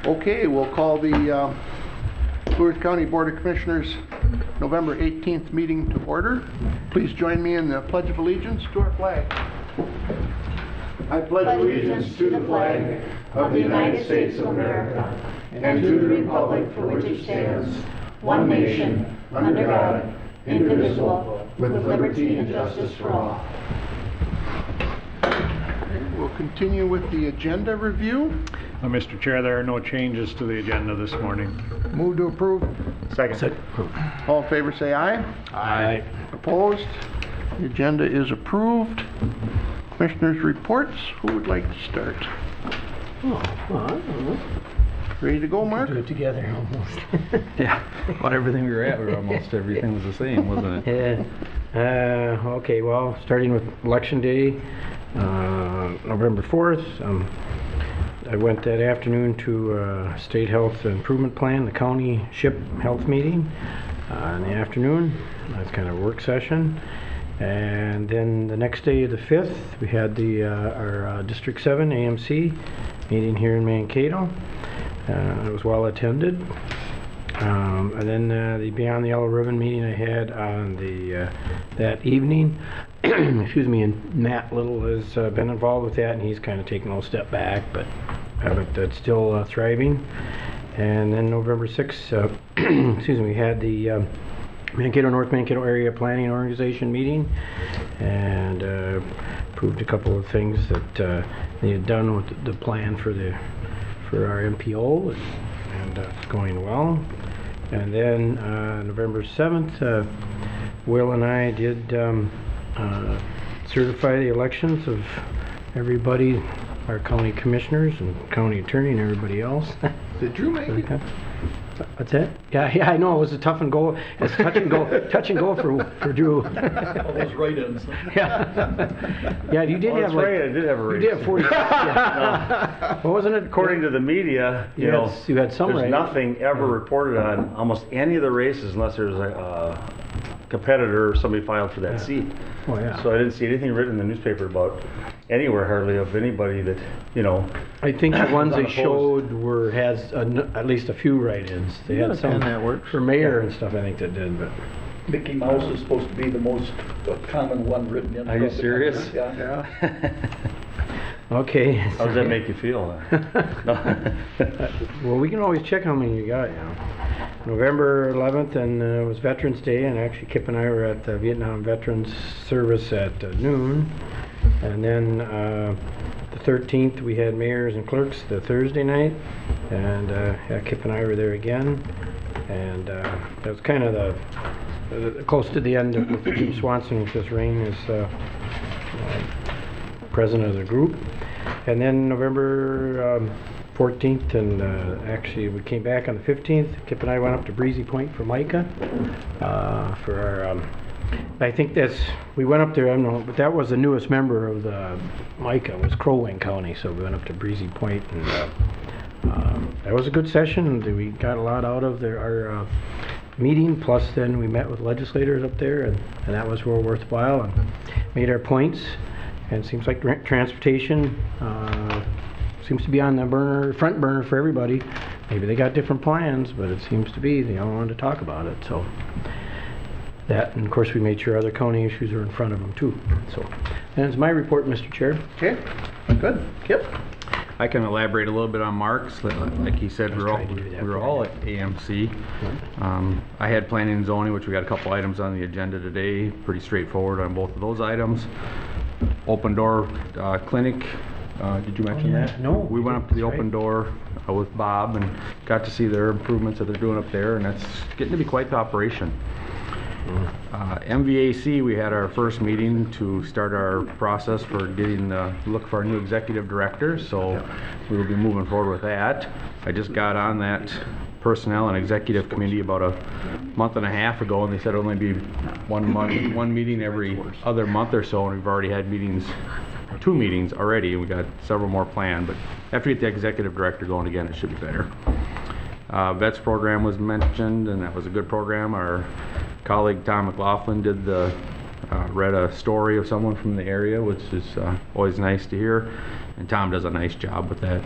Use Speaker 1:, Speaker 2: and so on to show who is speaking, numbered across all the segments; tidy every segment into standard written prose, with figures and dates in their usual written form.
Speaker 1: Okay, we'll call the Blue Earth County Board of Commissioners November 18th meeting to order. Please join me in the Pledge of Allegiance to our flag.
Speaker 2: I pledge allegiance to the flag of the United States of America and to the republic for which it stands, one nation, under God, indivisible, with liberty and justice for all.
Speaker 1: We'll continue with the agenda review.
Speaker 3: Mr. Chair, there are no changes to the agenda this morning.
Speaker 1: Move to approve.
Speaker 3: Second.
Speaker 1: All in favor say aye.
Speaker 3: Aye.
Speaker 1: Opposed? The agenda is approved. Commissioners' reports. Who would like to start?
Speaker 4: Oh, well, I don't know.
Speaker 1: Ready to go, Mark?
Speaker 4: Do it together almost.
Speaker 5: Yeah, about everything we were at, almost everything was the same, wasn't it?
Speaker 4: Yeah. Okay, well, starting with Election Day, November 4th, I went that afternoon to State Health Improvement Plan, the county SHIP health meeting in the afternoon. That's kind of a work session. And then the next day, the 5th, we had the our District 7 AMC meeting here in Mankato. It was well attended. And then the Beyond the Yellow Ribbon meeting I had on the that evening. Excuse me, and Matt Little has been involved with that, and he's kind of taken a little step back, but it's still thriving. And then November 6th, excuse me, we had the Mankato North Mankato Area Planning Organization meeting, and approved a couple of things that needed done with the plan for our MPO, and it's going well. And then November 7th, Will and I did certify the elections of everybody, our county commissioners and county attorney and everybody else.
Speaker 1: Did Drew make it?
Speaker 4: What's that? Yeah, I know, it was a touch and go for Drew.
Speaker 6: All those write-ins.
Speaker 4: Yeah, you did have
Speaker 3: Right, I did have a race.
Speaker 4: You did have 40. Yeah. What wasn't it?
Speaker 3: According to the media, you know,
Speaker 4: you had some
Speaker 3: there's
Speaker 4: right.
Speaker 3: nothing ever reported on almost any of the races unless there's a competitor or somebody filed for that seat.
Speaker 4: Oh, yeah.
Speaker 3: So I didn't see anything written in the newspaper about anywhere hardly of anybody that, you know.
Speaker 4: I think the ones they
Speaker 3: Unopposed.
Speaker 4: showed has at least a few write-ins. They had some
Speaker 5: that works.
Speaker 4: for mayor and stuff, I think, that did, but.
Speaker 6: Mickey Mouse is supposed to be the most common one written in.
Speaker 5: Are you serious?
Speaker 6: Yeah.
Speaker 4: Okay.
Speaker 3: How does that make you feel?
Speaker 4: Well, we can always check how many you got, you know. November 11th, and it was Veterans Day, and actually Kip and I were at the Vietnam Veterans Service at noon. And then the 13th, we had mayors and clerks the Thursday night, and yeah, Kip and I were there again. And that was kind of the close to the end of Jim Swanson, with this reign as president of the group. And then November 14th, and actually we came back on the 15th. Kip and I went up to Breezy Point for MICA for our I think we went up there, I don't know, but that was the newest member of the MICA, was Crow Wing County, so we went up to Breezy Point, and that was a good session. We got a lot out of our meeting, plus then we met with legislators up there, and that was real worthwhile, and made our points. And it seems like transportation seems to be on the front burner for everybody. Maybe they got different plans, but it seems to be they all wanted to talk about it. So that, and of course we made sure other county issues are in front of them too. So that's my report, Mr. Chair.
Speaker 1: Okay, good. Kip?
Speaker 5: I can elaborate a little bit on Mark's. Like he said, we were all at AMC. I had planning and zoning, which we got a couple items on the agenda today. Pretty straightforward on both of those items. Open Door Clinic, did you mention that?
Speaker 4: No.
Speaker 5: We went up to the Open Door with Bob and got to see their improvements that they're doing up there, and that's getting to be quite the operation. MVAC, we had our first meeting to start our process for getting look for our new executive director, so we will be moving forward with that. I just got on that personnel and executive committee about a month and a half ago, and they said it'll only be one meeting every other month or so, and we've already had two meetings already, and we got several more planned. But after we get the executive director going again, it should be better. Vets program was mentioned, and that was a good program. Our colleague Tom McLaughlin did read a story of someone from the area, which is always nice to hear, and Tom does a nice job with that.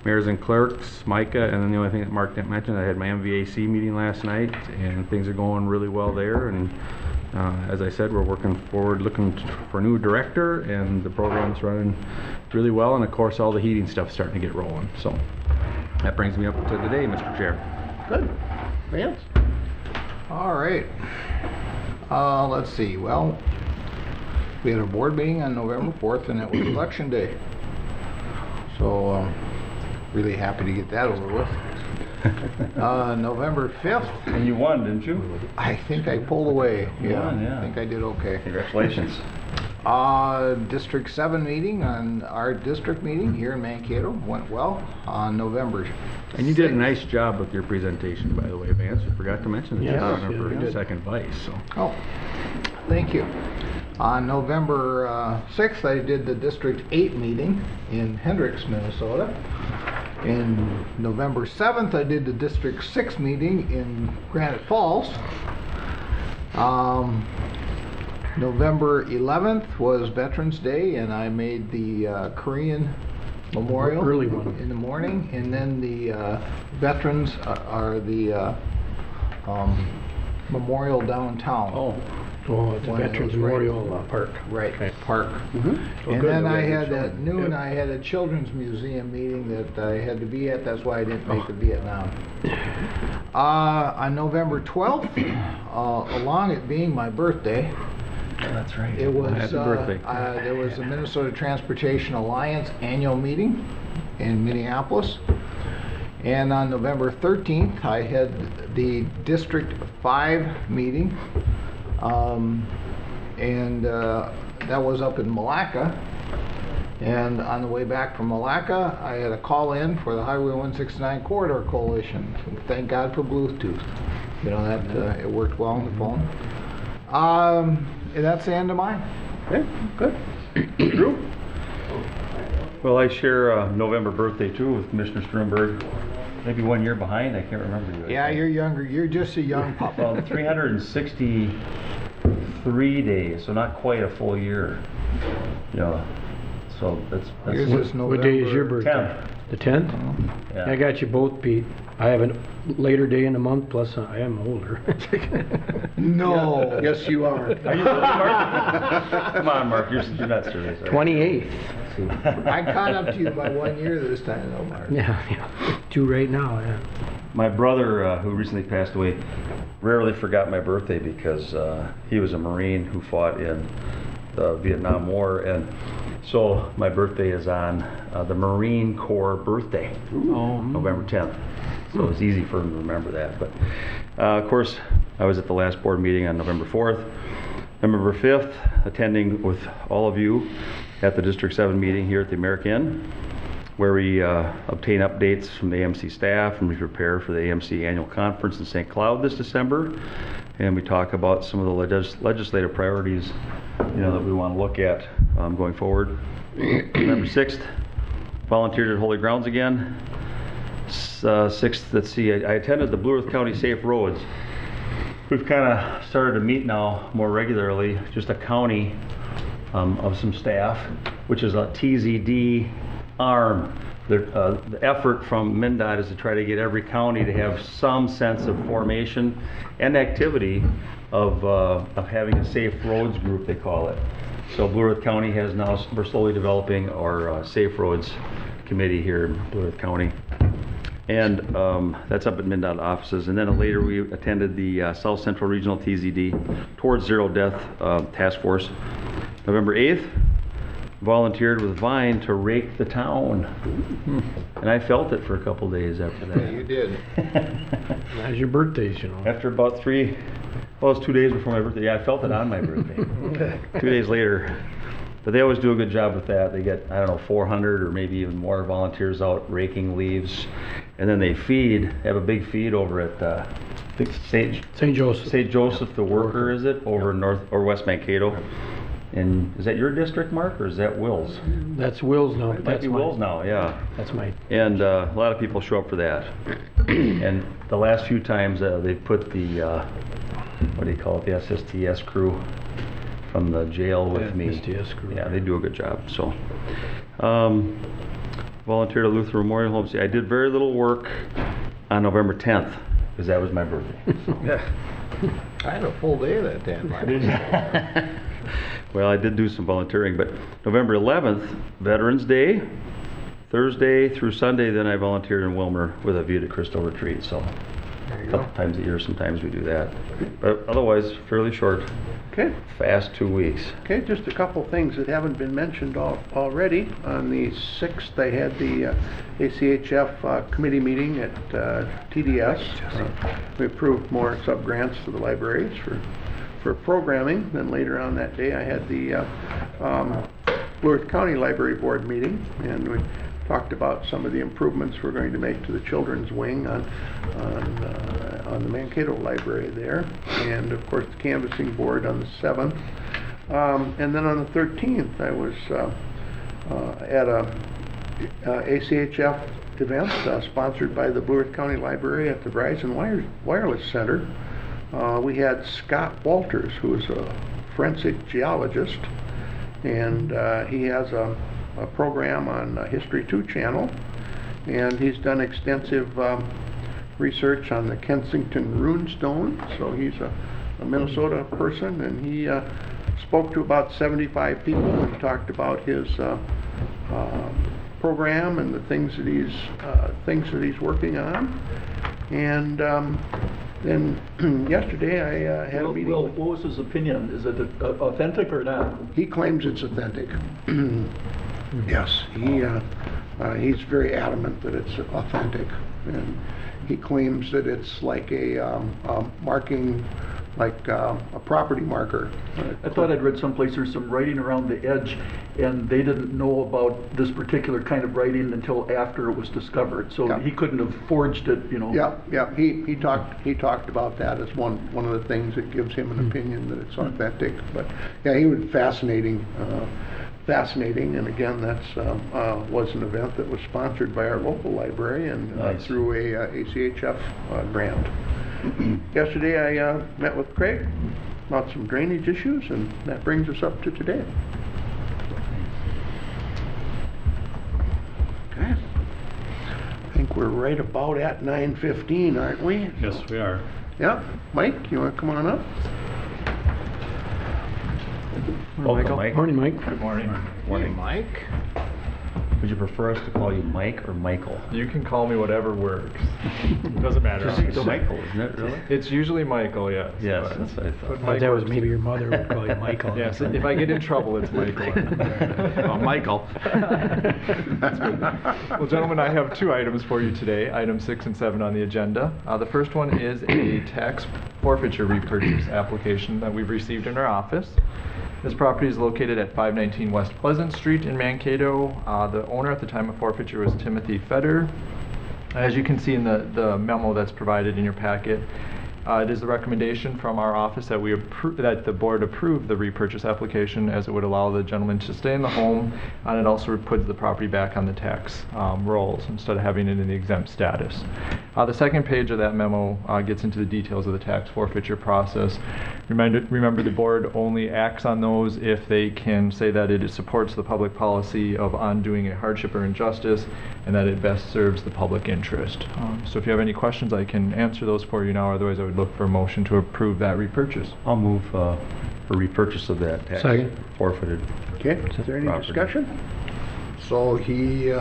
Speaker 5: mayors and clerks, Micah, and then the only thing that Mark didn't mention, I had my MVAC meeting last night, and things are going really well there. And as I said, we're working forward, looking for a new director, and the program's running really well. And of course, all the heating stuff's starting to get rolling. So that brings me up to today, Mr. Chair.
Speaker 1: Good. Vance?
Speaker 2: All right. Let's see, well, we had a board meeting on November 4th, and it was election day. So, really happy to get that over with. November 5th,
Speaker 3: And you won, didn't you?
Speaker 2: I think I pulled away.
Speaker 3: You won, yeah.
Speaker 2: I think I did okay.
Speaker 3: Congratulations.
Speaker 2: District 7 meeting, on our district meeting here in Mankato, went well on November.
Speaker 5: And you did a nice job with your presentation, by the way, Vance. I forgot to mention that
Speaker 4: Yes,
Speaker 5: you're
Speaker 4: yeah,
Speaker 5: running
Speaker 4: you
Speaker 5: for
Speaker 4: did.
Speaker 5: second vice, so.
Speaker 2: Oh, thank you. On November 6th, I did the District 8 meeting in Hendricks, Minnesota. In November 7th, I did the District 6 meeting in Granite Falls. November 11th was Veterans Day, and I made the Korean Memorial
Speaker 4: Early one.
Speaker 2: in the morning, and then the veterans are the memorial downtown.
Speaker 4: Oh, it's a
Speaker 2: When it
Speaker 4: Veterans
Speaker 2: was right-
Speaker 4: Memorial Park.
Speaker 2: Right,
Speaker 4: Okay.
Speaker 2: park.
Speaker 4: Well,
Speaker 2: And
Speaker 4: good,
Speaker 2: then
Speaker 4: the
Speaker 2: I
Speaker 4: way
Speaker 2: had
Speaker 4: they're
Speaker 2: at
Speaker 4: showing.
Speaker 2: noon,
Speaker 4: Yep.
Speaker 2: I had a children's museum meeting that I had to be at. That's why I didn't make the Vietnam. On November 12th, along it being my birthday,
Speaker 3: That's right.
Speaker 2: it was
Speaker 5: Happy birthday.
Speaker 2: there was the Minnesota Transportation Alliance annual meeting in Minneapolis. And on November 13th, I had the District 5 meeting. That was up in Malacca. And on the way back from Malacca, I had a call in for the Highway 169 Corridor Coalition. Thank God for Bluetooth. You know, that it worked well on the phone. And that's the end of mine.
Speaker 3: Okay, good. Drew? Well, I share a November birthday too with Commissioner Strumberg. Maybe 1 year behind, I can't remember you. I
Speaker 2: Yeah,
Speaker 3: think.
Speaker 2: you're younger. You're just a young pup.
Speaker 3: Well, 363 days, so not quite a full year. You know, so that's
Speaker 2: Yours is November.
Speaker 4: What day is your birthday?
Speaker 3: 10th.
Speaker 4: The 10th?
Speaker 3: Yeah.
Speaker 4: I got you both beat. I have a later day in the month, plus I am older.
Speaker 2: No.
Speaker 1: Yes, you are.
Speaker 3: Are you really, Mark? Come on, Mark, you're not serious. are you?
Speaker 4: 28th.
Speaker 2: I caught up to you by 1 year this time, though, Mark.
Speaker 4: Yeah, 2 right now, yeah.
Speaker 3: My brother, who recently passed away, rarely forgot my birthday because he was a Marine who fought in the Vietnam War, and so my birthday is on the Marine Corps birthday, November 10th. So it's easy for him to remember that. But of course, I was at the last board meeting on November 4th. November 5th, attending with all of you at the District 7 meeting here at the American Inn, where we obtain updates from the AMC staff and we prepare for the AMC annual conference in St. Cloud this December. And we talk about some of the legislative priorities, you know, that we want to look at going forward. November 6th, volunteered at Holy Grounds again. 6th, let's see, I attended the Blue Earth County Safe Roads. We've kind of started to meet now more regularly, just a county of some staff, which is a TZD arm. The effort from MnDOT is to try to get every county to have some sense of formation and activity of having a safe roads group, they call it. So Blue Earth County has now, we're slowly developing our safe roads committee here in Blue Earth County. And that's up at MnDOT offices. And then later we attended the South Central Regional TZD Towards Zero Death Task Force. November 8th, volunteered with Vine to rake the town. And I felt it for a couple days after that.
Speaker 2: Yeah, you did.
Speaker 4: That's your birthdays, you know.
Speaker 3: After about it was 2 days before my birthday. Yeah, I felt it on my birthday. 2 days later. But they always do a good job with that. They get, I don't know, 400 or maybe even more volunteers out raking leaves. And then they have a big feed over at St. Joseph the Worker, is it? Over in North or West Mankato. And is that your district, Mark, or is that Will's?
Speaker 4: That's Will's now.
Speaker 3: It might be Will's now, yeah.
Speaker 4: That's mine.
Speaker 3: And a lot of people show up for that. And the last few times they put the, what do you call it, the SSTS crew from the jail with me.
Speaker 4: STS crew.
Speaker 3: Yeah, they do a good job, so. volunteered at Lutheran Memorial Home. See, I did very little work on November 10th, because that was my birthday. So.
Speaker 2: I had a full day that day.
Speaker 3: Well, I did do some volunteering, but November 11th, Veterans Day, Thursday through Sunday, then I volunteered in Wilmer with a View to Cristo retreat, so a couple times a year sometimes we do that. But otherwise, fairly short,
Speaker 1: Okay.
Speaker 3: fast 2 weeks.
Speaker 1: Okay, just a couple things that haven't been mentioned already. On the 6th, I had the ACHF committee meeting at TDS. We approved more sub-grants to the libraries for programming. Then later on that day, I had the Blue Earth County Library Board meeting, and we talked about some of the improvements we're going to make to the children's wing on the Mankato Library there, and of course the canvassing board on the 7th. And then on the 13th, I was at a ACHF event sponsored by the Blue Earth County Library at the Verizon Wireless Center. We had Scott Walters, who is a forensic geologist, and he has a program on History 2 channel, and he's done extensive research on the Kensington Runestone. So he's a Minnesota person, and he spoke to about 75 people and talked about his program and the things that he's working on. And then yesterday I had a meeting.
Speaker 6: Well, what was his opinion? Is it authentic or not?
Speaker 1: He claims it's authentic. Yes, he's very adamant that it's authentic, and he claims that it's like a marking, like a property marker.
Speaker 6: I thought I'd read someplace there's some writing around the edge, and they didn't know about this particular kind of writing until after it was discovered. So
Speaker 1: Yeah.
Speaker 6: he couldn't have forged it, you know.
Speaker 1: Yeah. He talked about that as one of the things that gives him an opinion that it's authentic. But yeah, he was fascinating. And again, that's was an event that was sponsored by our local library and
Speaker 3: Nice.
Speaker 1: through a ACHF grant. Yesterday I met with Craig about some drainage issues, and that brings us up to today. Okay. I think we're right about at 9:15, aren't we?
Speaker 3: Yes, we are.
Speaker 1: Yeah. Mike, you want to come on up?
Speaker 3: Welcome, Mike.
Speaker 4: Morning, Mike.
Speaker 7: Good morning.
Speaker 3: Morning.
Speaker 2: Mike?
Speaker 3: Would you prefer us to call you Mike or Michael?
Speaker 7: You can call me whatever works. Doesn't matter.
Speaker 3: It's Michael, isn't it, really?
Speaker 7: It's usually Michael, yes.
Speaker 3: Yes,
Speaker 7: but-
Speaker 3: that's what I
Speaker 7: but
Speaker 3: thought.
Speaker 4: I
Speaker 7: Mike
Speaker 4: thought it was
Speaker 7: works.
Speaker 4: maybe your mother would call you Michael.
Speaker 7: Yes, if I get in trouble, it's Michael.
Speaker 5: Oh, Michael.
Speaker 7: That's good. Well, gentlemen, I have two items for you today, items 6 and 7 on the agenda. The first one is a tax forfeiture repurchase application that we've received in our office. This property is located at 519 West Pleasant Street in Mankato. The owner at the time of forfeiture was Timothy Feder. As you can see in the memo that's provided in your packet, it is the recommendation from our office that that the board approve the repurchase application, as it would allow the gentleman to stay in the home, and it also puts the property back on the tax rolls instead of having it in the exempt status. The second page of that memo gets into the details of the tax forfeiture process. Remember, the board only acts on those if they can say that it supports the public policy of undoing a hardship or injustice, and that it best serves the public interest. So if you have any questions, I can answer those for you now. Otherwise, I would look for a motion to approve that repurchase.
Speaker 3: I'll move for repurchase of that tax
Speaker 4: Second.
Speaker 3: forfeited.
Speaker 1: Okay, is there any
Speaker 3: Property.
Speaker 1: discussion?
Speaker 2: So he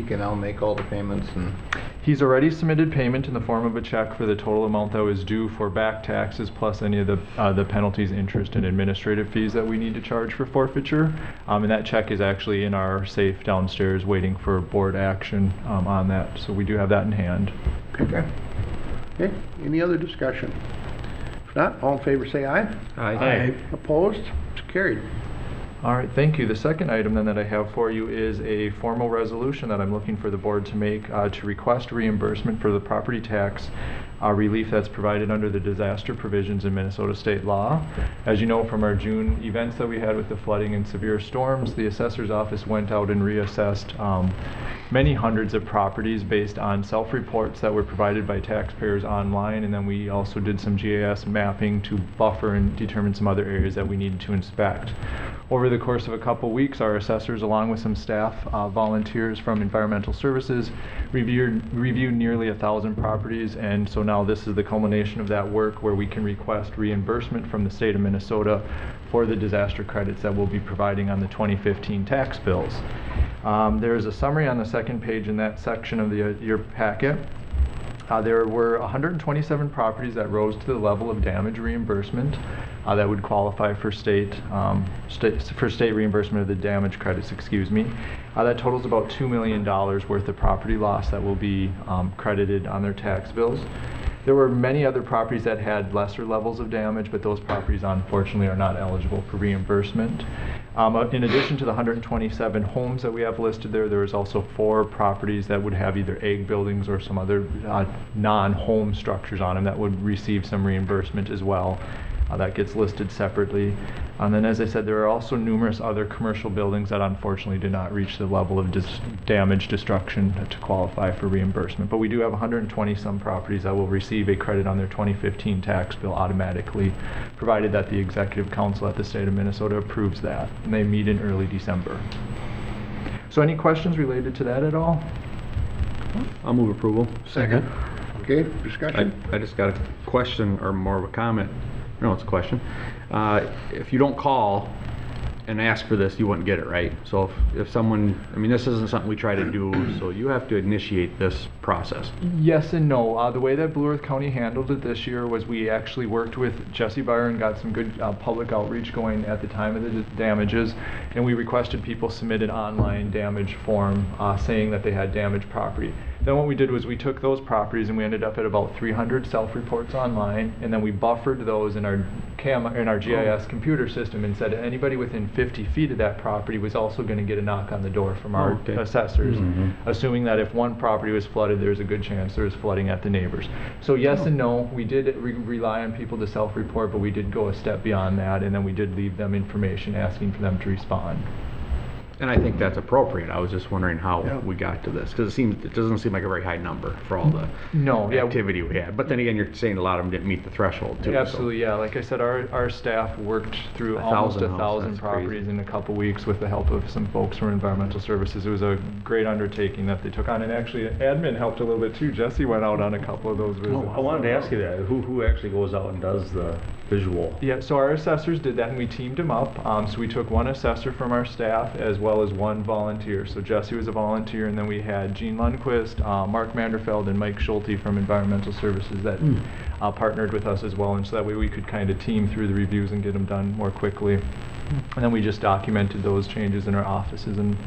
Speaker 2: can now make all the payments and...
Speaker 7: He's already submitted payment in the form of a check for the total amount that was due for back taxes, plus any of the penalties, interest, and administrative fees that we need to charge for forfeiture. And that check is actually in our safe downstairs waiting for board action on that. So we do have that in hand.
Speaker 1: Okay. Okay, any other discussion? If not, all in favor say aye.
Speaker 4: Aye.
Speaker 1: Opposed? It's carried.
Speaker 7: All right, thank you. The second item then that I have for you is a formal resolution that I'm looking for the board to make to request reimbursement for the property tax relief that's provided under the disaster provisions in Minnesota state law. As you know from our June events that we had with the flooding and severe storms, the assessor's office went out and reassessed many hundreds of properties based on self-reports that were provided by taxpayers online, and then we also did some GIS mapping to buffer and determine some other areas that we needed to inspect. Over the course of a couple weeks, our assessors, along with some staff, volunteers from Environmental Services, reviewed nearly 1,000 properties, and so now this is the culmination of that work where we can request reimbursement from the state of Minnesota for the disaster credits that we'll be providing on the 2015 tax bills. There is a summary on the second page in that section of your packet. There were 127 properties that rose to the level of damage reimbursement that would qualify for state reimbursement of the damage credits, excuse me. That totals about $2 million worth of property loss that will be credited on their tax bills. There were many other properties that had lesser levels of damage, but those properties unfortunately are not eligible for reimbursement. In addition to the 127 homes that we have listed there, there is also 4 properties that would have either egg buildings or some other non-home structures on them that would receive some reimbursement as well. That gets listed separately. And then, as I said, there are also numerous other commercial buildings that unfortunately did not reach the level of damage destruction to qualify for reimbursement. But we do have 120 some properties that will receive a credit on their 2015 tax bill automatically, provided that the Executive Council at the state of Minnesota approves that. And they meet in early December. So any questions related to that at all?
Speaker 5: I'll move approval.
Speaker 4: Second.
Speaker 1: Okay, discussion?
Speaker 5: I just got a question or more of a comment. No, it's a question. If you don't call and ask for this, you wouldn't get it, right? So if someone, I mean, this isn't something we try to do, so you have to initiate this process.
Speaker 7: Yes and no. The way that Blue Earth County handled it this year was we actually worked with Jesse Byron, got some good public outreach going at the time of the damages, and we requested people submit an online damage form saying that they had damaged property. Then what we did was we took those properties and we ended up at about 300 self-reports online, and then we buffered those in our GIS computer system and said anybody within 50 feet of that property was also going to get a knock on the door from our assessors, assuming that if one property was flooded, there's a good chance there was flooding at the neighbors. So yes and no, we did rely on people to self-report, but we did go a step beyond that, and then we did leave them information asking for them to respond.
Speaker 5: And I think that's appropriate. I was just wondering how we got to this, because it doesn't seem like a very high number for all the activity we had. But then again, you're saying a lot of them didn't meet the threshold too.
Speaker 7: Absolutely, yeah. Like I said, our staff worked through almost 1,000 properties in a couple weeks with the help of some folks from Environmental Services. It was a great undertaking that they took on, and actually admin helped a little bit too. Jesse went out on a couple of those visits.
Speaker 3: I wanted to ask you that. Who actually goes out and does the visual?
Speaker 7: Yeah, so our assessors did that, and we teamed them up. So we took one assessor from our staff as well as one volunteer. So Jesse was a volunteer, and then we had Gene Lundquist, Mark Manderfeld, and Mike Schulte from Environmental Services that partnered with us as well, and so that way we could kind of team through the reviews and get them done more quickly. And then we just documented those changes in our offices and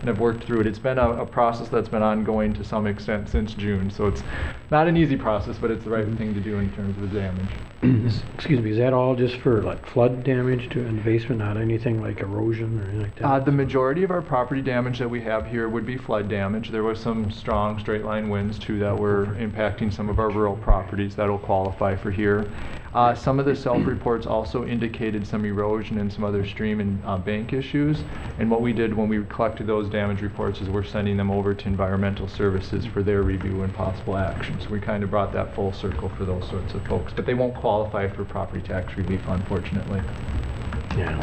Speaker 7: have worked through it. It's been a process that's been ongoing to some extent since June, so it's not an easy process, but it's the right thing to do in terms of the damage.
Speaker 4: Excuse me, is that all just for like flood damage to in the basement, not anything like erosion or anything like that?
Speaker 7: The majority of our property damage that we have here would be flood damage. There was some strong straight line winds too that were impacting some of our rural properties that'll qualify for here. Some of the self-reports also indicated some erosion and some other stream and bank issues. And what we did when we collected those damage reports is we're sending them over to Environmental Services for their review and possible action. So we kind of brought that full circle for those sorts of folks. But they won't qualify for property tax relief, unfortunately.
Speaker 4: Yeah.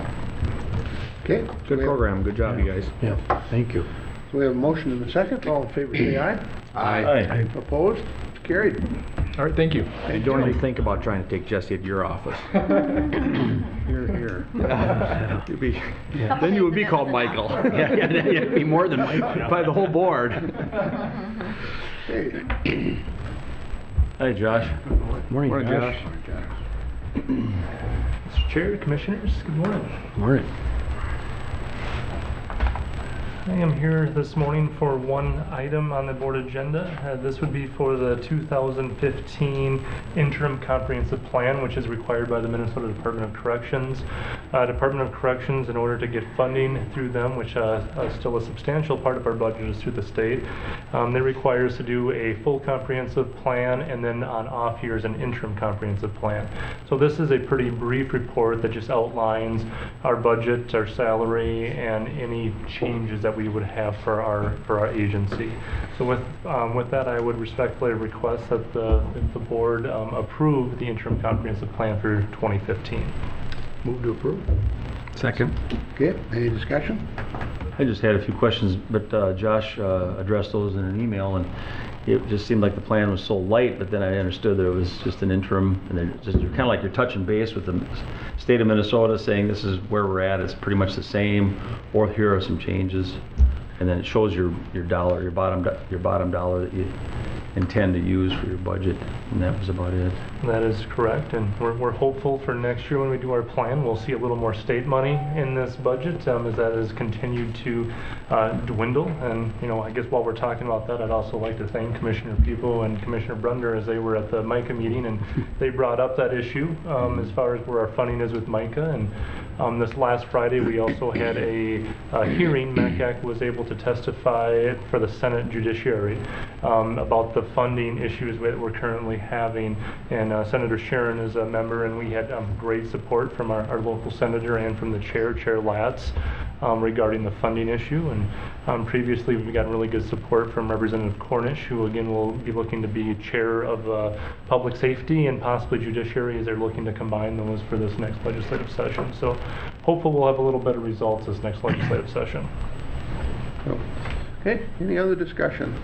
Speaker 1: Okay.
Speaker 5: Good program. Good job, you guys.
Speaker 4: Yeah, thank you.
Speaker 1: So we have a motion and a second. All in favor, say aye.
Speaker 5: Aye.
Speaker 1: Opposed? Carried.
Speaker 7: All right, thank you.
Speaker 5: You don't even think about trying to take Jesse at your office. Here. Then you would be called Michael.
Speaker 4: Yeah, it'd be more than Michael.
Speaker 5: By the whole board.
Speaker 1: Hey.
Speaker 3: Hi, Josh.
Speaker 4: Morning,
Speaker 5: Morning,
Speaker 4: Josh.
Speaker 8: Mr. Chair, Commissioners, good morning.
Speaker 4: Morning.
Speaker 8: I am here this morning for one item on the board agenda. This would be for the 2015 interim comprehensive plan, which is required by the Minnesota Department of Corrections. Department of Corrections, in order to get funding through them, which is still a substantial part of our budget is through the state, they require us to do a full comprehensive plan and then on off years an interim comprehensive plan. So this is a pretty brief report that just outlines our budget, our salary, and any changes that we would have for our agency. So with that, I would respectfully request that the board approve the interim comprehensive plan for 2015.
Speaker 1: Move to approve.
Speaker 5: Second.
Speaker 1: Okay, any discussion?
Speaker 3: I just had a few questions, but Josh addressed those in an email, and it just seemed like the plan was so light, but then I understood that it was just an interim, and then just kind of like you're touching base with the state of Minnesota, saying this is where we're at, it's pretty much the same, or here are some changes, and then it shows your dollar, your bottom dollar that you intend to use for your budget, and that was about it.
Speaker 8: That is correct, and we're hopeful for next year when we do our plan, we'll see a little more state money in this budget as that has continued to dwindle. And I guess while we're talking about that, I'd also like to thank Commissioner People and Commissioner Brunder as they were at the MICA meeting, and they brought up that issue as far as where our funding is with MICA. And this last Friday, we also had a hearing. MACAC was able to testify for the Senate Judiciary about the funding issues that we're currently having. And Senator Sharon is a member, and we had great support from our local senator and from the chair, Chair Latz, regarding the funding issue. And previously, we've gotten really good support from Representative Cornish, who again will be looking to be chair of public safety and possibly judiciary, as they're looking to combine those for this next legislative session. So hopefully we'll have a little better results this next legislative session.
Speaker 1: Okay, any other discussion?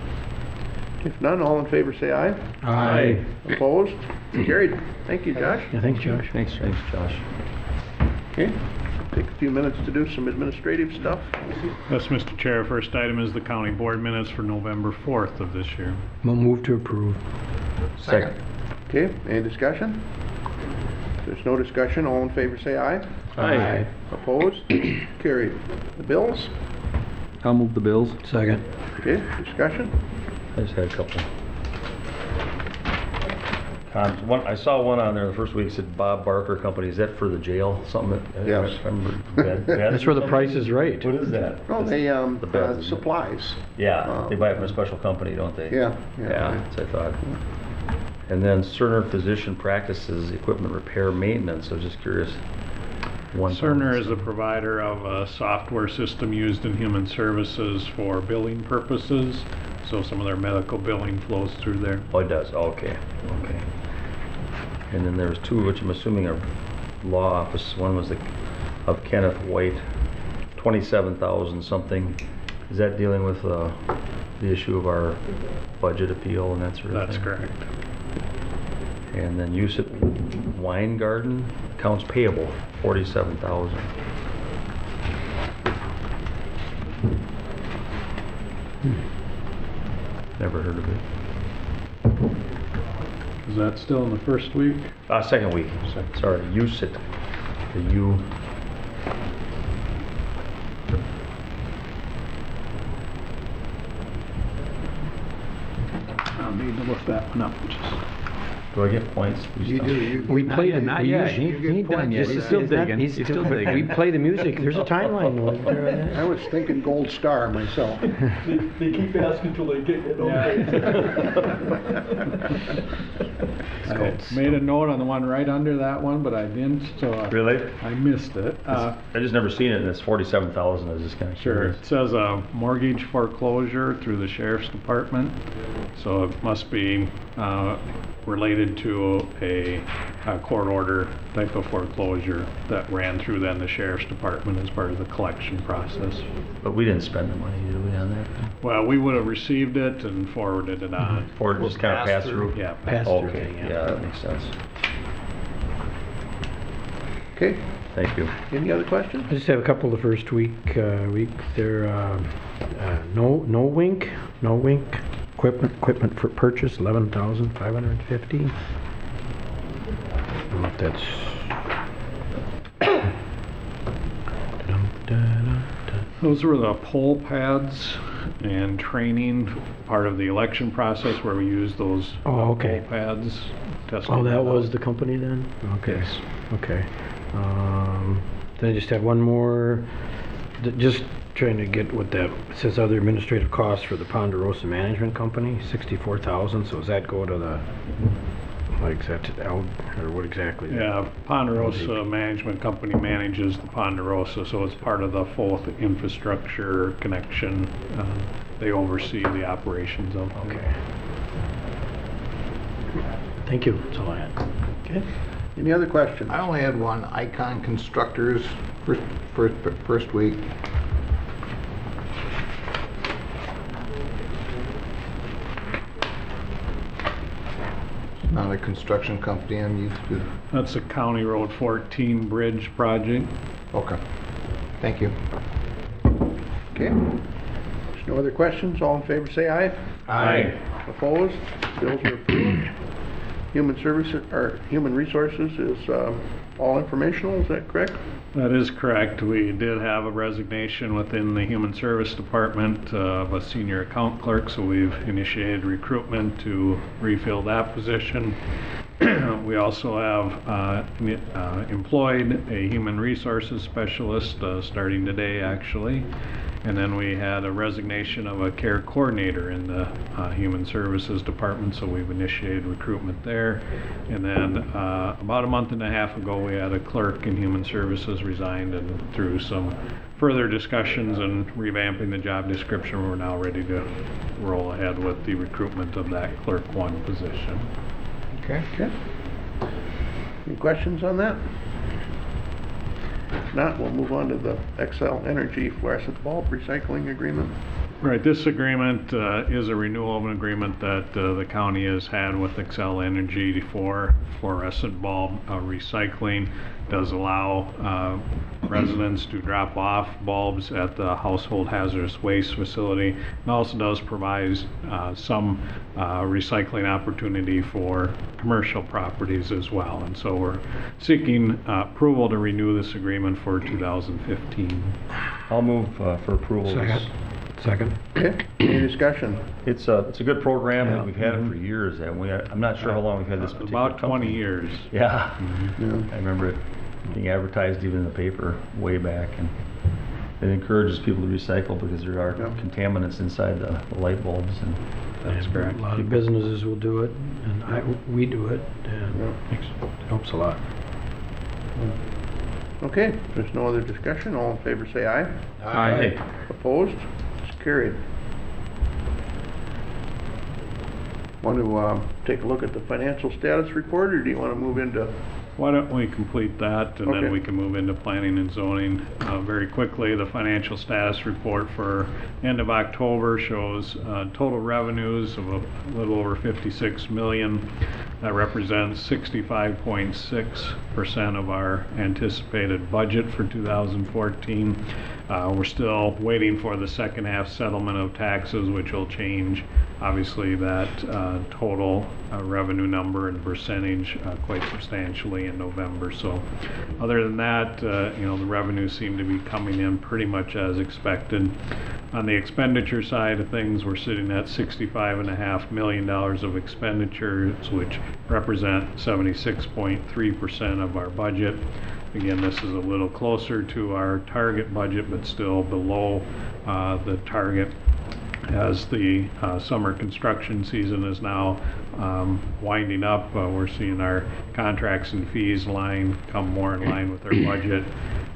Speaker 1: If none, all in favor say aye.
Speaker 4: Aye.
Speaker 1: Opposed? Carried. Thank you, Josh.
Speaker 4: Yeah, thanks, Josh.
Speaker 3: Thanks, Josh.
Speaker 1: Okay, take a few minutes to do some administrative stuff.
Speaker 9: Yes, Mr. Chair, first item is the county board minutes for November 4th of this year.
Speaker 4: We'll move to approve.
Speaker 3: Second.
Speaker 1: Okay, any discussion? If there's no discussion, all in favor say aye.
Speaker 4: Aye.
Speaker 1: Opposed? Carried. The bills?
Speaker 5: I'll move the bills.
Speaker 4: Second.
Speaker 1: Okay, discussion?
Speaker 3: I just had a couple. One, I saw one on there the first week, said Bob Barker Company. Is that for the jail? Something that,
Speaker 1: Yes.
Speaker 3: I remember. Beds
Speaker 4: That's where the
Speaker 3: or
Speaker 4: price
Speaker 3: something?
Speaker 4: is right.
Speaker 3: What is that?
Speaker 1: No, they,
Speaker 3: The beds, isn't it?
Speaker 1: supplies.
Speaker 3: Yeah, they buy it from a special company, don't they?
Speaker 1: Yeah,
Speaker 3: Yeah,
Speaker 1: yeah.
Speaker 3: that's what I thought. And then Cerner Physician Practices Equipment Repair Maintenance. I was just curious.
Speaker 9: Cerner is a provider of a software system used in human services for billing purposes. So some of their medical billing flows through there.
Speaker 3: Oh, it does, okay, okay. And then there was two, which I'm assuming are law office. One was of Kenneth White, 27,000 something. Is that dealing with the issue of our budget appeal and that sort of
Speaker 9: That's
Speaker 3: thing?
Speaker 9: correct.
Speaker 3: And then USIT Wine Garden, accounts payable, 47,000. Never heard of it.
Speaker 9: Is that still in the first week?
Speaker 3: Second week, sorry, USIT, the U.
Speaker 9: I'll need to look that one up.
Speaker 3: Do I get points?
Speaker 1: You do,
Speaker 4: We played it.
Speaker 5: Not
Speaker 4: we
Speaker 5: yet.
Speaker 4: usually-
Speaker 5: He ain't done yet. He's still digging. He's still digging.
Speaker 4: We play the music. There's a timeline.
Speaker 1: I was thinking gold star myself.
Speaker 6: They keep asking till they get it.
Speaker 9: I made a note on the one right under that one, but I didn't, so
Speaker 3: Really?
Speaker 9: I missed it.
Speaker 3: I just never seen it, and it's 47,000, I was just kinda
Speaker 9: Sure,
Speaker 3: curious.
Speaker 9: it says a mortgage foreclosure through the sheriff's department, so it must be related to a court order type of foreclosure that ran through then the sheriff's department as part of the collection process.
Speaker 3: But we didn't spend the money, did we, on that?
Speaker 9: Well, we would have received it and forwarded it on.
Speaker 3: Or just kinda pass through?
Speaker 9: Yeah.
Speaker 4: Pass-through
Speaker 3: Okay,
Speaker 4: thing,
Speaker 3: yeah, that makes sense.
Speaker 1: Okay,
Speaker 3: Thank you.
Speaker 1: any other questions?
Speaker 4: I just have a couple the first week there, no wink, equipment for purchase, 11,550. I don't know if that's.
Speaker 9: Those were the poll pads and training, part of the election process where we use those
Speaker 4: Oh, okay.
Speaker 9: poll pads. testing
Speaker 4: Oh, that
Speaker 9: them
Speaker 4: was
Speaker 9: out.
Speaker 4: the company then? Okay,
Speaker 9: Yes.
Speaker 4: okay. Then I just have one more, just trying to get what that, it says other administrative costs for the Ponderosa Management Company, 64,000, so does that go to the, like, is that out, or what exactly? is that?
Speaker 9: Yeah, Ponderosa Management Company manages the Ponderosa, so it's part of the full infrastructure connection. They oversee the operations of.
Speaker 4: Okay. Thank you, that's all I had.
Speaker 1: Okay, Any other questions?
Speaker 2: I only had one. Icon Constructors, first week. It's not a construction company I'm used to.
Speaker 9: That's the County Road 14 bridge project.
Speaker 2: Okay. Thank you.
Speaker 1: Okay. There's no other questions. All in favor, say aye.
Speaker 2: Aye.
Speaker 1: Opposed? Bills are approved. Human Services, or Human Resources is all informational, is that correct?
Speaker 9: That is correct. We did have a resignation within the Human Service Department of a senior account clerk, so we've initiated recruitment to refill that position. We also have employed a human resources specialist starting today, actually. And then we had a resignation of a care coordinator in the Human Services Department, so we've initiated recruitment there. And then about a month and a half ago, we had a clerk in Human Services resigned, and through some further discussions and revamping the job description, we're now ready to roll ahead with the recruitment of that clerk 1 position.
Speaker 2: Okay.
Speaker 1: Okay. Any questions on that? If not, we'll move on to the Xcel Energy fluorescent bulb recycling agreement.
Speaker 9: Right, this agreement is a renewal of an agreement that the county has had with Xcel Energy for fluorescent bulb recycling. Does allow residents to drop off bulbs at the household hazardous waste facility, and also does provide some recycling opportunity for commercial properties as well. And so we're seeking approval to renew this agreement for 2015.
Speaker 3: I'll move for approval.
Speaker 4: Second.
Speaker 1: Okay, any discussion?
Speaker 3: It's a good program,
Speaker 4: Yeah.
Speaker 3: and we've had it for years, and I'm not sure how long we've had this particular
Speaker 9: About 20
Speaker 3: company.
Speaker 9: years.
Speaker 3: Yeah,
Speaker 1: Yeah.
Speaker 3: I remember it being advertised even in the paper way back, and it encourages people to recycle because there are
Speaker 1: Yeah.
Speaker 3: contaminants inside the light bulbs, and
Speaker 9: That's correct.
Speaker 4: A lot of businesses will do it, and we do it, and
Speaker 1: Yeah.
Speaker 4: it helps a lot.
Speaker 1: Okay, if there's no other discussion, all in favor say aye.
Speaker 5: Aye.
Speaker 1: Opposed? It's carried. Want to take a look at the financial status report, or do you want to move into?
Speaker 9: Why don't we complete that, and
Speaker 1: Okay.
Speaker 9: then we can move into planning and zoning. Very quickly, the financial status report for end of October shows total revenues of a little over 56 million. That represents 65.6% of our anticipated budget for 2014. We're still waiting for the second half settlement of taxes, which will change, obviously, that total revenue number and percentage quite substantially in November. So other than that, you know, the revenues seem to be coming in pretty much as expected. On the expenditure side of things, we're sitting at $65.5 million of expenditures, which represent 76.3% of our budget. Again, this is a little closer to our target budget, but still below the target, as the summer construction season is now winding up. We're seeing our contracts and fees line come more in line with our budget.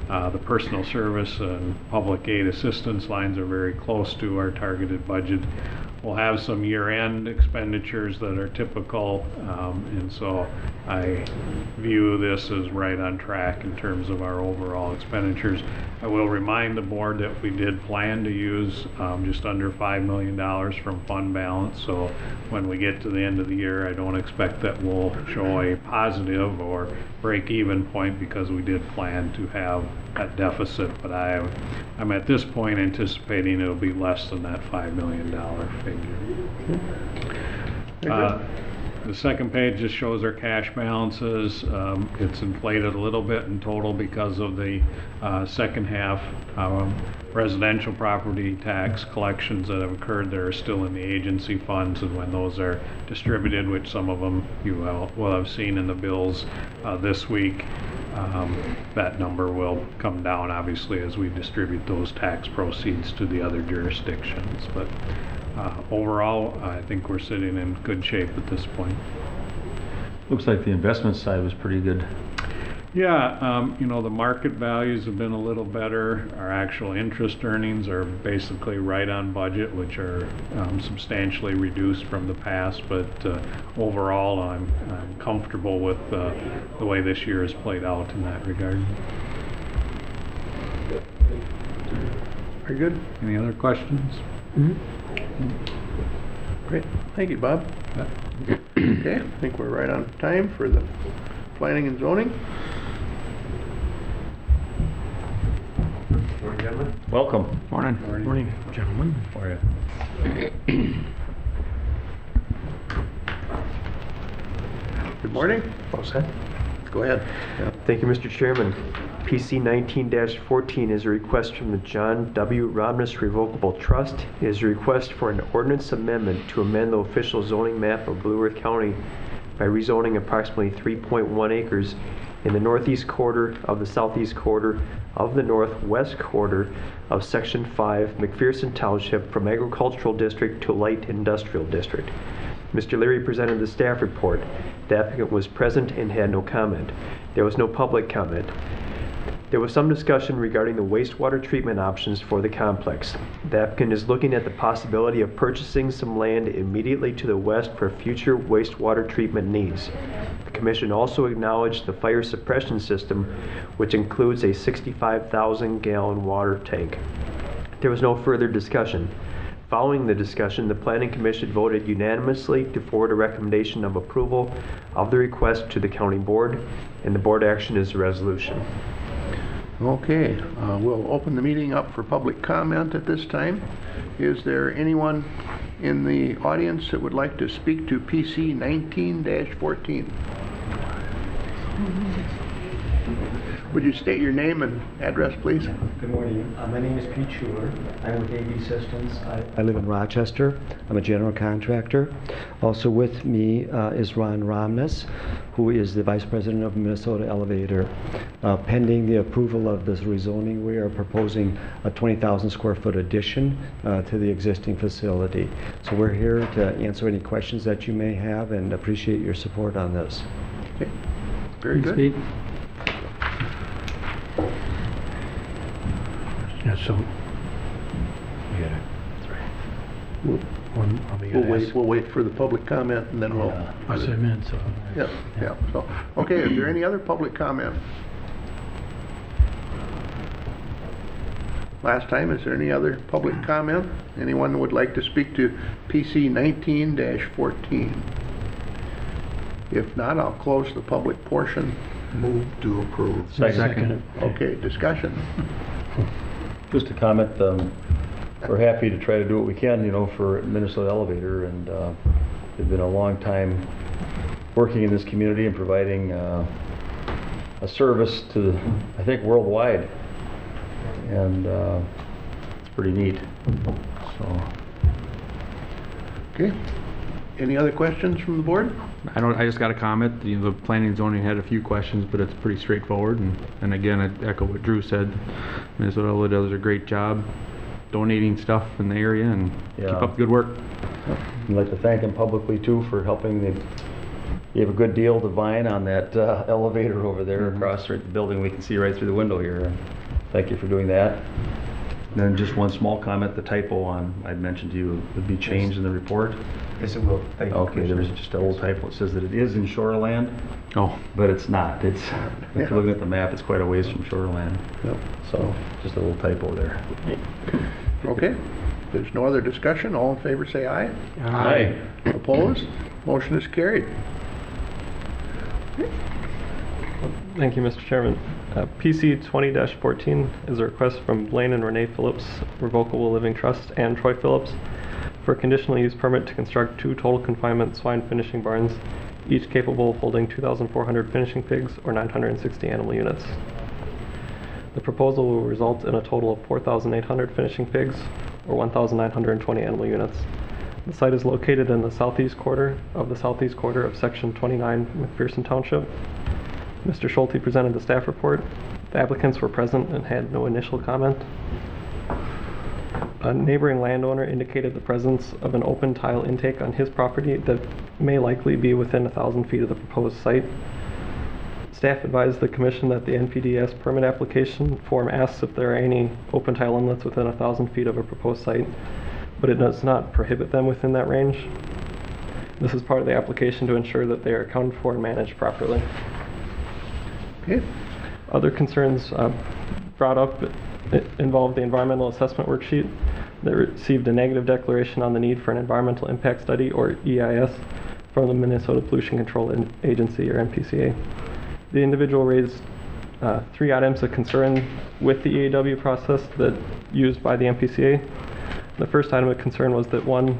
Speaker 9: The personal service and public aid assistance lines are very close to our targeted budget. We'll have some year-end expenditures that are typical, and so I view this as right on track in terms of our overall expenditures. I will remind the board that we did plan to use just under $5 million from fund balance, so when we get to the end of the year, I don't expect that we'll show a positive or break-even point, because we did plan to have that deficit, but I'm at this point anticipating it'll be less than that $5 million figure. The second page just shows our cash balances. It's inflated a little bit in total because of the second half residential property tax collections that have occurred. That are still in the agency funds, and when those are distributed, which some of them you will have seen in the bills this week, that number will come down, obviously, as we distribute those tax proceeds to the other jurisdictions. But overall, I think we're sitting in good shape at this point.
Speaker 3: looks like the investment side was pretty good.
Speaker 9: Yeah, you know, the market values have been a little better. Our actual interest earnings are basically right on budget, which are substantially reduced from the past, but overall I'm comfortable with the way this year has played out in that regard.
Speaker 1: Very good.
Speaker 9: Any other questions?
Speaker 1: Great. Thank you, Bob. Okay, I think we're right on time for the planning and zoning.
Speaker 3: Welcome.
Speaker 5: Morning.
Speaker 4: Morning, gentlemen.
Speaker 3: How are you?
Speaker 1: Good morning. Go ahead.
Speaker 10: Thank you, Mr. Chairman. PC 19-14 is a request from the John W. Romness Revocable Trust. It is a request for an ordinance amendment to amend the official zoning map of Blue Earth County by rezoning approximately 3.1 acres in the northeast quarter of the southeast quarter of the northwest quarter of Section 5, McPherson Township, from agricultural district to light industrial district. Mr. Leary presented the staff report. The applicant was present and had no comment. There was no public comment. There was some discussion regarding the wastewater treatment options for the complex. The applicant is looking at the possibility of purchasing some land immediately to the west for future wastewater treatment needs. The Commission also acknowledged the fire suppression system, which includes a 65,000-gallon water tank. There was no further discussion. Following the discussion, the Planning Commission voted unanimously to forward a recommendation of approval of the request to the County Board, and the board action is a resolution.
Speaker 1: Okay, we'll open the meeting up for public comment at this time. Is there anyone in the audience that would like to speak to PC 19-14? Would you state your name and address, please?
Speaker 11: Good morning. My name is Pete Schuler. I'm with AV Systems. I live in Rochester. I'm a general contractor. Also with me is Ron Romness, who is the Vice President of Minnesota Elevator. Pending the approval of this rezoning, we are proposing a 20,000 square foot addition to the existing facility. So we're here to answer any questions that you may have and appreciate your support on this.
Speaker 1: Okay. Very good.
Speaker 4: Pete. Yeah, so we got it.
Speaker 1: We'll wait for the public comment and then we'll.
Speaker 4: That's what I meant, so.
Speaker 1: Yeah. So, okay, is there any other public comment? Last time, is there any other public comment? Anyone who would like to speak to PC 19-14? If not, I'll close the public portion.
Speaker 2: Move to approve.
Speaker 4: Second.
Speaker 1: Okay, discussion.
Speaker 3: Just a comment, we're happy to try to do what we can, you know, for Minnesota Elevator, and they've been a long time working in this community and providing a service to, I think, worldwide, and it's pretty neat. So.
Speaker 1: Okay. Any other questions from the board?
Speaker 5: I just got a comment. The planning and zoning had a few questions, but it's pretty straightforward. And again, I echo what Drew said. Minnesota Elevator does a great job donating stuff in the area, and keep up the good work.
Speaker 3: I'd like to thank them publicly too for helping. You have a good deal to Vine on that elevator over there across the building. We can see right through the window here. Thank you for doing that. And then just one small comment, the typo I'd mentioned to you would be changed in the report.
Speaker 11: Yes, it will. Thank you.
Speaker 3: Okay, there was just a little typo. It says that it is in shoreland.
Speaker 5: Oh.
Speaker 3: But it's not. It's, if you're looking at the map, it's quite a ways from shoreland.
Speaker 1: Yep.
Speaker 3: So, just a little typo there.
Speaker 1: Okay. There's no other discussion. All in favor say aye.
Speaker 3: Aye.
Speaker 1: Opposed? Motion is carried.
Speaker 12: Thank you, Mr. Chairman. PC 20-14 is a request from Blaine and Renee Phillips, Revocable Living Trust, and Troy Phillips for a conditional use permit to construct 2 total confinement swine finishing barns, each capable of holding 2,400 finishing pigs or 960 animal units. The proposal will result in a total of 4,800 finishing pigs or 1,920 animal units. The site is located in the southeast quarter of Section 29, McPherson Township. Mr. Schulte presented the staff report. The applicants were present and had no initial comment. A neighboring landowner indicated the presence of an open tile intake on his property that may likely be within 1,000 feet of the proposed site. Staff advised the commission that the NPDES permit application form asks if there are any open tile inlets within 1,000 feet of a proposed site, but it does not prohibit them within that range. This is part of the application to ensure that they are accounted for and managed properly.
Speaker 1: Okay.
Speaker 12: Other concerns brought up involve the environmental assessment worksheet that received a negative declaration on the need for an environmental impact study, or EIS, from the Minnesota Pollution Control Agency, or MPCA. The individual raised 3 items of concern with the EAW process that used by the MPCA. The first item of concern was that, 1,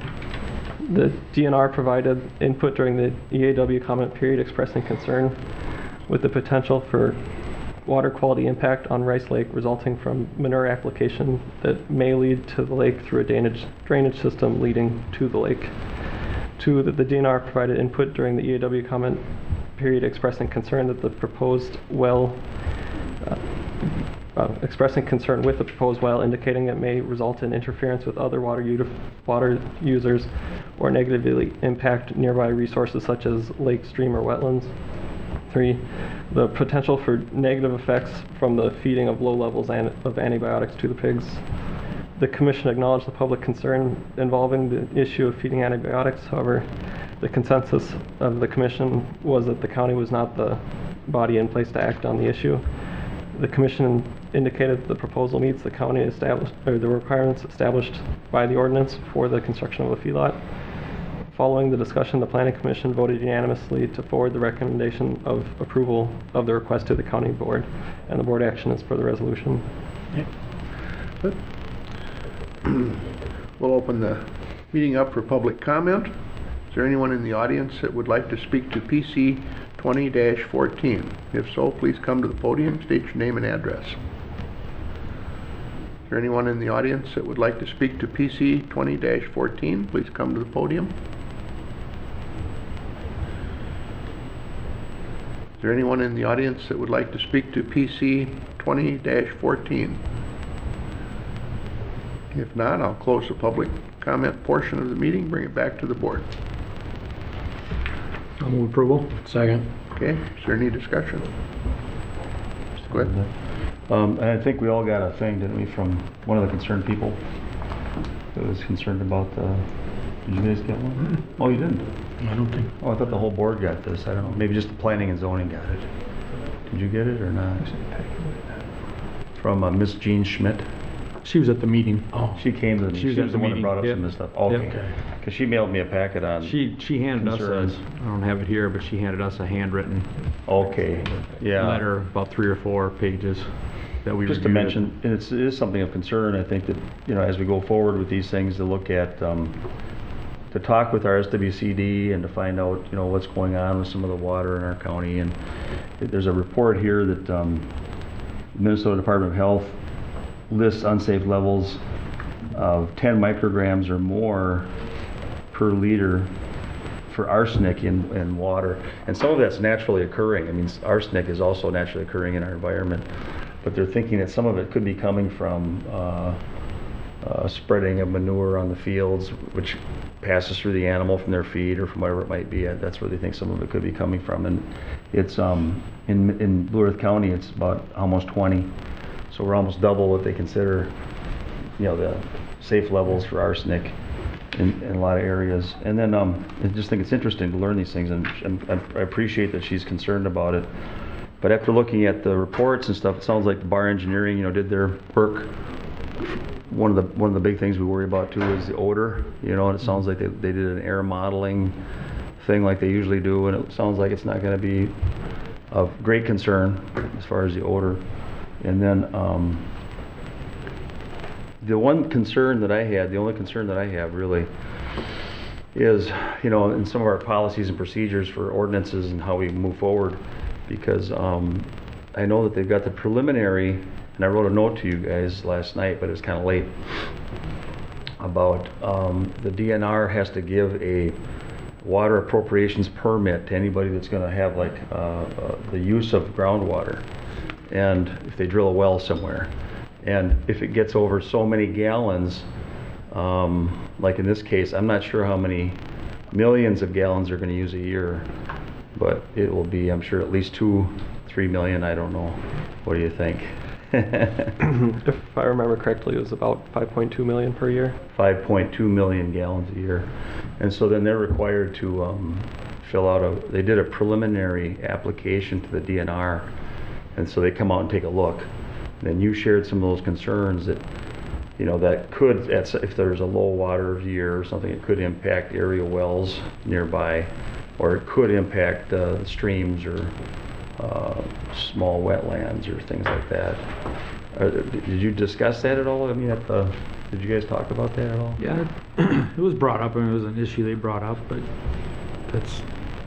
Speaker 12: the DNR provided input during the EAW comment period expressing concern with the potential for water quality impact on Rice Lake resulting from manure application that may lead to the lake through a drainage system leading to the lake. 2, that the DNR provided input during the EAW comment period expressing concern that the proposed well, expressing concern with the proposed well, indicating it may result in interference with other water users or negatively impact nearby resources such as lake, stream, or wetlands. 3, the potential for negative effects from the feeding of low levels of antibiotics to the pigs. The commission acknowledged the public concern involving the issue of feeding antibiotics. However, the consensus of the commission was that the county was not the body in place to act on the issue. The commission indicated that the proposal meets the county established, or the requirements established by the ordinance for the construction of a feedlot. Following the discussion, the planning commission voted unanimously to forward the recommendation of approval of the request to the county board, and the board action is for the resolution.
Speaker 1: Okay. Good. We'll open the meeting up for public comment. Is there anyone in the audience that would like to speak to PC 20-14? If so, please come to the podium, state your name and address. Is there anyone in the audience that would like to speak to PC 20-14? Please come to the podium. Is there anyone in the audience that would like to speak to PC 20-14? If not, I'll close the public comment portion of the meeting, bring it back to the board.
Speaker 4: I'll move approval. Second.
Speaker 1: Okay, is there any discussion? Go ahead.
Speaker 3: And I think we all got a thing, didn't we, from one of the concerned people that was concerned about the, did you guys get one? Oh, you didn't?
Speaker 4: I don't think.
Speaker 3: Oh, I thought the whole board got this. I don't know. Maybe just the planning and zoning got it. Did you get it or not? From Miss Jean Schmidt.
Speaker 4: She was at the meeting. Oh.
Speaker 3: She came to the meeting. She was the one that brought up some of this stuff. Okay.
Speaker 4: Yep.
Speaker 3: Because she mailed me a packet on
Speaker 5: She handed
Speaker 3: concerns.
Speaker 5: us I don't have it here, but she handed us a handwritten letter, about 3 or 4 pages that we
Speaker 3: just to
Speaker 5: reviewed
Speaker 3: mention, and it is something of concern. I think that, you know, as we go forward with these things, to look at, to talk with our SWCD and to find out, you know, what's going on with some of the water in our county. And there's a report here that the Minnesota Department of Health lists unsafe levels of 10 micrograms or more per liter for arsenic in water. And some of that's naturally occurring. I mean, arsenic is also naturally occurring in our environment. But they're thinking that some of it could be coming from spreading of manure on the fields, which passes through the animal from their feed or from whatever it might be. That's where they think some of it could be coming from. And it's in Blue Earth County, it's about almost 20. So we're almost double what they consider, you know, the safe levels for arsenic in a lot of areas. And then I just think it's interesting to learn these things, and I appreciate that she's concerned about it. But after looking at the reports and stuff, it sounds like the Bar Engineering, you know, did their work. One of the big things we worry about too is the odor, you know, and it sounds like they did an air modeling thing like they usually do, and it sounds like it's not going to be of great concern as far as the odor. And then the one concern that I had, the only concern that I have really is, you know, in some of our policies and procedures for ordinances and how we move forward, because I know that they've got the preliminary, and I wrote a note to you guys last night, but it was kind of late, about the DNR has to give a water appropriations permit to anybody that's going to have like the use of groundwater, and if they drill a well somewhere, and if it gets over so many gallons, like in this case, I'm not sure how many millions of gallons they're going to use a year, but it will be, I'm sure, at least 200-300 3 million, I don't know. What do you think?
Speaker 12: If I remember correctly, it was about 5.2 million per year.
Speaker 3: 5.2 million gallons a year. And so then they're required to fill out they did a preliminary application to the DNR. And so they come out and take a look. Then you shared some of those concerns that, you know, that could, if there's a low water year or something, it could impact area wells nearby, or it could impact streams or small wetlands or things like that. Did you discuss that at all? I mean, did you guys talk about that at all?
Speaker 5: Yeah, it was brought up, and it was an issue they brought up, but that's,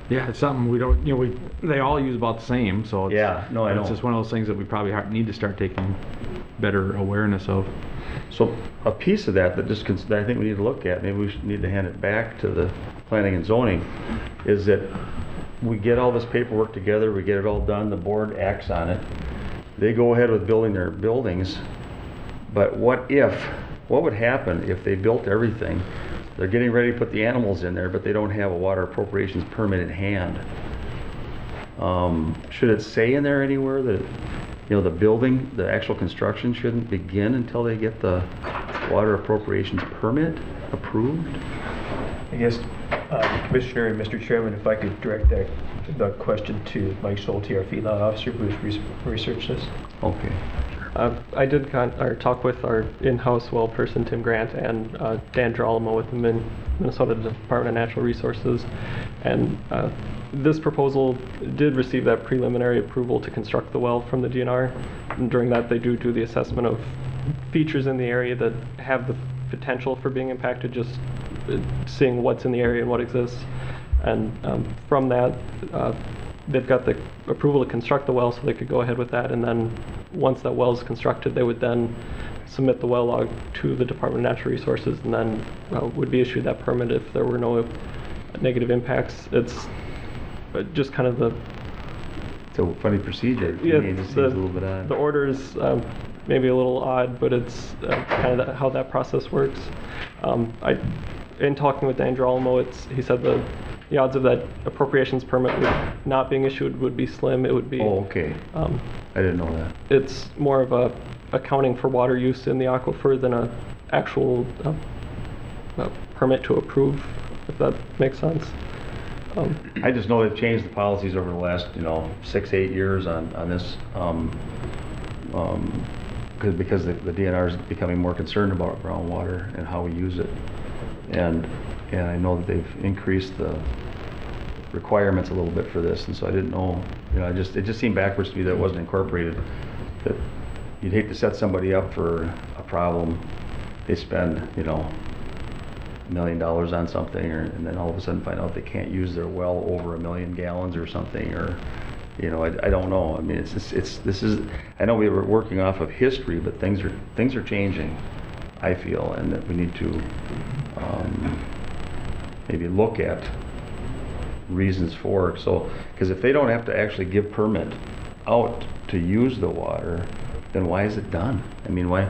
Speaker 5: yeah, it's something we don't, you know, they all use about the same, so it's,
Speaker 3: yeah, no, I know.
Speaker 5: It's just one of those things that we probably need to start taking better awareness of.
Speaker 3: So a piece of that that I think we need to look at, maybe we need to hand it back to the planning and zoning, is that we get all this paperwork together, we get it all done, the board acts on it, they go ahead with building their buildings, but what would happen if they built everything, they're getting ready to put the animals in there, but they don't have a water appropriations permit in hand? Should it say in there anywhere that, you know, the actual construction shouldn't begin until they get the water appropriations permit approved?
Speaker 10: I guess, Commissioner and Mr. Chairman, if I could direct the question to Mike Schulte, our feedlot officer, who's researched this.
Speaker 3: Okay.
Speaker 12: I did talk with our in-house well person, Tim Grant, and Dan Girolamo with the Minnesota Department of Natural Resources. And this proposal did receive that preliminary approval to construct the well from the DNR. And during that, they do the assessment of features in the area that have the potential for being impacted, just seeing what's in the area and what exists. And from that, they've got the approval to construct the well, so they could go ahead with that. And then once that well is constructed, they would then submit the well log to the Department of Natural Resources, and then would be issued that permit if there were no negative impacts. It's just kind of
Speaker 3: it's a funny procedure.
Speaker 12: Yeah,
Speaker 3: it just seems a little bit odd.
Speaker 12: The order is maybe a little odd, but it's kind of how that process works. In talking with Dan Girolamo, he said the odds of that appropriations permit not being issued would be slim. It would be.
Speaker 3: Oh, okay. I didn't know that.
Speaker 12: It's more of a accounting for water use in the aquifer than a actual permit to approve, if that makes sense.
Speaker 3: I just know they've changed the policies over the last, 6-8 years on this, because the DNR is becoming more concerned about groundwater and how we use it, and I know that they've increased the requirements a little bit for this, and so I didn't know, it just seemed backwards to me that it wasn't incorporated. That you'd hate to set somebody up for a problem, they spend, $1 million on something, and then all of a sudden find out they can't use their well over 1 million gallons or something, or I don't know. I mean, I know we were working off of history, but things are changing, I feel, and that we need to maybe look at reasons for it. So, because if they don't have to actually give permit out to use the water, then why is it done? I mean, why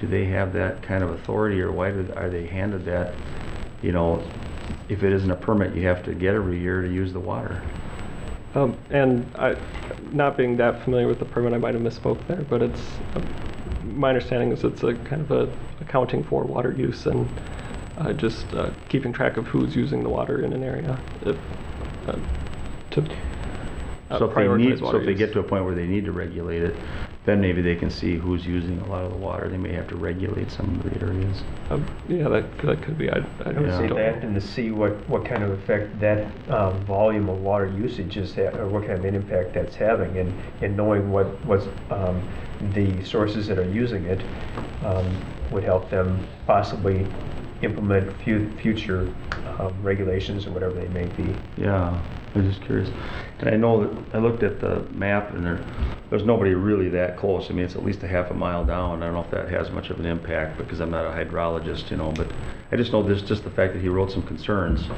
Speaker 3: do they have that kind of authority, or why are they handed that? If it isn't a permit you have to get every year to use the water.
Speaker 12: And not being that familiar with the permit, I might have misspoke there, but it's my understanding is it's a kind of a accounting for water use and just keeping track of who's using the water in an area to prioritize water
Speaker 3: if they
Speaker 12: use.
Speaker 3: get to a point where they need to regulate it, then maybe they can see who's using a lot of the water. They may have to regulate some of the areas.
Speaker 12: Yeah, that could be. I
Speaker 10: would say that, and to see what kind of effect that volume of water usage is, or what kind of an impact that's having, and knowing what's the sources that are using it would help them possibly implement future regulations or whatever they may be.
Speaker 3: Yeah, I was just curious. And I know that I looked at the map, and there's nobody really that close. I mean, it's at least a half a mile down. I don't know if that has much of an impact because I'm not a hydrologist, but I just know there's just the fact that he wrote some concerns.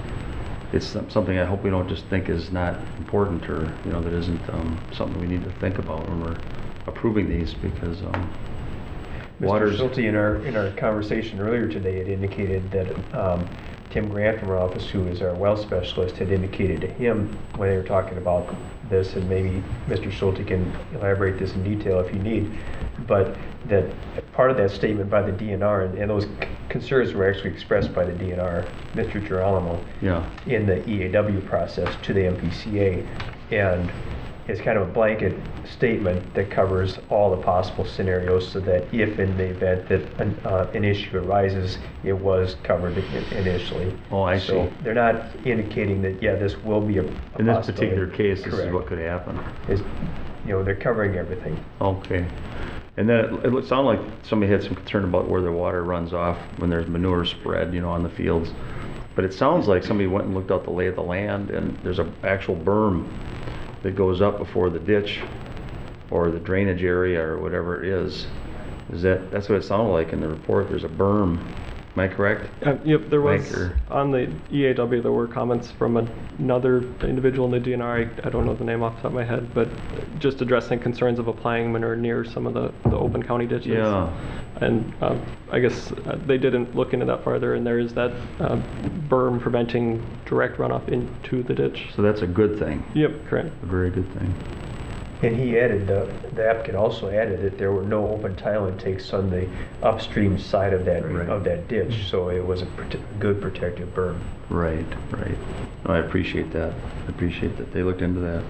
Speaker 3: It's something I hope we don't just think is not important, or that isn't something we need to think about when we're approving these, because Water's-
Speaker 10: Mr. Schulte, in our conversation earlier today, had indicated that Tim Grant from our office, who is our well specialist, had indicated to him when they were talking about this, and maybe Mr. Schulte can elaborate this in detail if you need, but that part of that statement by the DNR, and those concerns were actually expressed by the DNR, Mr. Girolamo,
Speaker 3: Yeah.
Speaker 10: in the EAW process to the MPCA, and it's kind of a blanket statement that covers all the possible scenarios, so that if in the event that an issue arises, it was covered initially.
Speaker 3: Oh, I
Speaker 10: So
Speaker 3: see.
Speaker 10: they're not indicating that, yeah, this will be a
Speaker 3: In this
Speaker 10: possibility.
Speaker 3: particular case, this is
Speaker 10: Correct.
Speaker 3: what could happen.
Speaker 10: Is, you know, they're covering everything.
Speaker 3: Okay. And then it sounded like somebody had some concern about where the water runs off when there's manure spread, you know, on the fields. But it sounds like somebody went and looked out the lay of the land, and there's an actual berm that goes up before the ditch or the drainage area or whatever it is. That's what it sounded like in the report? There's a berm. Am I correct?
Speaker 12: Yep, there was,
Speaker 3: Mike, or-
Speaker 12: on the EAW, there were comments from another individual in the DNR, I don't know the name off the top of my head, but just addressing concerns of applying manure near some of the open county ditches.
Speaker 3: Yeah.
Speaker 12: And I guess they didn't look into that farther, and there is that berm preventing direct runoff into the ditch.
Speaker 3: So that's a good thing.
Speaker 12: Yep, correct.
Speaker 3: A very good thing.
Speaker 10: And he added, the applicant also added that there were no open tile intakes on the upstream side of that ditch, so it was a good protective berm.
Speaker 3: Right, right. No, I appreciate that. I appreciate that they looked into that.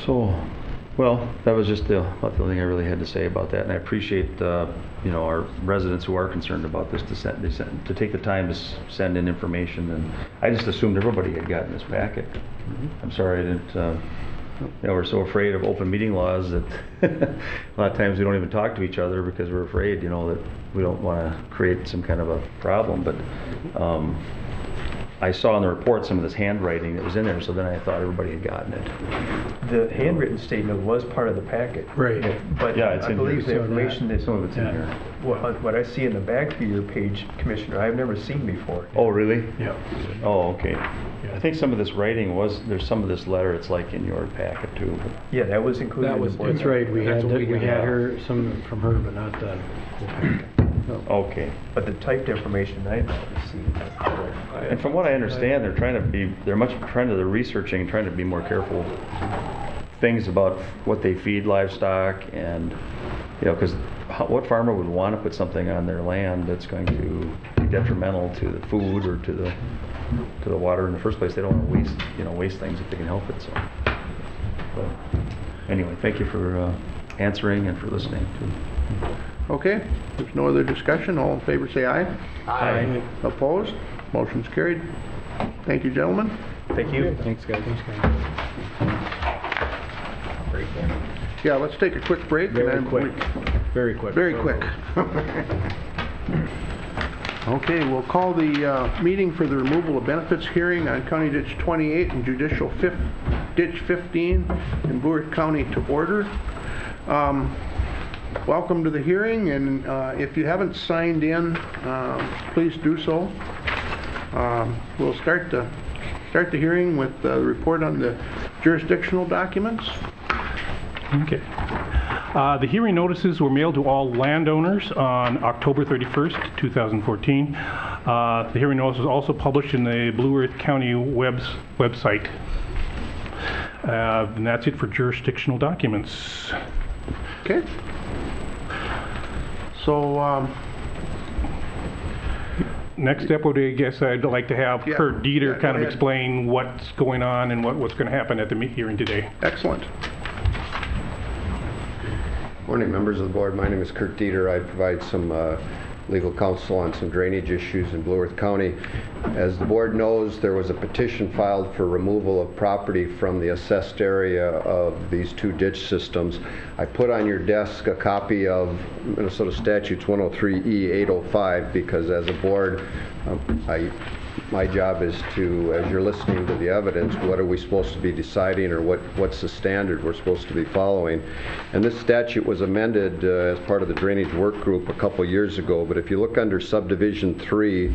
Speaker 3: So, well, that was just about the only thing I really had to say about that. And I appreciate, you know, our residents who are concerned about this to take the time to send in information. And I just assumed everybody had gotten this packet. I'm sorry I didn't. You know, we're so afraid of open meeting laws that a lot of times we don't even talk to each other because we're afraid, you know, that we don't want to create some kind of a problem. But I saw in the report some of this handwriting that was in there, so then I thought everybody had gotten it.
Speaker 10: The handwritten statement was part of the packet.
Speaker 4: Right.
Speaker 10: But
Speaker 3: Yeah, it's
Speaker 10: I
Speaker 3: in
Speaker 10: believe
Speaker 3: here.
Speaker 10: the information that,
Speaker 3: Some of it's in here.
Speaker 10: what I see in the back of your page, Commissioner, I've never seen before.
Speaker 3: Oh, really?
Speaker 4: Yeah.
Speaker 3: Oh, okay. I think some of this writing there's some of this letter, it's like in your packet too.
Speaker 10: Yeah, that was included
Speaker 4: That
Speaker 10: in the
Speaker 4: was,
Speaker 10: board.
Speaker 4: that's right, we
Speaker 9: That's
Speaker 4: had,
Speaker 9: what we
Speaker 4: we
Speaker 9: got.
Speaker 4: had her, some from her, but not the whole packet.
Speaker 3: Okay.
Speaker 10: But the typed information I've not received.
Speaker 3: And from what I understand, they're researching and trying to be more careful things about what they feed livestock, and, you know, because what farmer would want to put something on their land that's going to be detrimental to the food or to the water in the first place? They don't want to waste things if they can help it. So anyway, thank you for answering and for listening too.
Speaker 1: Okay, there's no other discussion. All in favor say aye.
Speaker 3: Aye.
Speaker 1: Opposed? Motion's carried. Thank you, gentlemen.
Speaker 10: Thank you.
Speaker 4: Thanks, guys. Thanks, guys.
Speaker 1: Yeah, let's take a quick break. and
Speaker 4: Very
Speaker 1: then
Speaker 4: quick. Very quick.
Speaker 1: Very quick. Okay, we'll call the meeting for the removal of benefits hearing on County Ditch 28 and Judicial Ditch 15 in Blue Earth County to order. Welcome to the hearing, and if you haven't signed in, please do so. We'll start the hearing with the report on the jurisdictional documents.
Speaker 13: Okay. The hearing notices were mailed to all landowners on October 31st, 2014. The hearing notice was also published in the Blue Earth County website. And that's it for jurisdictional documents.
Speaker 1: Okay. So,
Speaker 13: Next step would, I guess, I'd like to have
Speaker 1: Yeah.
Speaker 13: Kurt Dieter
Speaker 1: Yeah, go
Speaker 13: kind of
Speaker 1: ahead.
Speaker 13: explain what's going on and what's going to happen at the hearing today.
Speaker 1: excellent.
Speaker 14: Morning, members of the board. My name is Kurt Dieter. I provide some legal counsel on some drainage issues in Blue Earth County. As the board knows, there was a petition filed for removal of property from the assessed area of these two ditch systems. I put on your desk a copy of Minnesota Statutes 103E 805 because as a board, I my job is to, as you're listening to the evidence, what are we supposed to be deciding, or what's the standard we're supposed to be following? And this statute was amended as part of the drainage work group a couple years ago, but if you look under subdivision 3,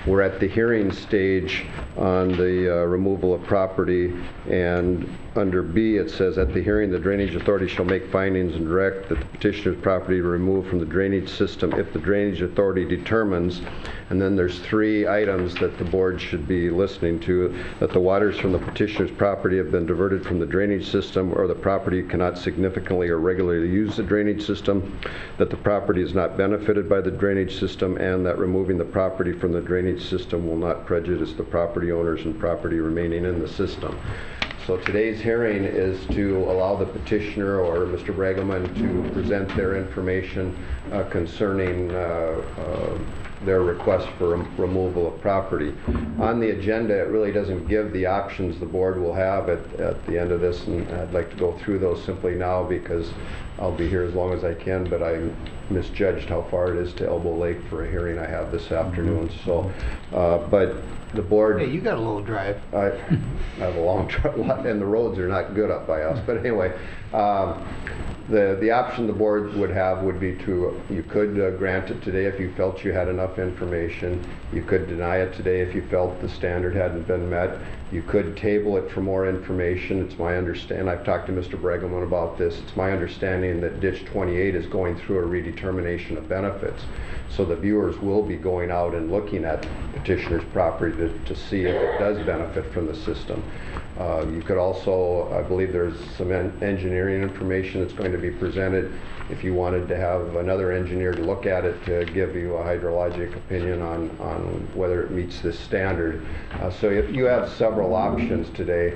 Speaker 14: we're at the hearing stage on the removal of property, and under B it says, at the hearing the drainage authority shall make findings and direct that the petitioner's property be removed from the drainage system if the drainage authority determines, and then there's 3 items that the board should be listening to: that the waters from the petitioner's property have been diverted from the drainage system, or the property cannot significantly or regularly use the drainage system, that the property is not benefited by the drainage system, and that removing the property from the drainage system will not prejudice the property owners and property remaining in the system. So today's hearing is to allow the petitioner or Mr. Bregelman to present their information concerning their request for removal of property. On the agenda, it really doesn't give the options the board will have at the end of this, and I'd like to go through those simply now because I'll be here as long as I can, but I misjudged how far it is to Elbow Lake for a hearing I have this afternoon. So, but the board...
Speaker 1: Hey, you got a little drive.
Speaker 14: I have a long drive, and the roads are not good up by us. But anyway, the option the board would have would be to, you could grant it today if you felt you had enough information. You could deny it today if you felt the standard hadn't been met. You could table it for more information. It's my understanding, I've talked to Mr. Bregelman about this, it's my understanding that Ditch 28 is going through a redetermination of benefits. So the viewers will be going out and looking at petitioner's property to see if it does benefit from the system. You could also, I believe there's some engineering information that's going to be presented. If you wanted to have another engineer to look at it to give you a hydrologic opinion on whether it meets this standard. So if you have several options today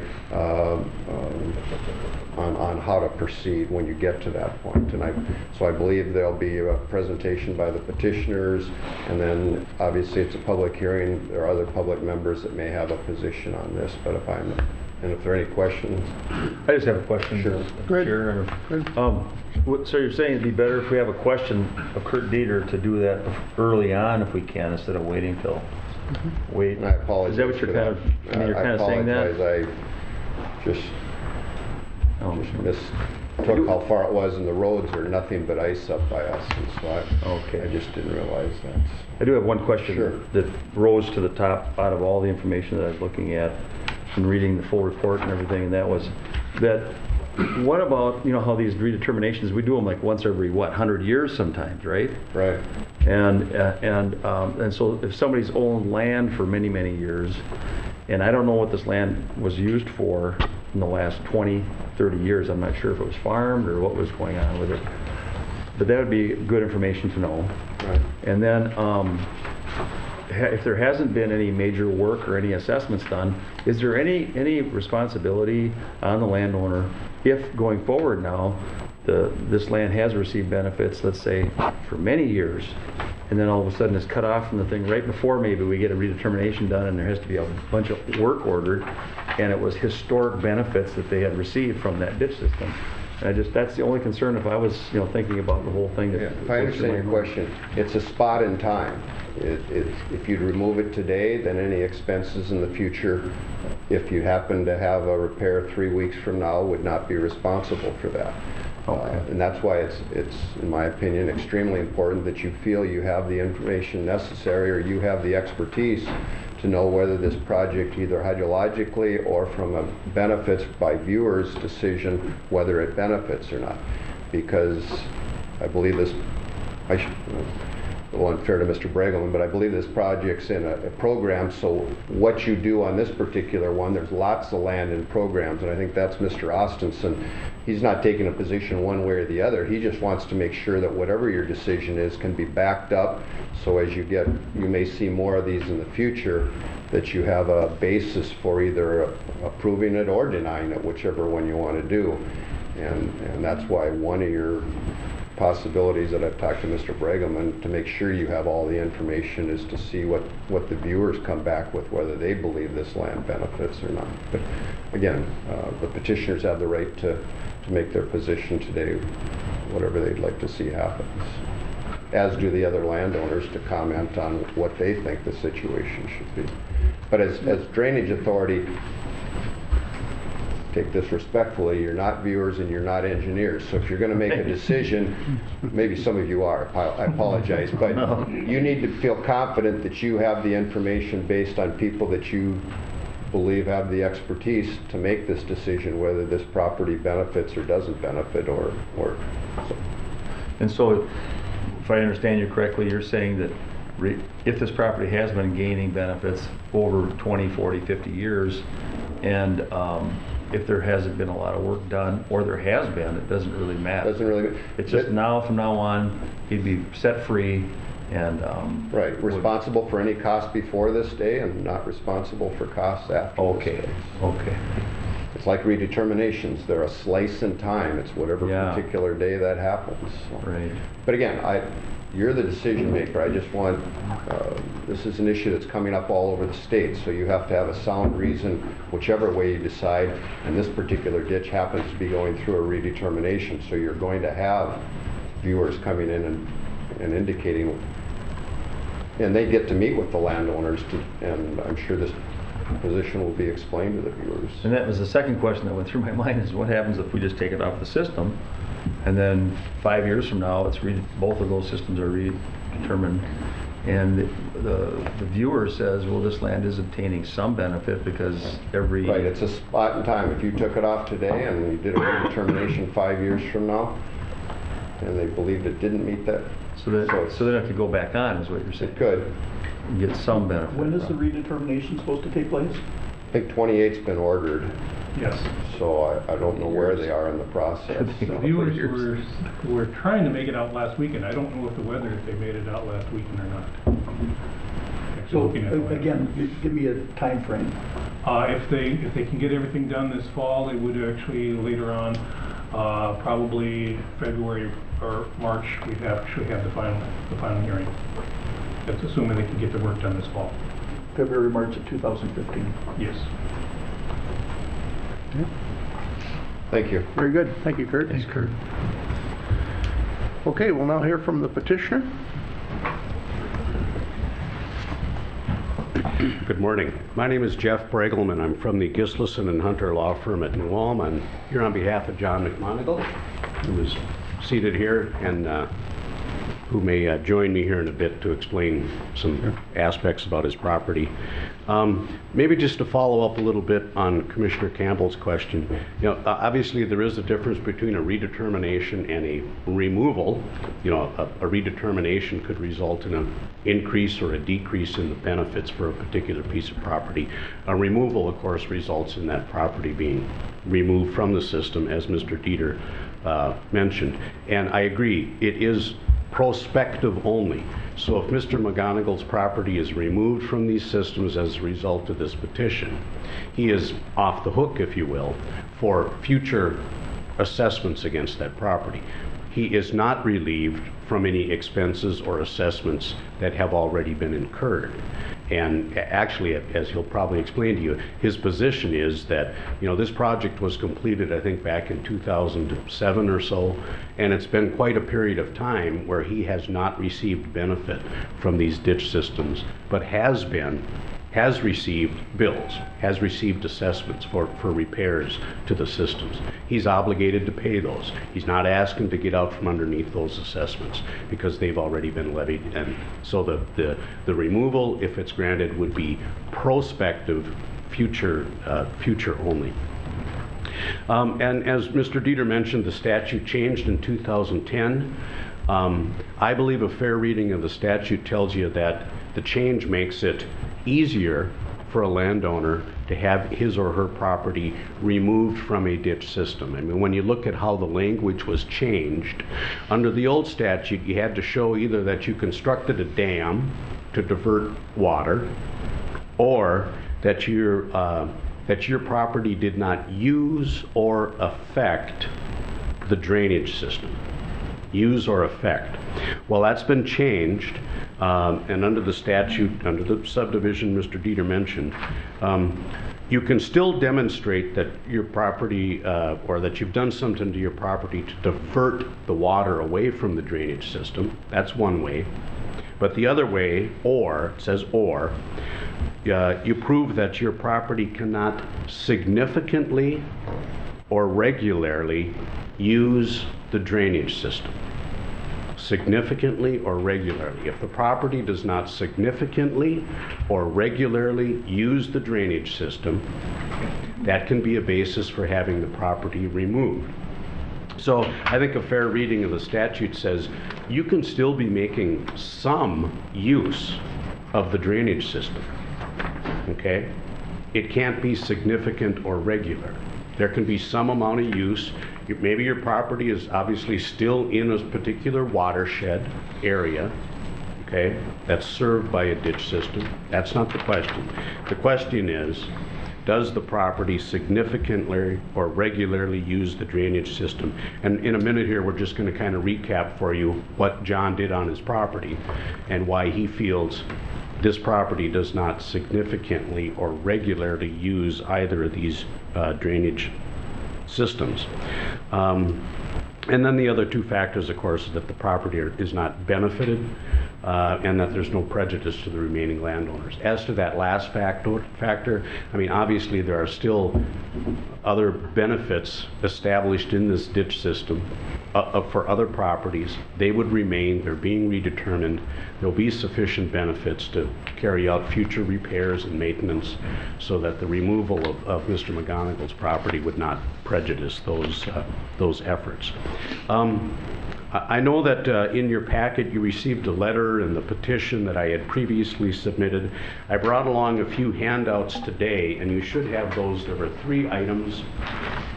Speaker 14: on how to proceed when you get to that point. And so I believe there'll be a presentation by the petitioners, and then obviously it's a public hearing. There are other public members that may have a position on this, but if there are any questions.
Speaker 3: I just have a question.
Speaker 14: Sure.
Speaker 3: Chair. So you're saying it'd be better if we have a question of Kurt Dieter to do that early on if we can, instead of waiting till wait.
Speaker 14: And I apologize.
Speaker 3: Is that what you're kind of? I mean, you're kind of saying that.
Speaker 14: I just mistook how far it was, and the roads are nothing but ice up by us, and so I just didn't realize that.
Speaker 3: I do have one question.
Speaker 14: Sure.
Speaker 3: That rose to the top out of all the information that I was looking at and reading the full report and everything, and that was that. What about, you know, how these redeterminations, we do them like once every, 100 years sometimes, right?
Speaker 14: Right.
Speaker 3: And so if somebody's owned land for many, many years, and I don't know what this land was used for in the last 20, 30 years, I'm not sure if it was farmed or what was going on with it, but that would be good information to know.
Speaker 14: Right.
Speaker 3: And then if there hasn't been any major work or any assessments done, is there any responsibility on the landowner if going forward now this land has received benefits, let's say for many years, and then all of a sudden it's cut off from the thing right before maybe we get a redetermination done, and there has to be a bunch of work ordered, and it was historic benefits that they had received from that ditch system. And that's the only concern if I was, you know, thinking about the whole thing.
Speaker 14: If I understand your question, it's a spot in time. If you'd remove it today, then any expenses in the future, if you happen to have a repair 3 weeks from now, would not be responsible for that. Okay. And that's why it's, in my opinion, extremely important that you feel you have the information necessary, or you have the expertise to know whether this project, either hydrologically or from a benefits by viewers decision, whether it benefits or not. Because I believe this, a little unfair to Mr. Bregelman, but I believe this project's in a program, so what you do on this particular one, there's lots of land in programs, and I think that's Mr. Austinson. He's not taking a position one way or the other. He just wants to make sure that whatever your decision is can be backed up, so as you may see more of these in the future, that you have a basis for either approving it or denying it, whichever one you want to do. And that's why one of your possibilities that I've talked to Mr. Bregelman to make sure you have all the information is to see what the viewers come back with, whether they believe this land benefits or not. But again, the petitioners have the right to make their position today, whatever they'd like to see happens. As do the other landowners to comment on what they think the situation should be. But as Drainage Authority, take this respectfully, you're not viewers and you're not engineers. So if you're going to make a decision, maybe some of you are, I apologize, but you need to feel confident that you have the information based on people that you believe have the expertise to make this decision, whether this property benefits or doesn't benefit, or so.
Speaker 3: And so, if I understand you correctly, you're saying that if this property has been gaining benefits over 20, 40, 50 years, and if there hasn't been a lot of work done, or there has been, it doesn't really matter.
Speaker 14: Doesn't really.
Speaker 3: It's just now, from now on, he'd be set free and
Speaker 14: right, responsible for any cost before this day and not responsible for costs after.
Speaker 3: Okay. Okay.
Speaker 14: It's like redeterminations. They're a slice in time. It's whatever particular day that happens. So.
Speaker 3: Right.
Speaker 14: But again, you're the decision maker. I just want, this is an issue that's coming up all over the state, so you have to have a sound reason, whichever way you decide, and this particular ditch happens to be going through a redetermination, so you're going to have viewers coming in and indicating, and they get to meet with the landowners, and I'm sure this position will be explained to the viewers.
Speaker 3: And that was the second question that went through my mind, is what happens if we just take it off the system, and then 5 years from now, both of those systems are redetermined, and the viewer says, well, this land is obtaining some benefit because every...
Speaker 14: Right, it's a spot in time. If you took it off today and you did a redetermination 5 years from now, and they believed it didn't meet that...
Speaker 3: So then it could go back on, is what you're saying?
Speaker 14: It could.
Speaker 3: And get some benefit.
Speaker 6: When is the redetermination supposed to take place?
Speaker 14: I think 28's been ordered.
Speaker 13: Yes.
Speaker 14: So I don't know where they are in the process.
Speaker 13: The viewers were trying to make it out last weekend. I don't know with the weather if they made it out last weekend or not.
Speaker 6: So again, give me a time frame.
Speaker 13: If they can get everything done this fall, they would actually later on, probably February or March, we'd actually have the final hearing. That's assuming they can get the work done this fall.
Speaker 6: February, March of 2015.
Speaker 13: Yes.
Speaker 14: Thank you.
Speaker 1: Very good. Thank you, Kurt.
Speaker 4: Thanks, Kurt.
Speaker 1: Okay, we'll now hear from the petitioner.
Speaker 15: Good morning. My name is Jeff Bregelman. I'm from the Gislason and Hunter Law Firm at New Ulm. I'm here on behalf of John McMonigal, who is seated here and who may join me here in a bit to explain some aspects about his property. Maybe just to follow up a little bit on Commissioner Campbell's question. You know, obviously there is a difference between a redetermination and a removal. You know, a redetermination could result in an increase or a decrease in the benefits for a particular piece of property. A removal, of course, results in that property being removed from the system, as Mr. Dieter mentioned. And I agree, it is prospective only. So if Mr. McGonigal's property is removed from these systems as a result of this petition, he is off the hook, if you will, for future assessments against that property. He is not relieved from any expenses or assessments that have already been incurred. And actually, as he'll probably explain to you, his position is that, you know, this project was completed, I think, back in 2007 or so, and it's been quite a period of time where he has not received benefit from these ditch systems, but has received bills, has received assessments for repairs to the systems. He's obligated to pay those. He's not asking to get out from underneath those assessments because they've already been levied. And so the removal, if it's granted, would be prospective, future only. And as Mr. Dieter mentioned, the statute changed in 2010. I believe a fair reading of the statute tells you that the change makes it easier for a landowner to have his or her property removed from a ditch system. I mean, when you look at how the language was changed, under the old statute, you had to show either that you constructed a dam to divert water, or that your property did not use or affect the drainage system. Use or affect. Well, that's been changed, and under the statute, under the subdivision Mr. Dieter mentioned, you can still demonstrate that your property, or that you've done something to your property to divert the water away from the drainage system. That's one way. But the other way, or, it says or, you prove that your property cannot significantly or regularly use the drainage system. Significantly or regularly. If the property does not significantly or regularly use the drainage system, that can be a basis for having the property removed. So I think a fair reading of the statute says you can still be making some use of the drainage system, okay? It can't be significant or regular. There can be some amount of use. Maybe your property is obviously still in a particular watershed area, okay, that's served by a ditch system. That's not the question. The question is, does the property significantly or regularly use the drainage system? And in a minute here, we're just going to kind of recap for you what John did on his property and why he feels this property does not significantly or regularly use either of these drainage systems. And then the other two factors, of course, is that the property is not benefited and that there's no prejudice to the remaining landowners. As to that last factor, I mean, obviously there are still other benefits established in this ditch system for other properties. They would remain, they're being redetermined. There'll be sufficient benefits to carry out future repairs and maintenance so that the removal of Mr. McGonigle's property would not prejudice those efforts. I know that in your packet you received a letter and the petition that I had previously submitted. I brought along a few handouts today, and you should have those. There were 3 items.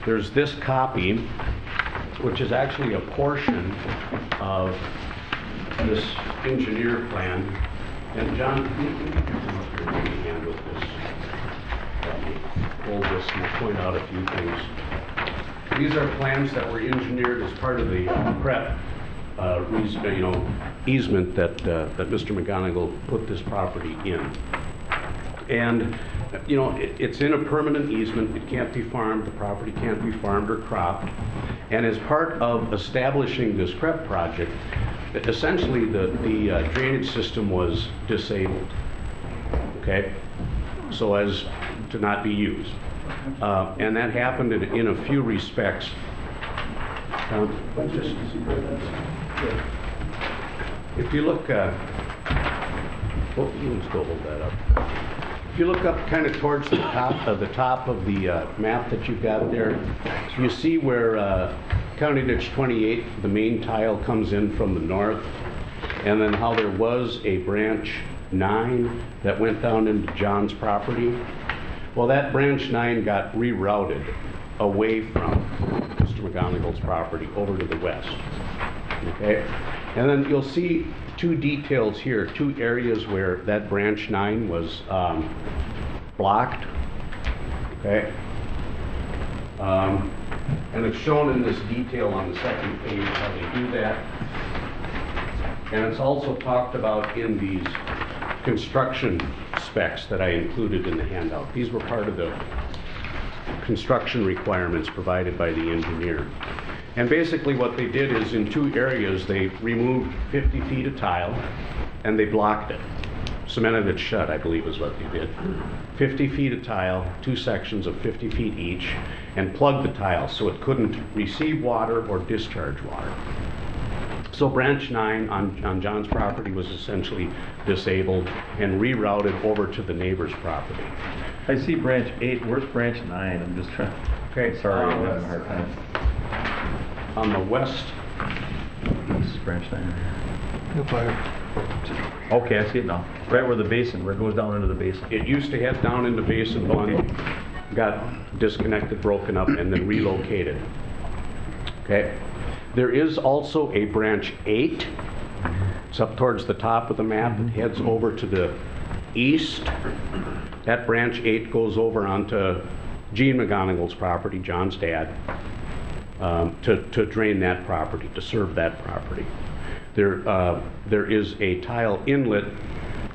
Speaker 15: There's this copy, which is actually a portion of this engineer plan. And John, can you come up here and give me a hand with this? Let me hold this and I'll point out a few things. These are plans that were engineered as part of the prep easement that Mr. McGonigle put this property in. And it's in a permanent easement. It can't be farmed. The property can't be farmed or cropped. And as part of establishing this prep project, essentially the drainage system was disabled, okay, so as to not be used. And that happened in a few respects. If you look, you can still hold that up. If you look up kind of towards the top of the map that you've got there, you see where County Ditch 28, the main tile comes in from the north, and then how there was a branch 9 that went down into John's property. Well, that branch 9 got rerouted away from Mr. McGonigle's property over to the west. Okay? And then you'll see 2 details here, 2 areas where that branch 9 was blocked. Okay? And it's shown in this detail on the second page how they do that. And it's also talked about in these construction specs that I included in the handout. These were part of the construction requirements provided by the engineer. And basically what they did is in 2 areas they removed 50 feet of tile and they blocked it. Cemented it shut, I believe is what they did. 50 feet of tile, 2 sections of 50 feet each, and plugged the tile so it couldn't receive water or discharge water. So branch 9 on John's property was essentially disabled and rerouted over to the neighbor's property.
Speaker 3: I see branch 8. Where's branch 9? I'm just trying. Okay, sorry, I'm having a hard time.
Speaker 15: On the west.
Speaker 3: This is branch 9. Okay, I see it now. Right where the basin, where it goes down into the basin.
Speaker 15: It used to head down into basin 1, got disconnected, broken up, and then relocated. Okay. There is also a branch 8. It's up towards the top of the map. It heads over to the east. That branch 8 goes over onto Gene McGonigle's property, John's dad, to drain that property, to serve that property. There is a tile inlet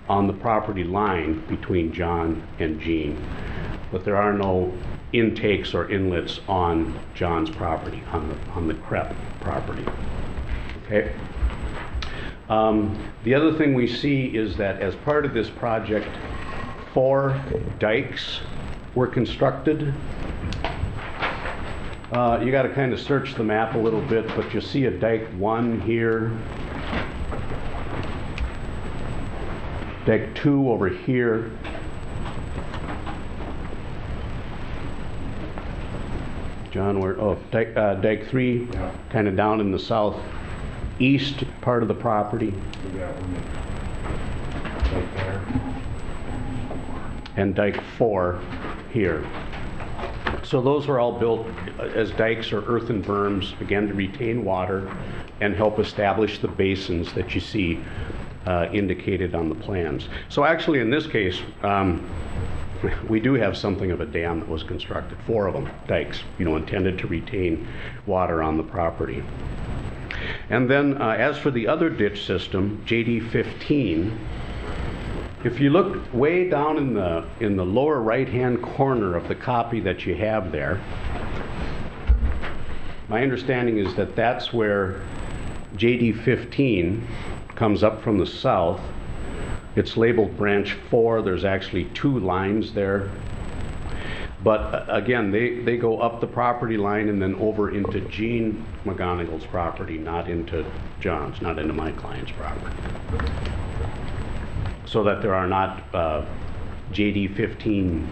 Speaker 15: on the property line between John and Gene, but there are no intakes or inlets on John's property, on the Krepp property. Okay. The other thing we see is that as part of this project, 4 dikes were constructed. You got to kind of search the map a little bit, but you see a dike 1 here, dike 2 over here, John, where, oh, dike 3, kind of down in the southeast part of the property. And dike 4 here. So those were all built as dikes or earthen berms, again, to retain water and help establish the basins that you see indicated on the plans. So actually, in this case, we do have something of a dam that was constructed, 4 of them, dikes, intended to retain water on the property. And then as for the other ditch system, JD 15, if you look way down in the lower right-hand corner of the copy that you have there, my understanding is that that's where JD 15 comes up from the south. It's labeled branch 4. There's actually 2 lines there. But again, they go up the property line and then over into Gene McGonigal's property, not into John's, not into my client's property. So that there are not JD 15,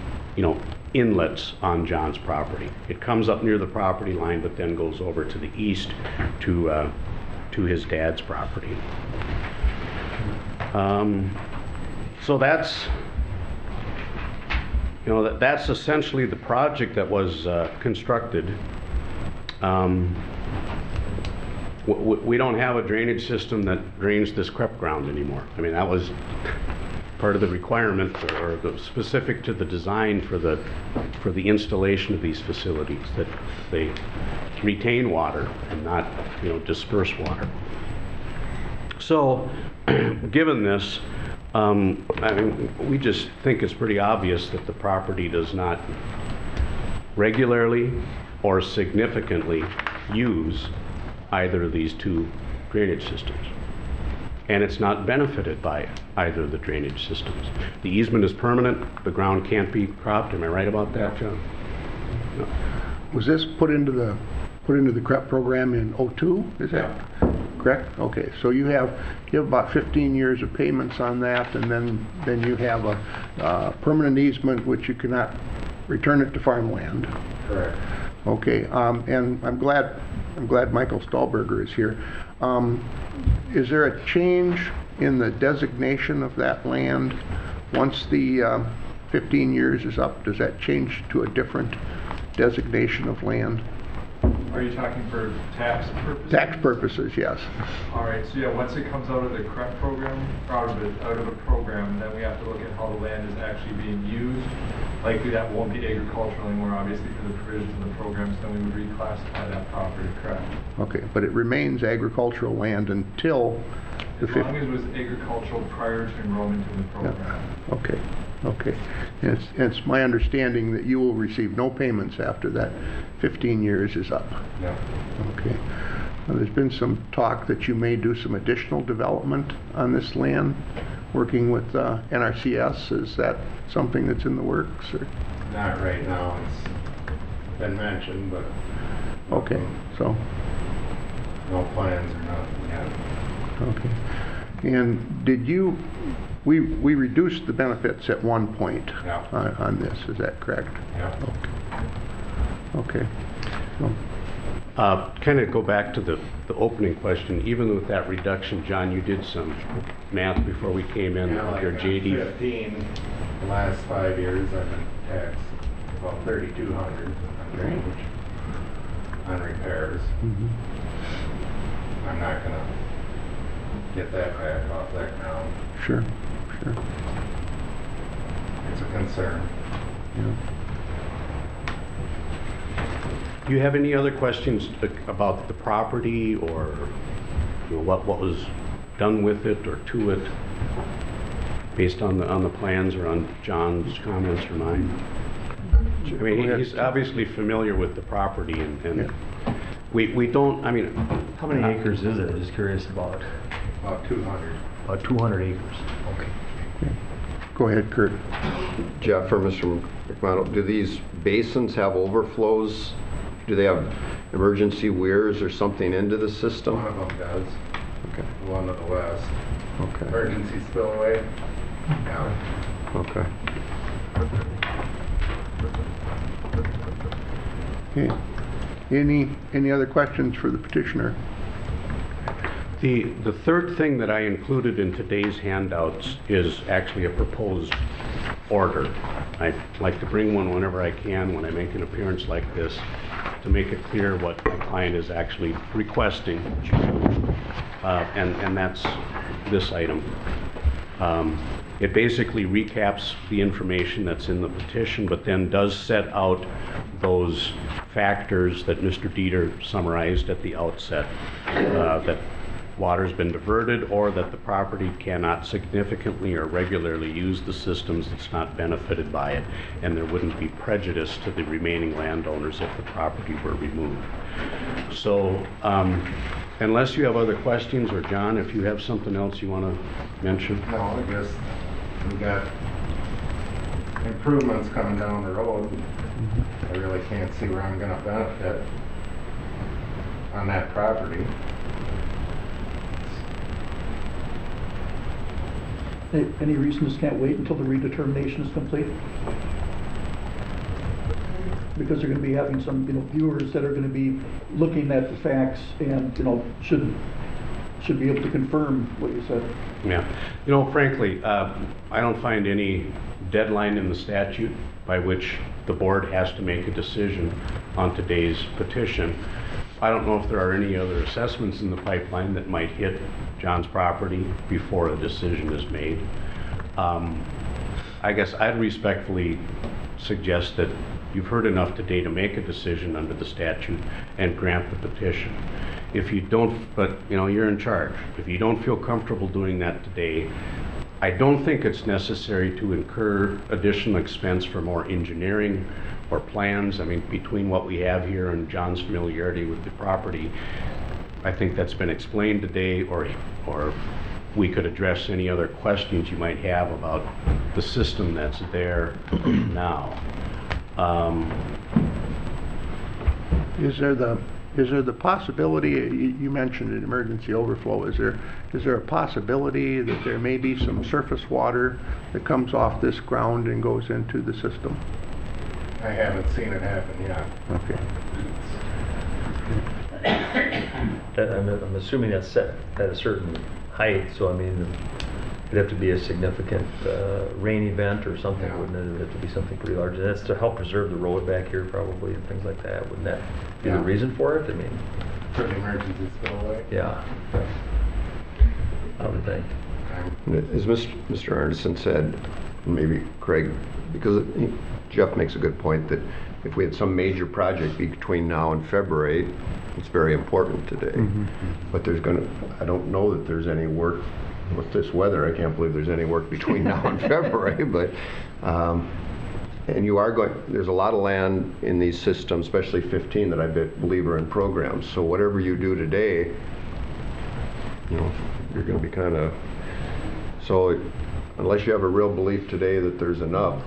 Speaker 15: inlets on John's property. It comes up near the property line, but then goes over to the east to his dad's property. So that's, that's essentially the project that was constructed. We don't have a drainage system that drains this crepe ground anymore. I mean, that was part of the requirement, or the specific to the design for the installation of these facilities, that they retain water and not, disperse water. So, given this, I mean, we just think it's pretty obvious that the property does not regularly or significantly use either of these 2 drainage systems. And it's not benefited by either of the drainage systems. The easement is permanent, the ground can't be cropped. Am I right about that, John? No.
Speaker 1: Was this put into the CREP program in '02? Is that correct? Okay, so you have about 15 years of payments on that, and then you have a permanent easement which you cannot return it to farmland.
Speaker 14: Correct.
Speaker 1: Okay, and I'm glad Michael Stahlberger is here. Is there a change in the designation of that land once the 15 years is up? Does that change to a different designation of land?
Speaker 7: Are you talking for tax purposes?
Speaker 1: Tax purposes, yes.
Speaker 7: All right, so yeah, once it comes out of the CREP program, out of a program, then we have to look at how the land is actually being used. Likely that won't be agricultural anymore, obviously, for the provisions of the program, so then we would reclassify that property, correct?
Speaker 1: Okay, but it remains agricultural land until the
Speaker 7: As long as it was agricultural prior to enrollment in the program.
Speaker 1: Yeah. Okay, okay. And it's my understanding that you will receive no payments after that 15 years is up.
Speaker 14: Yeah.
Speaker 1: Okay. Now, there's been some talk that you may do some additional development on this land, working with NRCS. Is that something that's in the works? Or?
Speaker 14: Not right now. It's been mentioned, but
Speaker 1: okay, so
Speaker 14: no plans or nothing yet.
Speaker 1: Okay. And did you? We reduced the benefits at one point on this. Is that correct?
Speaker 14: Yeah.
Speaker 1: Okay. Okay. So,
Speaker 15: kind of go back to the opening question. Even with that reduction, John, you did some math before we came in.
Speaker 14: Yeah, like
Speaker 15: your JD
Speaker 14: 15, the last 5 years I've been taxed about 3,200 on drainage, on repairs. I'm not gonna get that back off that ground.
Speaker 1: Sure, sure.
Speaker 14: It's a concern.
Speaker 1: Yeah.
Speaker 15: Do you have any other questions about the property, or what was done with it or to it, based on the plans or on John's comments or mine? I mean, he's obviously familiar with the property, and we don't. I mean,
Speaker 3: how many acres is it? I'm just curious about.
Speaker 14: About 200.
Speaker 3: About 200 acres. Okay.
Speaker 1: Go ahead, Kurt.
Speaker 14: Jeff or Mr. McMonagall, do these basins have overflows? Do they have emergency weirs or something into the system?
Speaker 16: One of them does.
Speaker 14: Okay.
Speaker 16: The one to the west.
Speaker 14: Okay.
Speaker 16: Emergency spillway. Yeah.
Speaker 14: Okay.
Speaker 1: Okay. Any other questions for the petitioner?
Speaker 15: The third thing that I included in today's handouts is actually a proposed order. I like to bring one whenever I can when I make an appearance like this to make it clear what my client is actually requesting. And that's this item. It basically recaps the information that's in the petition, but then does set out those factors that Mr. Dieter summarized at the outset, that water's been diverted or that the property cannot significantly or regularly use the systems, it's not benefited by it, and there wouldn't be prejudice to the remaining landowners if the property were removed. So unless you have other questions, or John, if you have something else you want to mention?
Speaker 16: No, I guess we got improvements coming down the road. I really can't see where I'm gonna benefit on that property.
Speaker 6: Any reason this can't wait until the redetermination is complete? Because they're gonna be having some, viewers that are gonna be looking at the facts and, should be able to confirm what you said.
Speaker 15: Yeah, frankly, I don't find any deadline in the statute by which the board has to make a decision on today's petition. I don't know if there are any other assessments in the pipeline that might hit John's property before a decision is made. I guess I'd respectfully suggest that you've heard enough today to make a decision under the statute and grant the petition. If you don't, but you're in charge. If you don't feel comfortable doing that today, I don't think it's necessary to incur additional expense for more engineering or plans. I mean, between what we have here and John's familiarity with the property, I think that's been explained today, or we could address any other questions you might have about the system that's there now.
Speaker 1: Is there the possibility, you mentioned an emergency overflow, is there a possibility that there may be some surface water that comes off this ground and goes into the system?
Speaker 16: I haven't seen it happen yet.
Speaker 1: Okay.
Speaker 3: I'm assuming that's set at a certain height, so I mean, it'd have to be a significant rain event or something, wouldn't it? It'd have to be something pretty large. And that's to help preserve the road back here probably and things like that. Wouldn't that be the reason for it? I mean,
Speaker 16: For the emergency spillway?
Speaker 3: Yeah. I would think.
Speaker 14: As Mr. Arneson said, maybe Craig, because Jeff makes a good point that if we had some major project between now and February, it's very important today. But I don't know that there's any work with this weather. I can't believe there's any work between now and February, but and there's a lot of land in these systems, especially 15 that I believe are in programs. So whatever you do today, you're going to be so unless you have a real belief today that there's enough,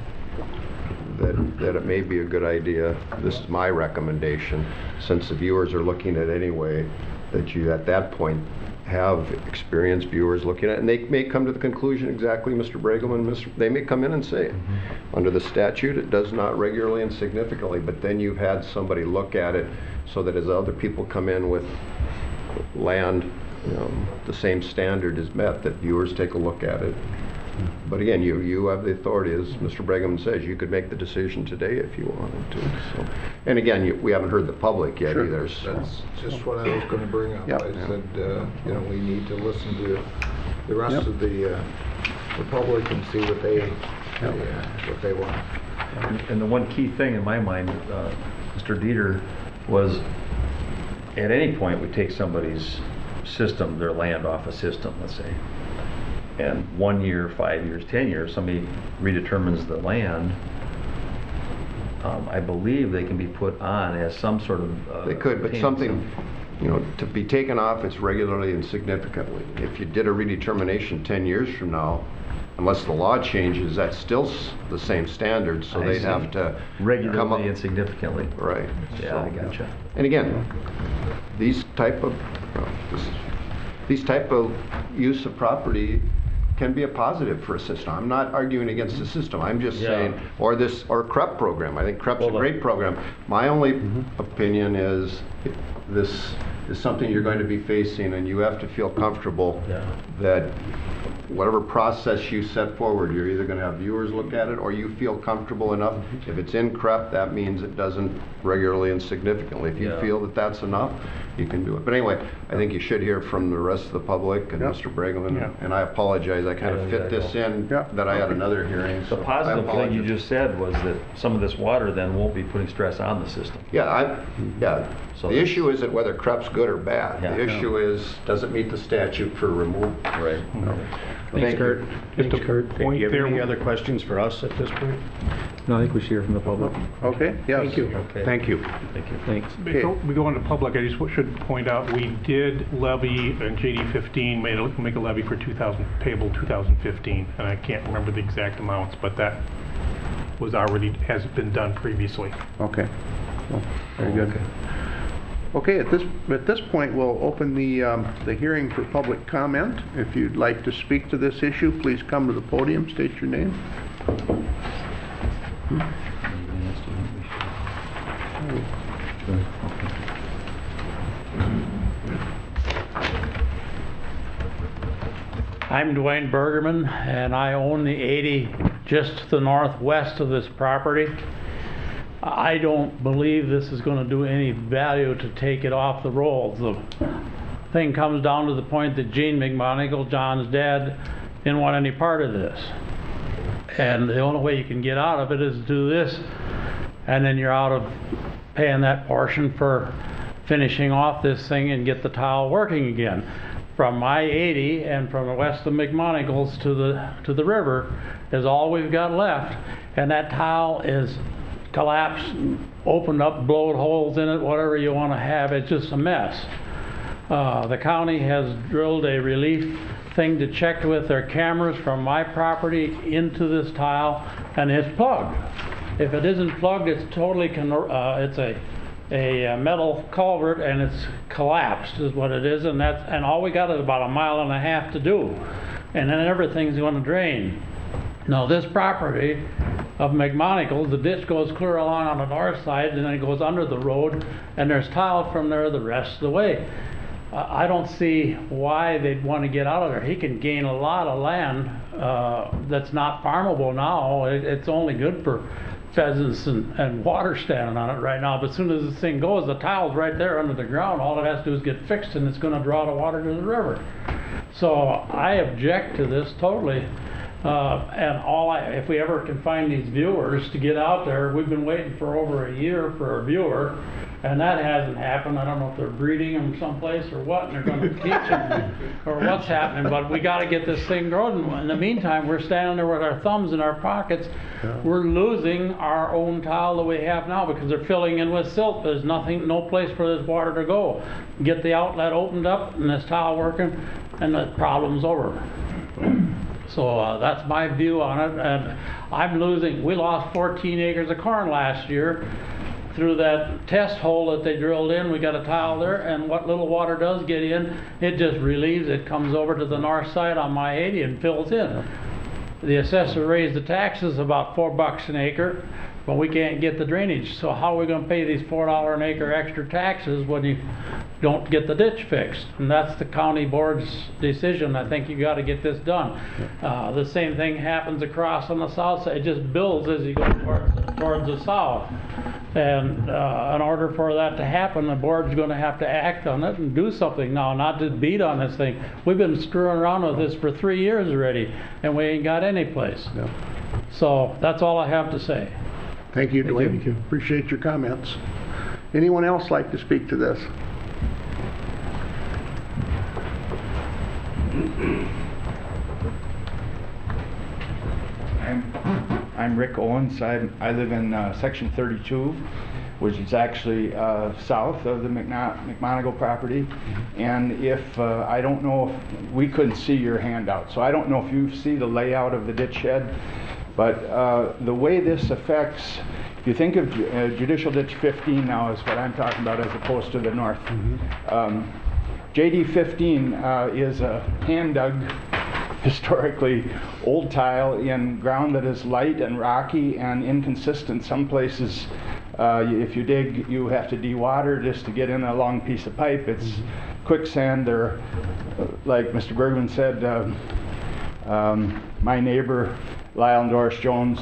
Speaker 14: that it may be a good idea. This is my recommendation, since the viewers are looking at it anyway, that you at that point have experienced viewers looking at it, and they may come to the conclusion exactly Mr. Bregelman, they may come in and say, under the statute it does not regularly and significantly, but then you've had somebody look at it so that as other people come in with land, the same standard is met, that viewers take a look at it. But again, you have the authority, as Mr. Bregelman says, you could make the decision today if you wanted to. So, and again, we haven't heard the public yet either. So.
Speaker 17: That's just what I was going to bring up. I said, we need to listen to the rest of the public and see what they want.
Speaker 3: And the one key thing in my mind, Mr. Dieter, was at any point we take somebody's system, their land off a system, let's say, and 1 year, 5 years, 10 years, somebody redetermines the land, I believe they can be put on as some sort of...
Speaker 14: they could, but something, to be taken off, it's regularly and significantly. If you did a redetermination 10 years from now, unless the law changes, that's still the same standard, so
Speaker 3: I
Speaker 14: they'd
Speaker 3: see.
Speaker 14: have to come up.
Speaker 3: Regularly and significantly.
Speaker 14: Right.
Speaker 3: Yeah, I gotcha.
Speaker 14: And again, these type of use of property can be a positive for a system. I'm not arguing against the system. I'm just saying, or CREP program. I think CREP's a great program. My only opinion is this is something you're going to be facing, and you have to feel comfortable that whatever process you set forward, you're either going to have viewers look at it, or you feel comfortable enough. If it's in CREP, that means it doesn't regularly and significantly. If you feel that that's enough, you can do it. But anyway, I think you should hear from the rest of the public and Mr. Bregelman. And I apologize, I kind of fit this in that I had another hearing.
Speaker 3: The positive thing you just said was that some of this water then won't be putting stress on the system.
Speaker 14: So the issue isn't whether CREP's good or bad. The issue is, does it meet the statute for removal?
Speaker 3: Right.
Speaker 15: Thanks, Kurt.
Speaker 13: Just a point
Speaker 15: Do you have
Speaker 13: there.
Speaker 15: any other questions for us at this point?
Speaker 5: No, I think we should hear from the public.
Speaker 1: Okay, yes.
Speaker 13: Thank you.
Speaker 15: Thank you.
Speaker 3: Thank you.
Speaker 5: Thanks.
Speaker 13: Before we go into public, I just should point out, we did levy in JD 15, make a levy for payable 2015, and I can't remember the exact amounts, but that was already, has been done previously.
Speaker 1: Okay. Well, very good. Okay, at this point, we'll open the hearing for public comment. If you'd like to speak to this issue, please come to the podium, state your name.
Speaker 18: I'm Dwayne Bergerman, and I own the 80 just to the northwest of this property. I don't believe this is going to do any value to take it off the rolls. The thing comes down to the point that Gene McMonigle, John's dad, didn't want any part of this. And the only way you can get out of it is do this, and then you're out of paying that portion for finishing off this thing and get the tile working again. From my 80 and from the west of McMonigle's to the river is all we've got left, and that tile is collapsed, opened up, blowed holes in it, whatever you want to have. It's just a mess. The county has drilled a relief thing to check with their cameras from my property into this tile, and it's plugged. If it isn't plugged, it's totally it's a metal culvert, and it's collapsed is what it is, and all we got is about 1.5 miles to do, and then everything's going to drain. Now this property of McMonigle, the ditch goes clear along on the north side, and then it goes under the road, and there's tile from there the rest of the way. I don't see why they'd want to get out of there. He can gain a lot of land that's not farmable now. It's only good for pheasants and water standing on it right now, but as soon as this thing goes, the tile's right there under the ground. All it has to do is get fixed, and it's going to draw the water to the river. So I object to this totally. And if we ever can find these viewers to get out there, we've been waiting for over a year for a viewer, and that hasn't happened. I don't know if they're breeding them someplace or what, and they're going to teach them or what's happening, but we got to get this thing growing. In the meantime, we're standing there with our thumbs in our pockets. We're losing our own tile that we have now because they're filling in with silt. There's no place for this water to go. Get the outlet opened up and this tile working, and the problem's over. So that's my view on it, and we lost 14 acres of corn last year through that test hole that they drilled in. We got a tile there, and what little water does get in, it just relieves. It comes over to the north side on my 80 and fills in. The assessor raised the taxes about $4 an acre, but we can't get the drainage. So how are we going to pay these $4 an acre extra taxes when you don't get the ditch fixed? And that's the county board's decision. I think you got to get this done. The same thing happens across on the south side. It just builds as you go towards the south. And in order for that to happen, the board's going to have to act on it and do something now, not just beat on this thing. We've been screwing around with this for 3 years already, and we ain't got any place. So that's all I have to say.
Speaker 1: Thank you, Dwayne. Thank you. Appreciate your comments. Anyone else like to speak to this?
Speaker 19: I'm Rick Owens. I live in section 32. which is actually south of the McMonigle property. And if, I don't know, if we couldn't see your handout, so I don't know if you see the layout of the ditch shed, but the way this affects, if you think of Judicial Ditch 15 now is what I'm talking about as opposed to the north. JD 15 is a hand-dug, historically old tile in ground that is light and rocky and inconsistent. Some places, if you dig, you have to dewater just to get in a long piece of pipe. It's quicksand. There, like Mr. Bergman said, my neighbor, Lyle and Doris Jones,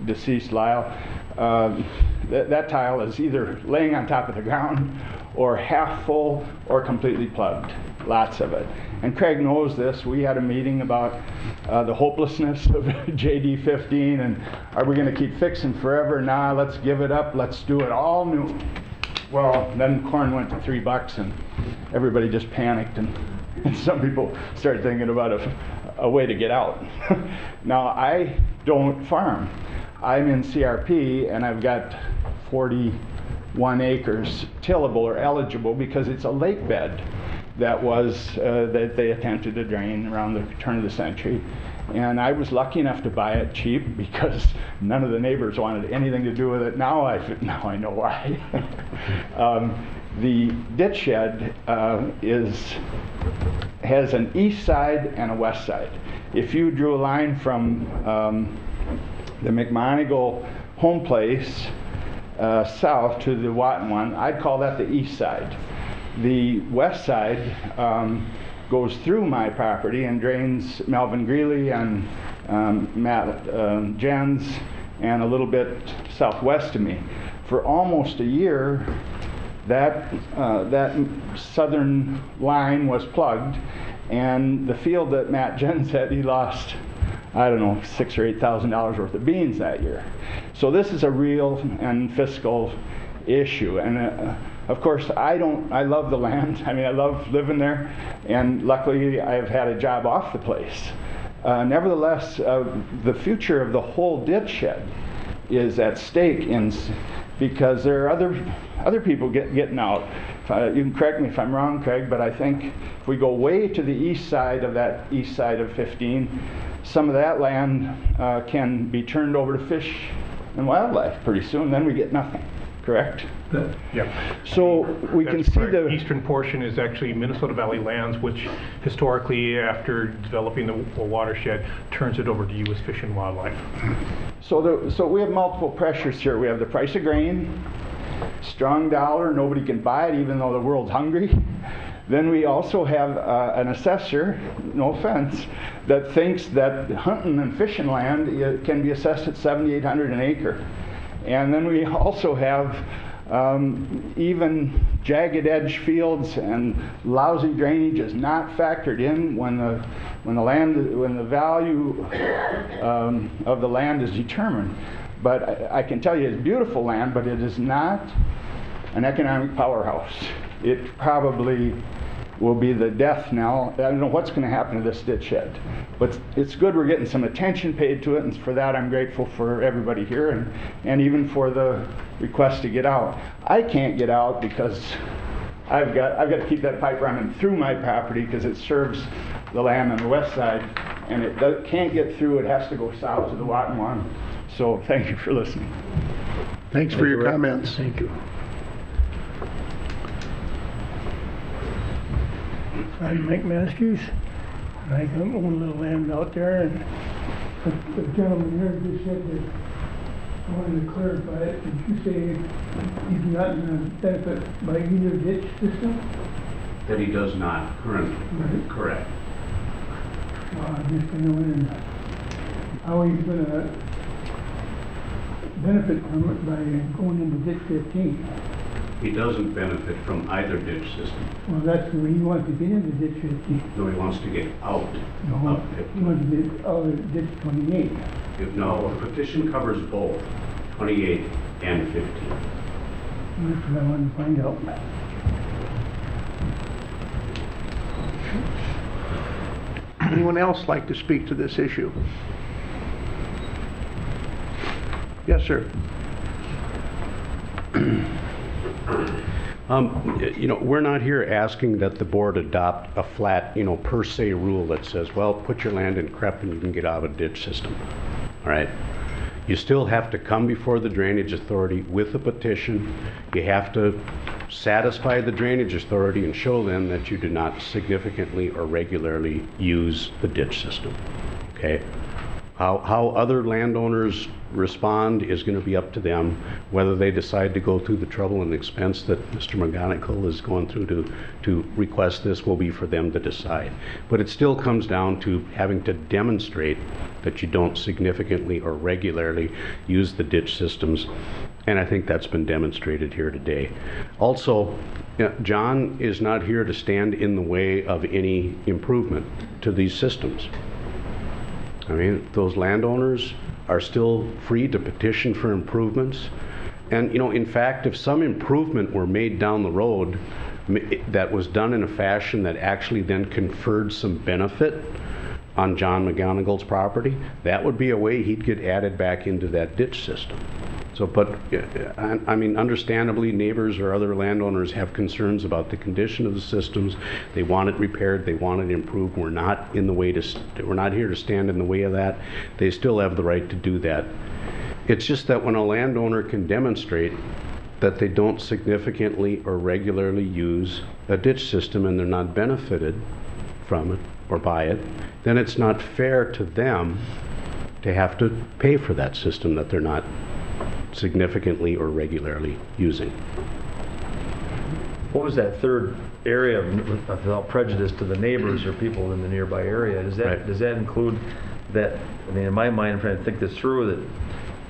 Speaker 19: deceased Lyle, that tile is either laying on top of the ground or half full or completely plugged, lots of it. And Craig knows this. We had a meeting about the hopelessness of JD 15 and are we gonna keep fixing forever? Nah, let's give it up, let's do it all new. Well, then corn went to $3 and everybody just panicked and some people started thinking about a way to get out. Now, I don't farm. I'm in CRP and I've got 41 acres tillable or eligible because it's a lake bed that was that they attempted to drain around the turn of the century. And I was lucky enough to buy it cheap because none of the neighbors wanted anything to do with it. Now I know why. The ditch shed has an east side and a west side. If you drew a line from the McMonigle home place south to the Watton one, I'd call that the east side. The west side goes through my property and drains Melvin Greeley and Matt Jens and a little bit southwest of me. For almost a year, that southern line was plugged, and the field that Matt Jens had, he lost, I don't know, $6,000 or $8,000 worth of beans that year. So this is a real and fiscal issue. And of course, I love the land. I mean, I love living there, and luckily I've had a job off the place. Nevertheless, the future of the whole ditch shed is at stake because there are other people getting out. You can correct me if I'm wrong, Craig, but I think if we go way to the east side of that east side of 15, some of that land can be turned over to fish and wildlife pretty soon. Then we get nothing. Correct?
Speaker 13: Yeah.
Speaker 19: So we can see
Speaker 13: correct.
Speaker 19: the
Speaker 13: eastern portion is actually Minnesota Valley lands, which historically, after developing the watershed, turns it over to U.S. Fish and Wildlife.
Speaker 19: So we have multiple pressures here. We have the price of grain, strong dollar, nobody can buy it even though the world's hungry. Then we also have an assessor, no offense, that thinks that hunting and fishing land can be assessed at $7,800 an acre. And then we also have even jagged edge fields and lousy drainage is not factored in when the value of the land is determined. But I can tell you it's beautiful land, but it is not an economic powerhouse. It probably will be the death knell. I don't know what's going to happen to this ditch shed, but it's good we're getting some attention paid to it, and for that I'm grateful for everybody here and even for the request to get out. I can't get out because I've got to keep that pipe running through my property because it serves the land on the west side, and it can't get through. It has to go south to the Watton one. So thank you for listening.
Speaker 1: Thanks for your comments.
Speaker 4: Thank you.
Speaker 20: I'm Mike Matthews. I own a little land out there, and the gentleman here just said that I wanted to clarify it. Did you say he's not going to benefit by either ditch system?
Speaker 15: That he does not currently.
Speaker 20: Right.
Speaker 15: Correct.
Speaker 20: I'm just going to how he's going to benefit from it by going into ditch 15.
Speaker 15: He doesn't benefit from either ditch system.
Speaker 20: Well, that's where he wants to get into ditch 15.
Speaker 15: No, he wants to get out
Speaker 20: No,
Speaker 15: of 15.
Speaker 20: he wants to get out of ditch 28.
Speaker 15: No, the petition covers both, 28 and 15.
Speaker 20: That's what I wanted to find out.
Speaker 1: Anyone else like to speak to this issue? Yes, sir.
Speaker 15: You know, we're not here asking that the board adopt a flat, you know, per se rule that says, well, put your land in CREP and you can get out of a ditch system. All right? You still have to come before the Drainage Authority with a petition. You have to satisfy the Drainage Authority and show them that you do not significantly or regularly use the ditch system. Okay? How other landowners respond is going to be up to them. Whether they decide to go through the trouble and expense that Mr. McGonigal is going through to request this will be for them to decide. But it still comes down to having to demonstrate that you don't significantly or regularly use the ditch systems. And I think that's been demonstrated here today. Also, John is not here to stand in the way of any improvement to these systems. I mean, those landowners are still free to petition for improvements. And, you know, in fact, if some improvement were made down the road that was done in a fashion that actually then conferred some benefit on John McGonigal's property, that would be a way he'd get added back into that ditch system. So, but, I mean, understandably, neighbors or other landowners have concerns about the condition of the systems. They want it repaired, they want it improved. We're not in the way we're not here to stand in the way of that. They still have the right to do that. It's just that when a landowner can demonstrate that they don't significantly or regularly use a ditch system and they're not benefited from it or by it, then it's not fair to them to have to pay for that system that they're not significantly or regularly using.
Speaker 3: What was that third area without prejudice to the neighbors or people in the nearby area? Does that
Speaker 15: Right.
Speaker 3: does that include that? I mean, in my mind, I'm trying to think this through.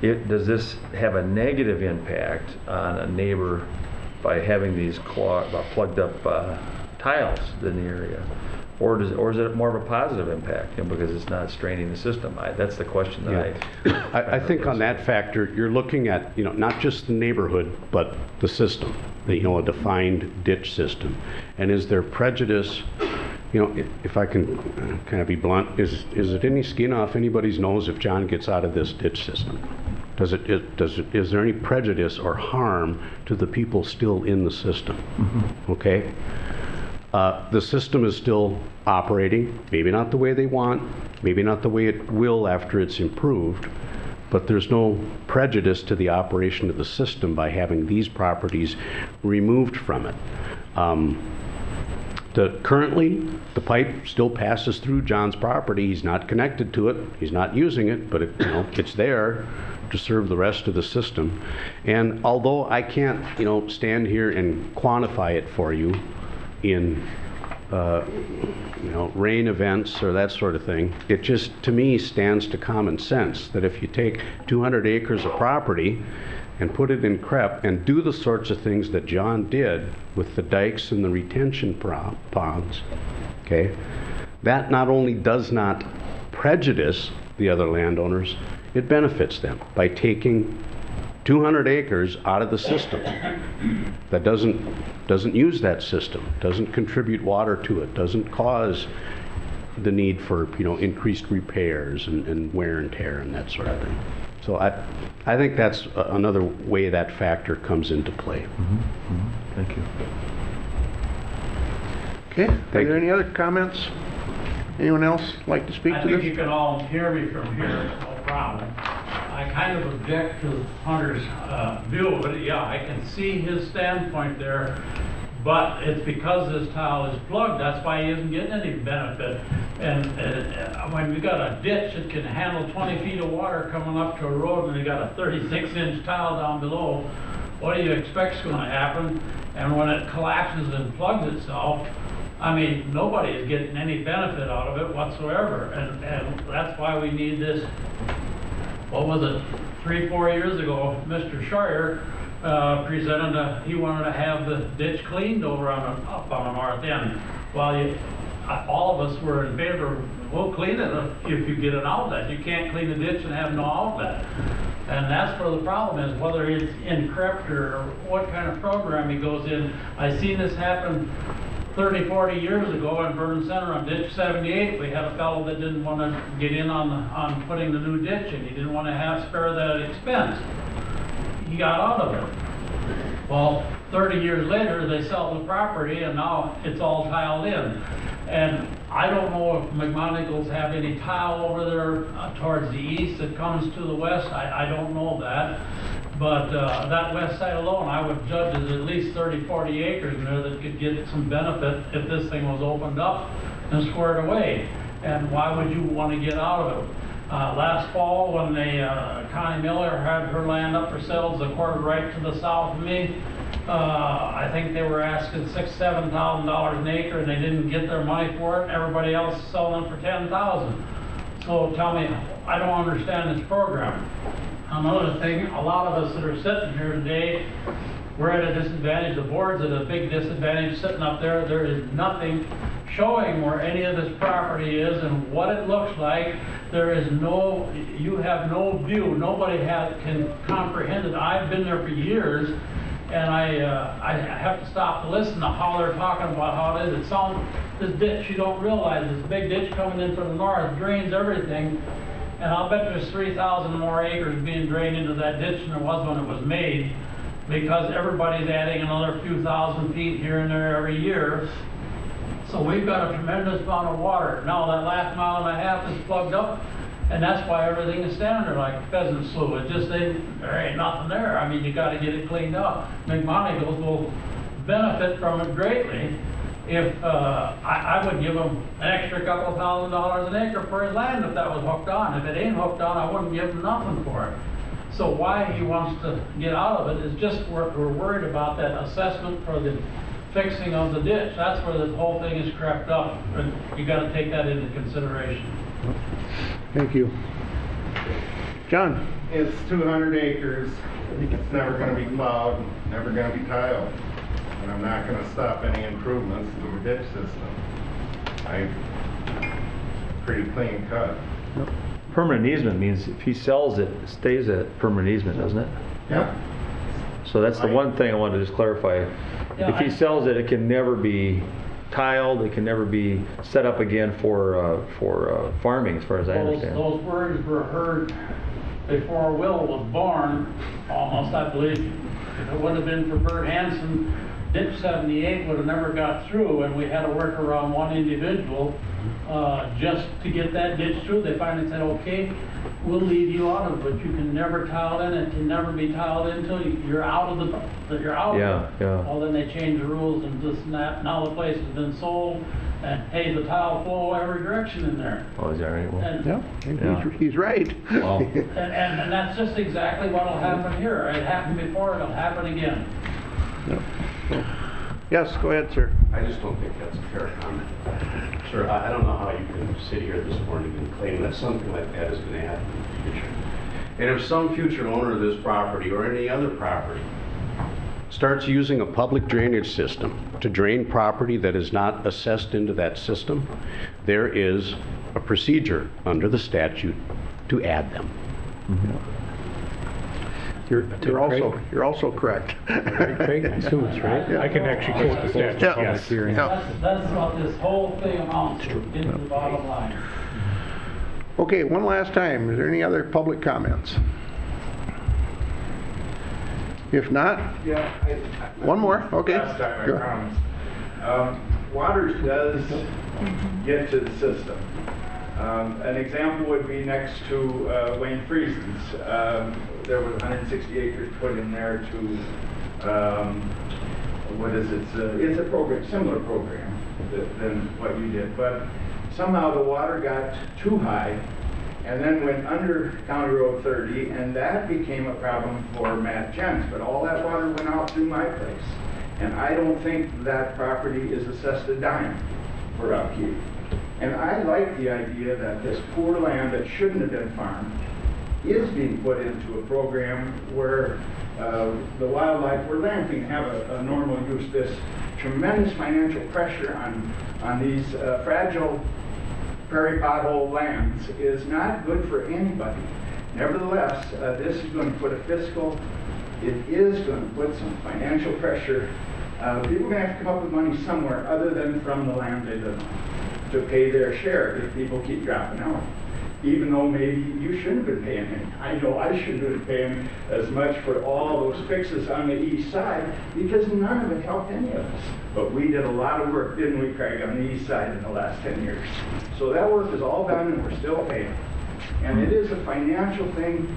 Speaker 3: Does this have a negative impact on a neighbor by having these plugged up tiles in the area? Or is it more of a positive impact, you know, because it's not straining the system? That's the question that
Speaker 15: I think on that factor, you're looking at, you know, not just the neighborhood, but the system, you know, a defined ditch system. And is there prejudice, you know, if I can kind of be blunt, is it any skin off anybody's nose if John gets out of this ditch system? Is there any prejudice or harm to the people still in the system? Mm-hmm. Okay? The system is still operating, maybe not the way they want, maybe not the way it will after it's improved, but there's no prejudice to the operation of the system by having these properties removed from it. Currently, the pipe still passes through John's property. He's not connected to it, he's not using it, but it's there to serve the rest of the system. And although I can't, you know, stand here and quantify it for you in you know, rain events or that sort of thing, it just, to me, stands to common sense that if you take 200 acres of property and put it in CREP and do the sorts of things that John did with the dikes and the retention ponds, okay, that not only does not prejudice the other landowners, it benefits them by taking 200 acres out of the system that doesn't use that system, doesn't contribute water to it, doesn't cause the need for, you know, increased repairs and wear and tear and that sort of thing. So I think that's another way that factor comes into play.
Speaker 3: Mm-hmm. Mm-hmm. Thank you.
Speaker 1: Okay, are there any other comments? Anyone else like to speak to
Speaker 18: I
Speaker 1: this?
Speaker 18: think you can all hear me from here, no problem. I kind of object to Hunter's view of it. Yeah, I can see his standpoint there, but it's because this tile is plugged, that's why he isn't getting any benefit. And when we got a ditch that can handle 20 feet of water coming up to a road and you got a 36-inch tile down below, what do you expect's going to happen? And when it collapses and plugs itself, I mean, nobody is getting any benefit out of it whatsoever. And that's why we need this. What was it, 3-4 years ago, Mr. Schreier presented he wanted to have the ditch cleaned over up on the north end. Well, all of us were in favor of, we'll clean it if you get an outlet. You can't clean the ditch and have no outlet. And that's where the problem is, whether it's in CREP or what kind of program he goes in. I seen this happen 30, 40 years ago in Vernon Center on ditch 78. We had a fellow that didn't want to get in on putting the new ditch in. He didn't want to spare that expense. He got out of it. Well, 30 years later, they sell the property and now it's all tiled in. And I don't know if McMonigles have any tile over there towards the east that comes to the west. I don't know that. But that west side alone, I would judge is at least 30, 40 acres in there that could get some benefit if this thing was opened up and squared away. And why would you want to get out of it? Last fall, when Connie Miller had her land up for sale, it's a quarter right to the south of me. I think they were asking $6,000, $7,000 an acre, and they didn't get their money for it. Everybody else is selling them for $10,000. So tell me, I don't understand this program. Another thing, a lot of us that are sitting here today, we're at a disadvantage. The board's at a big disadvantage sitting up there. There is nothing showing where any of this property is and what it looks like. There is no, you have no view. Nobody can comprehend it. I've been there for years, and I have to stop to listen to how they're talking about how it is. It sounds, this ditch, you don't realize, this big ditch coming in from the north drains everything. And I'll bet there's 3,000 more acres being drained into that ditch than there was when it was made, because everybody's adding another few thousand feet here and there every year. So we've got a tremendous amount of water. Now that last mile and a half is plugged up, and that's why everything is standing there like pheasant slough. It just there ain't nothing there. I mean, you got to get it cleaned up. McMonigles will benefit from it greatly. If I would give him an extra couple $1,000 an acre for his land if that was hooked on. If it ain't hooked on, I wouldn't give him nothing for it. So why he wants to get out of it is just we're worried about that assessment for the fixing of the ditch. That's where this whole thing is crept up, and you got to take that into consideration.
Speaker 1: Thank you. John?
Speaker 16: It's 200 acres. It's never going to be plowed, never going to be tiled. And I'm not going to stop any improvements to the ditch system. Pretty clean cut.
Speaker 3: Permanent easement means if he sells it, it stays at permanent easement, doesn't it?
Speaker 16: Yeah.
Speaker 3: So that's the one thing I wanted to just clarify. If he sells it, it can never be tiled, it can never be set up again for farming, as far as I understand.
Speaker 18: Those words were heard before Will was born, almost, I believe. If it would have been for Bert Hansen, ditch 78 would have never got through, and we had to work around one individual just to get that ditch through. They finally said, okay, we'll leave you out of it, but you can never tile in. It can never be tiled in until you're out of the,
Speaker 3: Yeah.
Speaker 18: Well, then they changed the rules and this and that. Now the place has been sold, and hey, the tile flow every direction in there.
Speaker 3: Oh, is that right? Well,
Speaker 18: And,
Speaker 1: He's right.
Speaker 3: Wow.
Speaker 18: and that's just exactly what will happen here. It happened before, it'll happen again.
Speaker 1: Yes, go ahead, sir.
Speaker 15: I just don't think that's a fair comment. Sir, I don't know how you can sit here this morning and claim that something like that is going to happen in the future. And if some future owner of this property or any other property starts using a public drainage system to drain property that is not assessed into that system, there is a procedure under the statute to add them.
Speaker 1: You're also correct.
Speaker 13: Craig, I assume it's right. I can actually quote the statute.
Speaker 1: Yes.
Speaker 18: That's what this whole thing amounts to, into the bottom line.
Speaker 1: Okay, one last time. Is there any other public comments? If not, one more. Okay.
Speaker 21: Last time, I promise. Water does get to the system. An example would be next to Wayne Friesen's. There was 160 acres put in there to, what is it? It's a program, similar program than what you did. But somehow the water got too high and then went under County Road 30, and that became a problem for Matt Jens. But all that water went out through my place. And I don't think that property is assessed a dime for upkeep. And I like the idea that this poor land that shouldn't have been farmed is being put into a program where the wildlife, where land can have a normal use. This tremendous financial pressure on these fragile prairie pothole lands is not good for anybody. Nevertheless, this is going to put a fiscal, it is going to put some financial pressure. People are going to have to come up with money somewhere other than from the land they live on to pay their share if people keep dropping out. even though maybe you shouldn't have been paying any. I know I shouldn't have been paying as much for all those fixes on the east side because none of it helped any of us. But we did a lot of work, didn't we, Craig, on the east side in the last 10 years. So that work is all done and we're still paying. And it is a financial thing,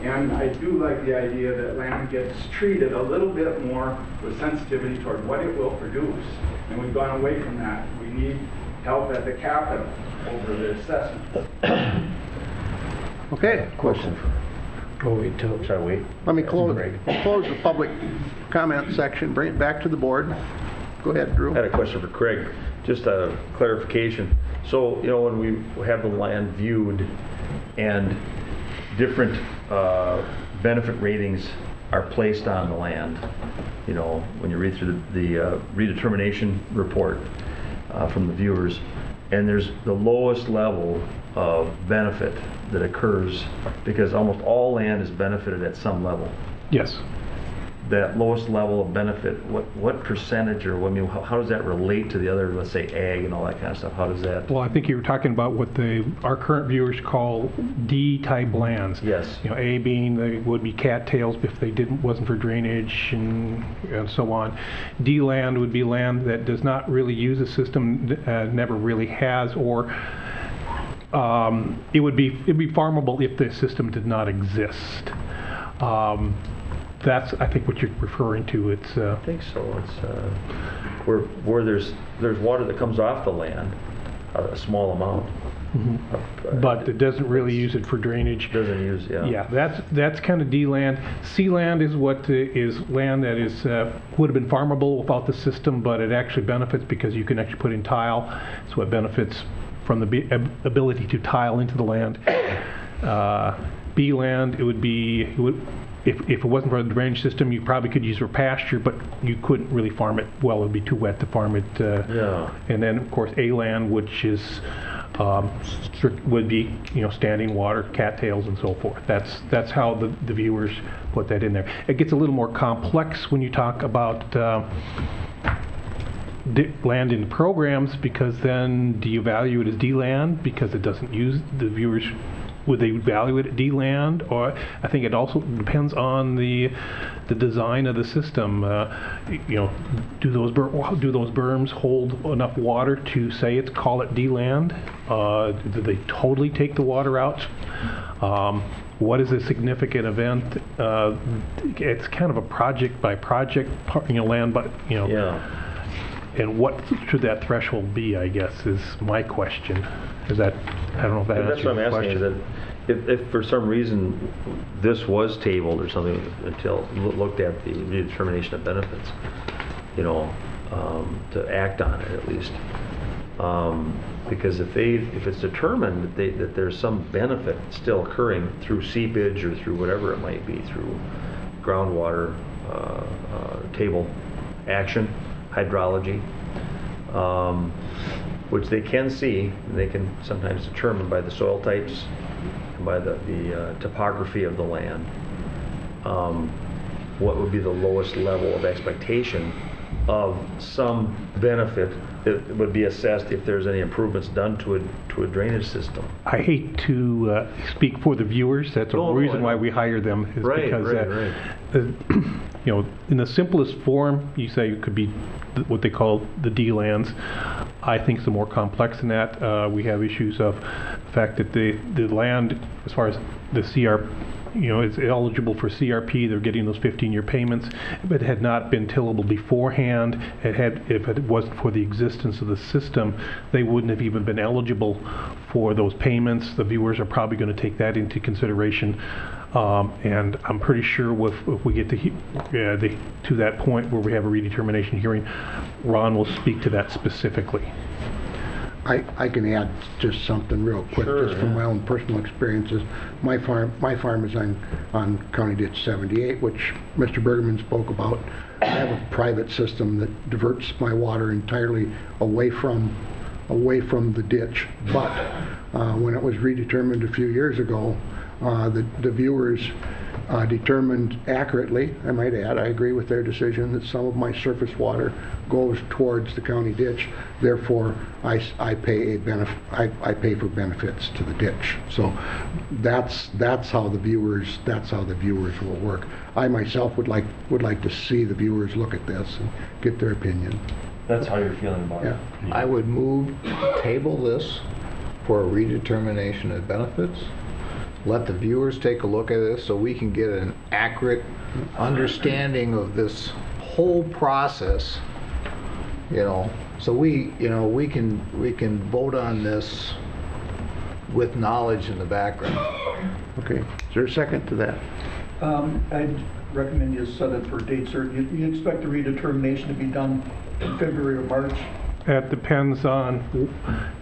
Speaker 21: and I do like the idea that land gets treated a little bit more with sensitivity toward what it will produce. And we've gone away from that. We need help at the capital over the assessment.
Speaker 1: Okay.
Speaker 3: Question.
Speaker 4: Oh, wait till.
Speaker 3: Should I wait?
Speaker 1: Let me close the public comment section, bring it back to the board. Go ahead, Drew.
Speaker 3: I had a question for Craig, just a clarification. So, you know, when we have the land viewed and different benefit ratings are placed on the land, you know, when you read through the redetermination report from the viewers, and there's the lowest level of benefit that occurs because almost all land is benefited at some level.
Speaker 13: Yes.
Speaker 3: That lowest level of benefit, what percentage, or how does that relate to the other, let's say ag and all that kind of stuff? How does that?
Speaker 13: Well, I think you were talking about what our current viewers call D-type lands.
Speaker 3: Yes.
Speaker 13: You know, A being would be cattails if they wasn't for drainage and so on. D land would be land that does not really use a system, never really has, or it'd be farmable if the system did not exist. That's, I think, what you're referring to. It's.
Speaker 3: I think so. It's where there's water that comes off the land, a small amount.
Speaker 13: Mm-hmm. But it doesn't really use it for drainage.
Speaker 3: Doesn't use, yeah.
Speaker 13: Yeah, that's kind of D land. C land is what is land that is would have been farmable without the system, but it actually benefits because you can actually put in tile. So it benefits from the ability to tile into the land. B land, it would be. If it wasn't for the drainage system, you probably could use for pasture, but you couldn't really farm it well. It would be too wet to farm it.
Speaker 3: Yeah.
Speaker 13: And then, of course, A land, which is would be, you know, standing water, cattails, and so forth. That's how the viewers put that in there. It gets a little more complex when you talk about land in programs, because then do you value it as D land because it doesn't use the viewers? Would they value it at D land? Or I think it also depends on the design of the system. You know, do those berms hold enough water to say call it D land? Do they totally take the water out? What is a significant event? It's kind of a project by project, land, but you know.
Speaker 3: Yeah.
Speaker 13: And what should that threshold be, I guess, is my question. Is that, I don't know if that answers your question.
Speaker 3: That's what I'm asking, is that if for some reason this was tabled or something until looked at the redetermination of benefits, you know, to act on it at least. Because if it's determined that there's some benefit still occurring through seepage or through whatever it might be, through groundwater table action, hydrology, which they can see, and they can sometimes determine by the soil types and by the topography of the land, what would be the lowest level of expectation of some benefit that would be assessed if there's any improvements done to a drainage system.
Speaker 13: I hate to speak for the viewers. That's a reason why we hire them, is because you know, in the simplest form, you say it could be what they call the D lands. I think it's more complex than that. We have issues of the fact that the land, as far as the CR, you know, it's eligible for CRP. They're getting those 15-year payments. If it had not been tillable beforehand, if it wasn't for the existence of the system, they wouldn't have even been eligible for those payments. The viewers are probably going to take that into consideration. And I'm pretty sure if we get to that point where we have a redetermination hearing, Ron will speak to that specifically.
Speaker 1: I can add just something real quick, just from my own personal experiences. My farm is on County Ditch 78, which Mr. Bergman spoke about. I have a private system that diverts my water entirely away from the ditch. But when it was redetermined a few years ago, the viewers determined accurately, I might add. I agree with their decision that some of my surface water goes towards the county ditch. Therefore, I pay for benefits to the ditch. So that's how the viewers will work. I myself would like to see the viewers look at this and get their opinion.
Speaker 10: That's how you're feeling about it?
Speaker 17: I would move to table this for a redetermination of benefits. Let the viewers take a look at this so we can get an accurate understanding of this whole process, so we can vote on this with knowledge in the background.
Speaker 1: Okay, is there a second to that?
Speaker 6: I'd recommend you set it for a date certain. You expect the redetermination to be done in February or March?
Speaker 13: That depends on,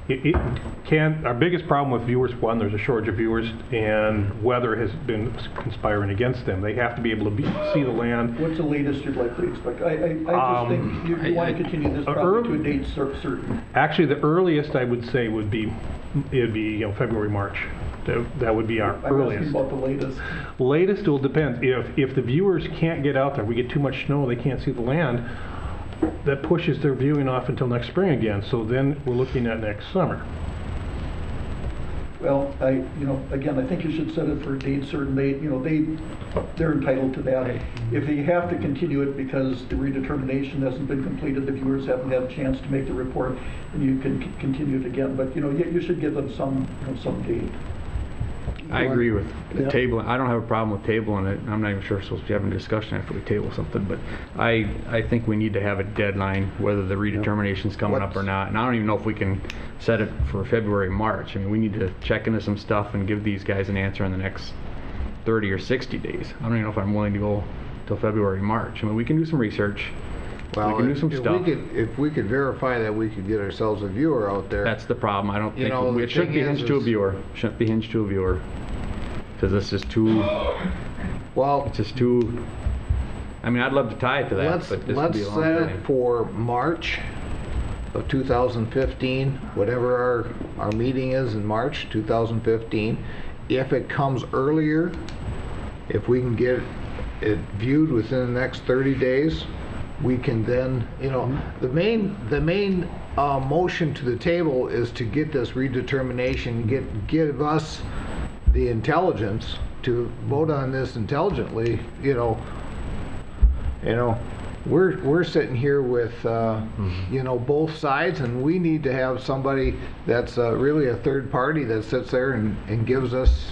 Speaker 13: our biggest problem with viewers, one, there's a shortage of viewers, and weather has been conspiring against them. They have to be able to see the land.
Speaker 6: What's the latest you'd likely expect? I just think you want to continue this probably to a date certain.
Speaker 13: Actually, the earliest I would say would be, February, March. That would be our earliest.
Speaker 6: I'm asking about the latest.
Speaker 13: Latest will depend. If the viewers can't get out there, we get too much snow, they can't see the land, that pushes their viewing off until next spring again. So then we're looking at next summer.
Speaker 6: Well, again, I think you should set it for a date certain. They're entitled to that. If you have to continue it because the redetermination hasn't been completed, the viewers haven't had a chance to make the report, then you can continue it again. But you should give them some date.
Speaker 5: I agree with the tabling. I don't have a problem with tabling it. I'm not even sure we're supposed to be having a discussion after we table something, but I think we need to have a deadline, whether the redetermination's coming up or not. And I don't even know if we can set it for February, March. I mean, we need to check into some stuff and give these guys an answer in the next 30 or 60 days. I don't even know if I'm willing to go till February, March. I mean, we can do some research.
Speaker 17: Well,
Speaker 5: we can do some stuff.
Speaker 17: If we could verify that we could get ourselves a viewer out there.
Speaker 5: That's the problem. I don't think it shouldn't be hinged to a viewer. Shouldn't be hinged to a viewer. Because this is too.
Speaker 17: Well,
Speaker 5: it's just too. I mean, I'd love to tie it to that, but this would be a long
Speaker 17: set
Speaker 5: time.
Speaker 17: it for March of 2015, whatever our meeting is in March 2015. If it comes earlier, if we can get it viewed within the next 30 days, we can then, the main motion to the table is to get this redetermination, give us the intelligence to vote on this intelligently. We're sitting here with both sides, and we need to have somebody that's really a third party that sits there and gives us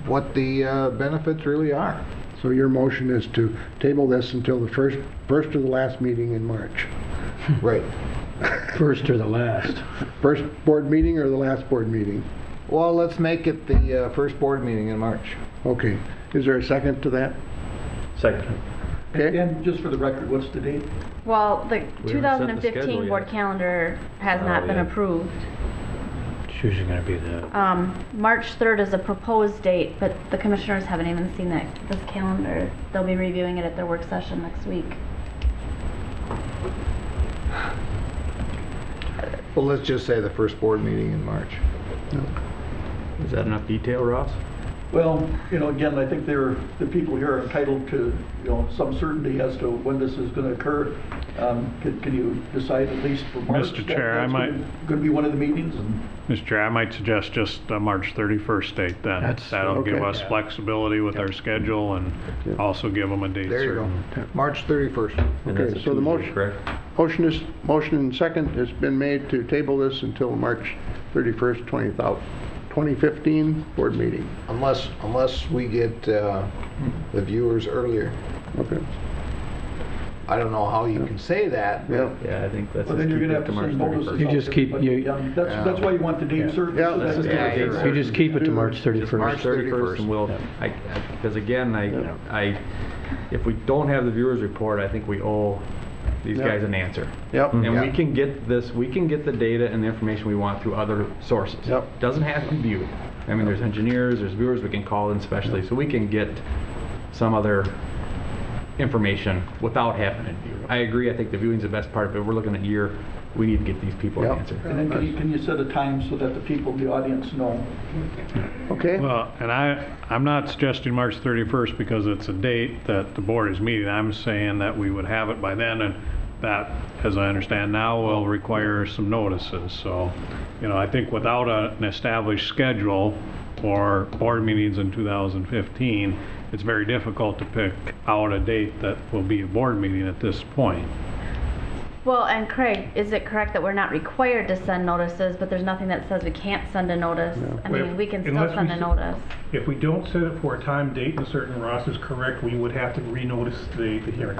Speaker 17: what the benefits really are.
Speaker 1: So your motion is to table this until the first or the last meeting in March?
Speaker 17: Right.
Speaker 4: First or the last?
Speaker 1: First board meeting or the last board meeting?
Speaker 17: Well, let's make it the first board meeting in March.
Speaker 1: Okay. Is there a second to that?
Speaker 10: Second.
Speaker 1: Okay.
Speaker 6: And just for the record, what's the date?
Speaker 8: Well, the
Speaker 5: We haven't set the schedule
Speaker 8: 2015 board
Speaker 5: yet.
Speaker 8: calendar has not been approved.
Speaker 4: It's usually going to be the...
Speaker 8: March 3rd is a proposed date, but the commissioners haven't even seen this calendar. They'll be reviewing it at their work session next week.
Speaker 17: Well, let's just say the first board meeting in March.
Speaker 5: Is that enough detail, Ross?
Speaker 6: Well, again, I think the people here are entitled to, some certainty as to when this is going to occur. Can you decide at least for March?
Speaker 9: Mr. Chair, I might...
Speaker 6: Going to be one of the meetings?
Speaker 9: Mr. Chair, I might suggest just a March 31st date then. That'll give us flexibility with our schedule and also give them a date
Speaker 17: There you
Speaker 9: certain.
Speaker 17: go. March 31st.
Speaker 1: Okay, so the motion and second has been made to table this until March 31st, 2015 board meeting.
Speaker 17: Unless we get the viewers earlier.
Speaker 1: Okay.
Speaker 17: I don't know how you can say that.
Speaker 1: Yeah.
Speaker 5: Yeah, I think that's.
Speaker 6: Well, then you're going to have to send notices.
Speaker 4: You just keep...
Speaker 6: That's why you want the date certain.
Speaker 1: Yeah,
Speaker 6: so that-
Speaker 1: that's
Speaker 4: You just keep it to March 31st.
Speaker 5: March 31st, and we'll, because again, if we don't have the viewers report, I think we owe these guys an answer.
Speaker 1: Yep.
Speaker 5: And we can get the data and the information we want through other sources.
Speaker 1: Yep.
Speaker 5: Doesn't have to be viewed. I mean, there's engineers, there's viewers we can call in specially, so we can get some other information without having it viewed. I agree, I think the viewing's the best part of it. We're looking at year we need to get these people an answer.
Speaker 6: And then can you set a time so that the people in the audience know?
Speaker 1: Okay?
Speaker 9: Well, and I'm not suggesting March 31st because it's a date that the board is meeting. I'm saying that we would have it by then, and that, as I understand now, will require some notices. So, I think without an established schedule for board meetings in 2015, it's very difficult to pick out a date that will be a board meeting at this point.
Speaker 8: Well, and Craig, is it correct that we're not required to send notices, but there's nothing that says we can't send a notice? I mean, we can still
Speaker 13: Unless
Speaker 8: send a notice.
Speaker 13: If we don't set it for a time, date, and certain, Ross is correct, we would have to renotice the hearing.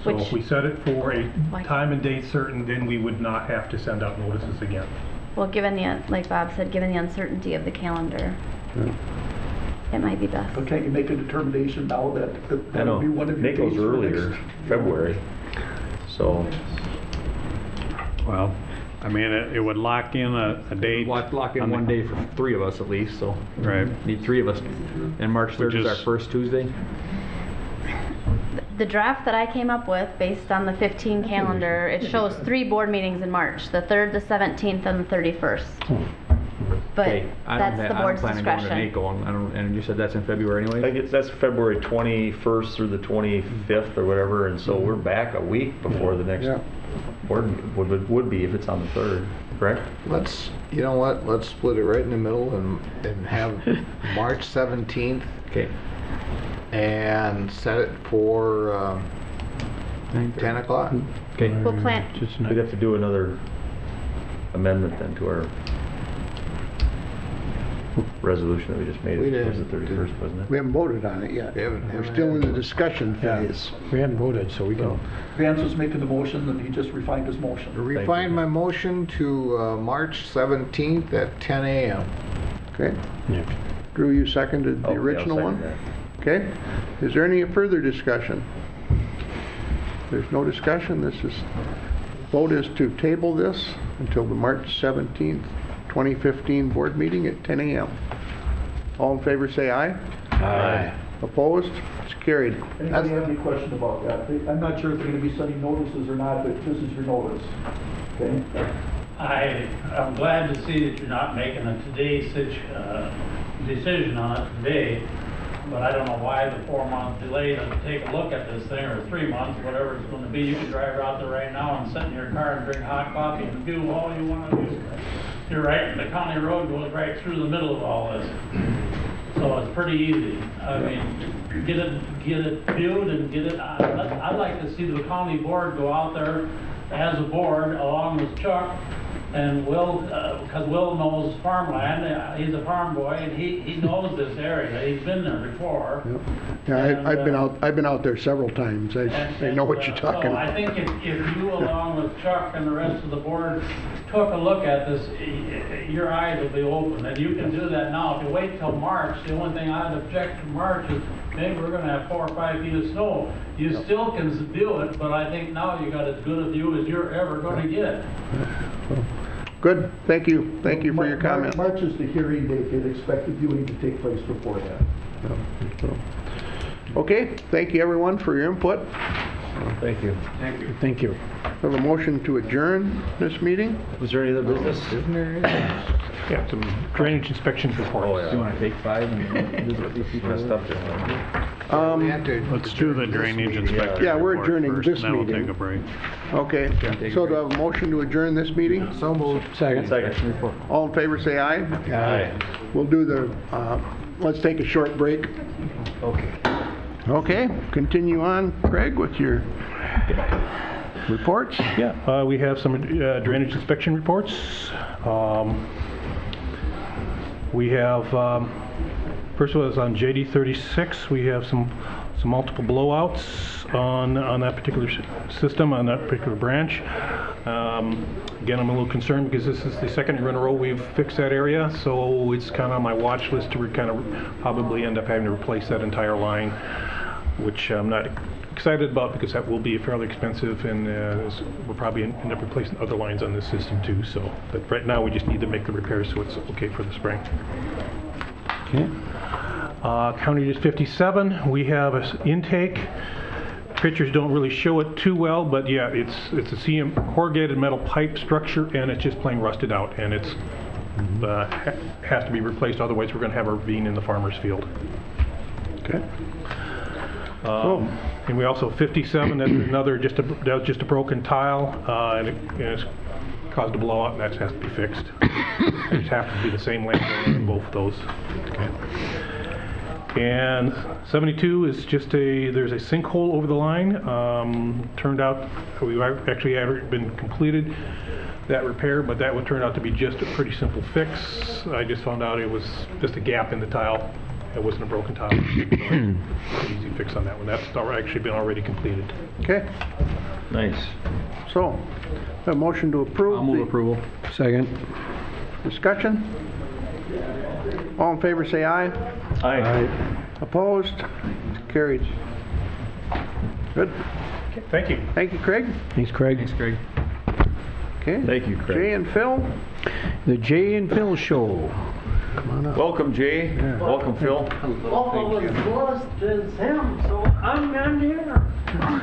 Speaker 13: So if we set it for a time and date certain, then we would not have to send out notices again.
Speaker 8: Well, given the, like Bob said, given the uncertainty of the calendar, it might be best.
Speaker 6: But can't you make a determination now that
Speaker 3: I know,
Speaker 6: would be one of your
Speaker 3: Nico's
Speaker 6: dates for
Speaker 3: earlier,
Speaker 6: next?
Speaker 3: February, so.
Speaker 9: Well, I mean, it would lock in a date.
Speaker 5: Lock in one day for 3 of us at least, so.
Speaker 9: Right.
Speaker 5: Need 3 of us. And March 3rd is our first Tuesday.
Speaker 8: The draft that I came up with, based on the 15 calendar, it shows 3 board meetings in March, the 3rd, the 17th, and the 31st. But
Speaker 5: Okay,
Speaker 8: that's the board's
Speaker 5: I don't plan on going to
Speaker 8: discretion.
Speaker 5: NACO, and you said that's in February anyway?
Speaker 3: I guess that's February 21st through the 25th or whatever, and so we're back a week before the next board would be if it's on the 3rd, correct?
Speaker 17: You know what, let's split it right in the middle and have March 17th.
Speaker 5: Okay.
Speaker 17: And set it for 10 o'clock.
Speaker 5: Okay.
Speaker 8: We'll plan.
Speaker 3: We'd have to do another amendment then to our resolution that we just made. It was the 31st, wasn't it?
Speaker 1: We haven't voted on it yet. We're still in the discussion phase.
Speaker 4: We hadn't voted, so we can.
Speaker 6: Vance was making the motion, and he just refined his motion.
Speaker 17: Refine my motion to March 17th at 10 a.m.
Speaker 1: Okay?
Speaker 4: Yeah.
Speaker 1: Drew, you seconded the original one? Okay. Is there any further discussion? There's no discussion. Vote is to table this until the March 17th, 2015 board meeting at 10 a.m. All in favor say aye.
Speaker 6: Aye.
Speaker 1: Opposed? It's carried.
Speaker 6: Anybody have any question about that? I'm not sure if they're going to be sending notices or not, but this is your notice. Okay?
Speaker 18: I'm glad to see that you're not making a decision on it today, but I don't know why the 4-month delay to take a look at this thing, or 3 months, whatever it's going to be. You can drive out there right now and sit in your car and drink hot coffee and do all you want to do. You're right, the county road goes right through the middle of all this. So it's pretty easy. I mean, get it viewed and get it, I'd like to see the county board go out there as a board along with Chuck and Will, because Will knows farmland. He's a farm boy and he knows this area. He's been there before.
Speaker 1: Yep. Yeah, I've been out there several times. I know what you're talking
Speaker 18: So
Speaker 1: about.
Speaker 18: I think if you, along with Chuck and the rest of the board, took a look at this, your eyes will be open. And you can do that now. If you wait till March, the only thing I'd object to March is maybe we're going to have 4 or 5 feet of snow. You still can do it, but I think now you got as good a view as you're ever going to get.
Speaker 1: Good. Thank you. Thank you for your comment.
Speaker 6: March is the hearing date. They'd expect the viewing to take place before that.
Speaker 1: Okay. Thank you, everyone, for your input.
Speaker 3: Thank you.
Speaker 4: Thank you. Thank you.
Speaker 1: We have a motion to adjourn this meeting.
Speaker 3: Was there any other business?
Speaker 13: Yeah, some drainage inspection reports.
Speaker 3: Oh, yeah.
Speaker 5: You want to take 5 and visit with these people?
Speaker 3: Messed up there.
Speaker 9: Let's do the drainage inspection.
Speaker 1: Yeah, we're
Speaker 9: report
Speaker 1: adjourning
Speaker 9: first,
Speaker 1: this
Speaker 9: and then we'll
Speaker 1: meeting.
Speaker 9: take a break.
Speaker 1: Okay. So do I have a motion to adjourn this meeting?
Speaker 17: So moved.
Speaker 3: Second.
Speaker 1: All in favor say aye.
Speaker 3: Aye.
Speaker 1: We'll do the, let's take a short break.
Speaker 3: Okay.
Speaker 1: Okay, continue on, Craig, with your reports.
Speaker 13: Yeah, we have some drainage inspection reports. We have, first of all, is on JD 36. We have some multiple blowouts on that particular system, on that particular branch. Again, I'm a little concerned because this is the second year in a row we've fixed that area, so it's kind of on my watch list to kind of probably end up having to replace that entire line, which I'm not excited about because that will be fairly expensive, and we'll probably end up replacing other lines on this system too. So, but right now we just need to make the repairs so it's okay for the spring. Okay. County District 57, we have an intake pictures don't really show it too well, but yeah, it's a CM corrugated metal pipe structure, and it's just plain rusted out, and it's has to be replaced, otherwise we're going to have a ravine in the farmer's field.
Speaker 1: Okay.
Speaker 13: And we also 57, that's another that was just a broken tile, and it's caused a blowout, and that has to be fixed. It just happens to be the same landowner in both of those. Okay. And 72 is just there's a sinkhole over the line. Turned out we actually had been completed that repair, but that would turn out to be just a pretty simple fix. I just found out it was just a gap in the tile. It wasn't a broken tile. So easy fix on that one. That's actually been already completed.
Speaker 1: Okay.
Speaker 3: Nice.
Speaker 1: So, a motion to approve.
Speaker 5: I'll move approval.
Speaker 4: Second.
Speaker 1: Discussion? All in favor say aye.
Speaker 3: Aye.
Speaker 1: Opposed? Carried. Good.
Speaker 13: Okay, thank you.
Speaker 1: Thank you, Craig.
Speaker 4: Thanks, Craig.
Speaker 5: Thanks, Craig.
Speaker 1: Okay.
Speaker 3: Thank you, Craig.
Speaker 1: Jay and Phil.
Speaker 4: The Jay and Phil Show. Come on up.
Speaker 3: Welcome, Jay.
Speaker 4: Yeah.
Speaker 3: Welcome, Phil.
Speaker 2: Well, I was lost as him, so I'm here.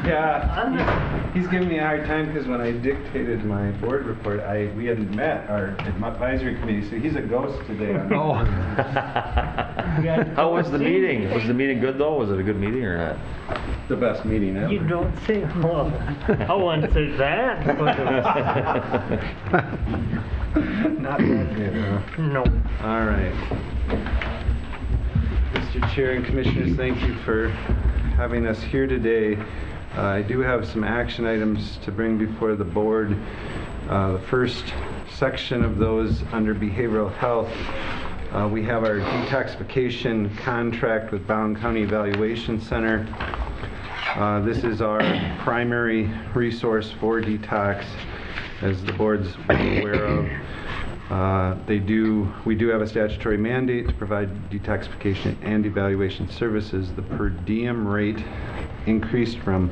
Speaker 22: Yeah, he's giving me a hard time because when I dictated my board report, we hadn't met our advisory committee, so he's a ghost today.
Speaker 3: Oh. How was the meeting? Was the meeting good though? Was it a good meeting or not?
Speaker 22: The best meeting ever.
Speaker 2: You don't say, well, I wouldn't say that, but
Speaker 22: Not that good.
Speaker 2: No.
Speaker 22: All right. Mr. Chair and Commissioners, thank you for having us here today. I do have some action items to bring before the board. The first section of those under behavioral health, we have our detoxification contract with Bound County Evaluation Center. This is our primary resource for detox, as the board's aware of. We do have a statutory mandate to provide detoxification and evaluation services. The per diem rate increased from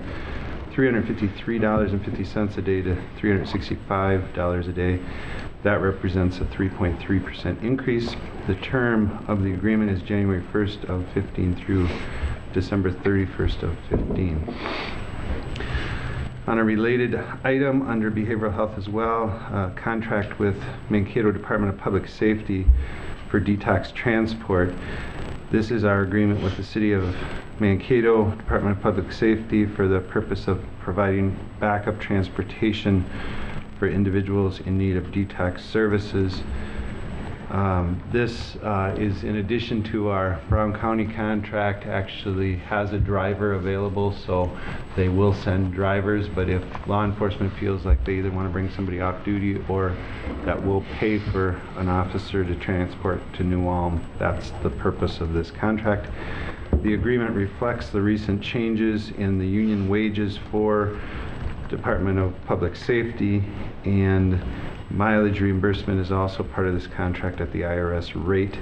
Speaker 22: $353.50 a day to $365 a day. That represents a 3.3% increase. The term of the agreement is January 1st of 15 through December 31st of 15. On a related item under behavioral health as well, contract with Mankato Department of Public Safety for detox transport. This is our agreement with the City of Mankato Department of Public Safety for the purpose of providing backup transportation for individuals in need of detox services. This is in addition to our Brown County contract, actually has a driver available, so they will send drivers, but if law enforcement feels like they either want to bring somebody off duty or that will pay for an officer to transport to New Ulm, that's the purpose of this contract. The agreement reflects the recent changes in the union wages for Department of Public Safety, and mileage reimbursement is also part of this contract at the IRS rate.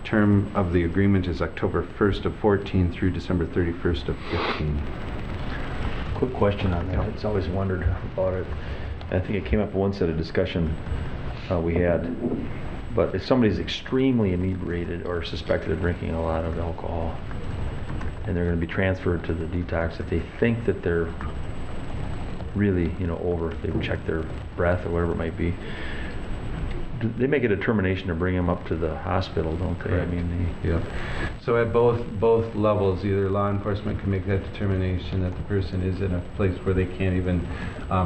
Speaker 22: Term of the agreement is October 1st of 14 through December 31st of 15.
Speaker 3: Quick question on that. It's always wondered about it. I think it came up once at a discussion we had. But if somebody's extremely inebriated or suspected of drinking a lot of alcohol, and they're going to be transferred to the detox, if they think that they're really, over, if they check their breath or whatever it might be, they make a determination to bring them up to the hospital, don't they?
Speaker 22: Correct.
Speaker 3: I mean,
Speaker 22: yeah. So at both levels, either law enforcement can make that determination that the person is in a place where they can't even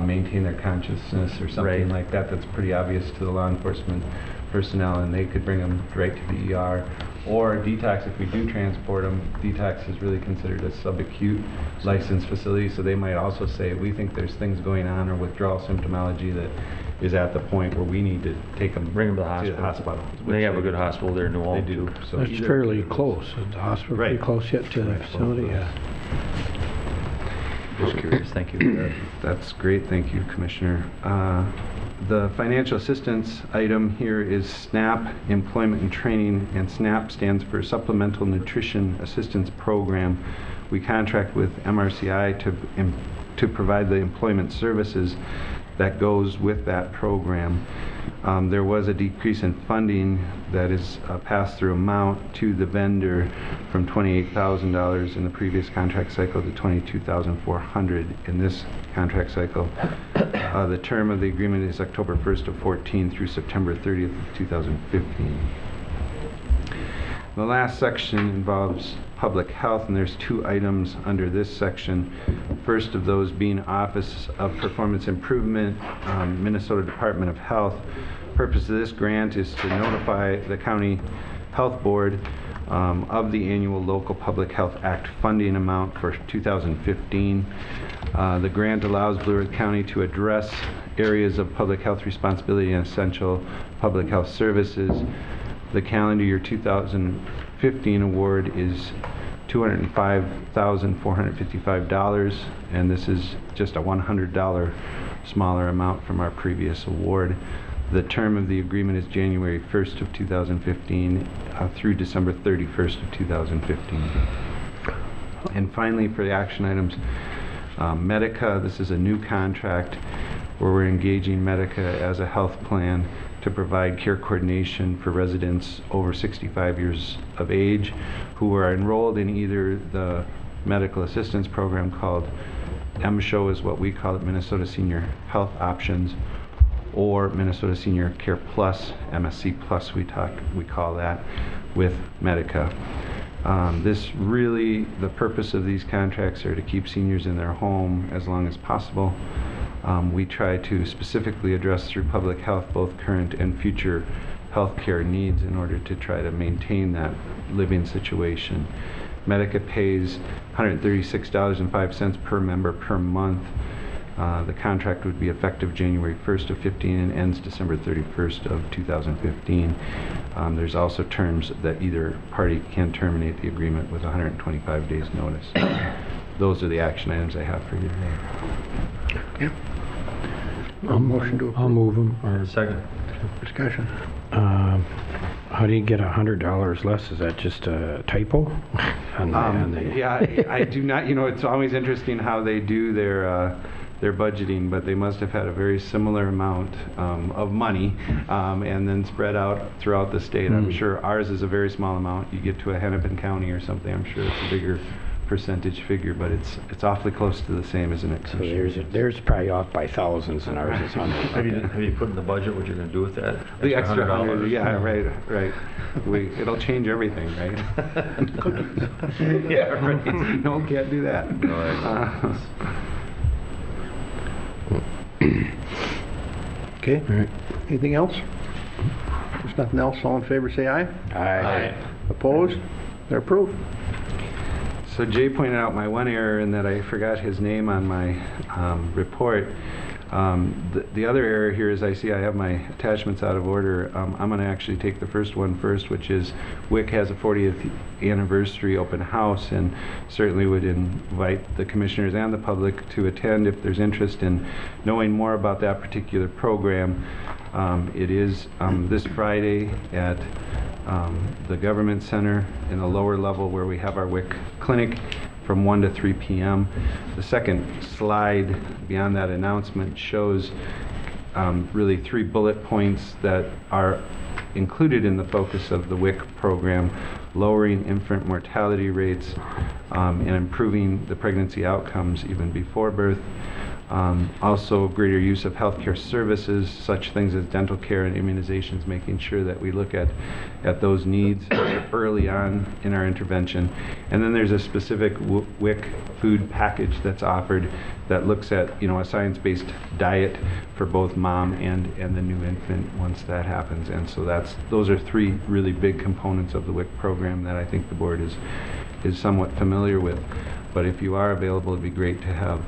Speaker 22: maintain their consciousness or something like that. That's pretty obvious to the law enforcement personnel, and they could bring them right to the ER. Or detox, if we do transport them, detox is really considered a subacute licensed facility, so they might also say, we think there's things going on or withdrawal symptomology that is at the point where we need to take them,
Speaker 3: bring them to the hospital. They have a good hospital there in New Ulm.
Speaker 22: They do. So
Speaker 4: That's fairly close. Is the hospital pretty close yet to the facility? Yeah.
Speaker 3: Just curious. Thank you.
Speaker 22: That's great. Thank you, Commissioner. The financial assistance item here is SNAP, Employment and Training, and SNAP stands for Supplemental Nutrition Assistance Program. We contract with MRCI to provide the employment services that goes with that program. There was a decrease in funding that is a pass-through amount to the vendor from $28,000 in the previous contract cycle to $22,400 in this contract cycle. The term of the agreement is October 1st of 14 through September 30th of 2015. The last section involves public health, and there's 2 items under this section. First of those being Office of Performance Improvement, Minnesota Department of Health. Purpose of this grant is to notify the County Health Board of the annual Local Public Health Act funding amount for 2015. The grant allows Blue Earth County to address areas of public health responsibility and essential public health services. The calendar year 2015 award is $205,455, and this is just a $100 smaller amount from our previous award. The term of the agreement is January 1st of 2015 through December 31st of 2015. And finally, for the action items, Medica, this is a new contract where we're engaging Medica as a health plan to provide care coordination for residents over 65 years of age who are enrolled in either the medical assistance program called MSHO is what we call it, Minnesota Senior Health Options, or Minnesota Senior Care Plus, MSC Plus we call that, with Medica. The purpose of these contracts are to keep seniors in their home as long as possible. We try to specifically address through public health both current and future health care needs in order to try to maintain that living situation. Medica pays $136.05 per member per month. The contract would be effective January 1st of 15 and ends December 31st of 2015. There's also terms that either party can terminate the agreement with 125 days notice. Those are the action items I have for you today.
Speaker 1: Okay. Motion to approve.
Speaker 4: I'll move them.
Speaker 3: Second.
Speaker 1: Discussion.
Speaker 4: How do you get $100 less? Is that just a typo?
Speaker 22: Yeah, I do not, it's always interesting how they do their budgeting, but they must have had a very similar amount of money and then spread out throughout the state. I'm sure ours is a very small amount. You get to a Hennepin County or something, I'm sure it's a bigger percentage figure, but it's awfully close to the same, isn't it?
Speaker 4: So theirs probably off by thousands and ours is hundreds.
Speaker 3: Have you put in the budget what you're going to do with that?
Speaker 22: The extra $100, yeah, right. It'll change everything, right? Yeah, right. No, can't do that.
Speaker 1: Okay. All right. Anything else? There's nothing else. All in favor, say aye.
Speaker 4: Aye.
Speaker 1: Opposed? They're approved.
Speaker 22: So Jay pointed out my one error in that I forgot his name on my report. The other error here is I see I have my attachments out of order. I'm going to actually take the first one first, which is WIC has a 40th anniversary open house, and certainly would invite the commissioners and the public to attend if there's interest in knowing more about that particular program. It is this Friday at the Government Center in the lower level where we have our WIC clinic from 1 to 3 p.m. The second slide beyond that announcement shows really 3 bullet points that are included in the focus of the WIC program: lowering infant mortality rates and improving the pregnancy outcomes even before birth. Also greater use of healthcare services, such things as dental care and immunizations, making sure that we look at those needs early on in our intervention. And then there's a specific WIC food package that's offered that looks at a science-based diet for both mom and the new infant once that happens. And so those are 3 really big components of the WIC program that I think the board is somewhat familiar with. But if you are available, it'd be great to have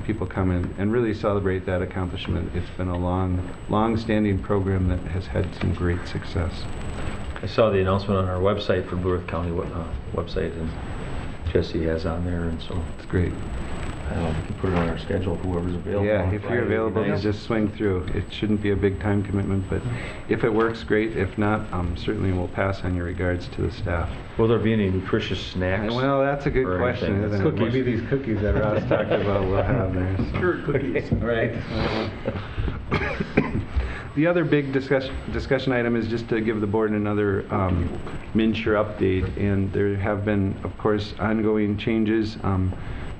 Speaker 22: people come in and really celebrate that accomplishment. It's been a long-standing program that has had some great success.
Speaker 3: I saw the announcement on our website for Blue Earth County website, and Jesse has on there, and so it's great. We can put it on our schedule, whoever's available.
Speaker 22: Yeah, if you're available, just swing through. It shouldn't be a big time commitment, but if it works, great. If not, certainly we'll pass on your regards to the staff.
Speaker 3: Will there be any nutritious snacks?
Speaker 22: Well, that's a good question, isn't it? Maybe these cookies that Ross talked about we'll have there. So.
Speaker 1: Sure, cookies.
Speaker 22: Right. The other big discussion item is just to give the board another MNsure update, and there have been, of course, ongoing changes.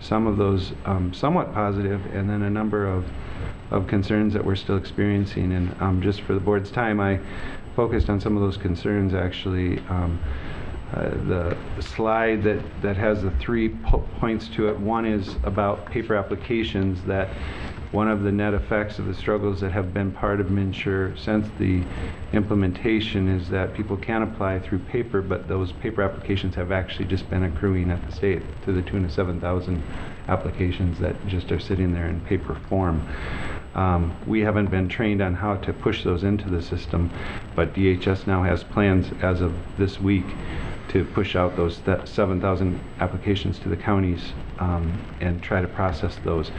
Speaker 22: Some of those somewhat positive, and then a number of concerns that we're still experiencing. And just for the board's time, I focused on some of those concerns actually. The slide that has the 3 points to it. One is about paper applications, that one of the net effects of the struggles that have been part of MNsure since the implementation is that people can apply through paper, but those paper applications have actually just been accruing at the state to the tune of 7,000 applications that just are sitting there in paper form. We haven't been trained on how to push those into the system, but DHS now has plans as of this week to push out those 7,000 applications to the counties and try to process those.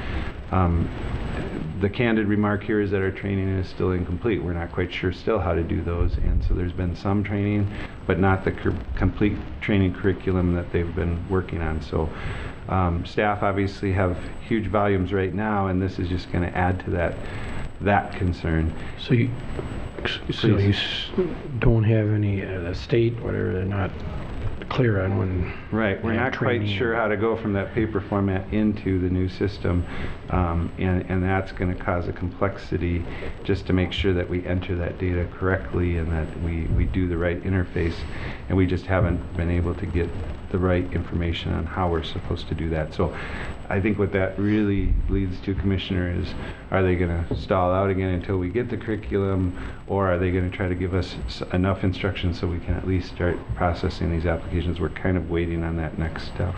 Speaker 22: The candid remark here is that our training is still incomplete. We're not quite sure still how to do those, and so there's been some training, but not the complete training curriculum that they've been working on. So staff obviously have huge volumes right now, and this is just going to add to that concern.
Speaker 4: So you don't have any, the state, whatever, they're not clear on when.
Speaker 22: Right, we're not quite sure how to go from that paper format into the new system, and that's going to cause a complexity just to make sure that we enter that data correctly and that we do the right interface, and we just haven't been able to get the right information on how we're supposed to do that. So I think what that really leads to, Commissioner, is are they going to stall out again until we get the curriculum, or are they going to try to give us enough instruction so we can at least start processing these applications? We're kind of waiting on that next step.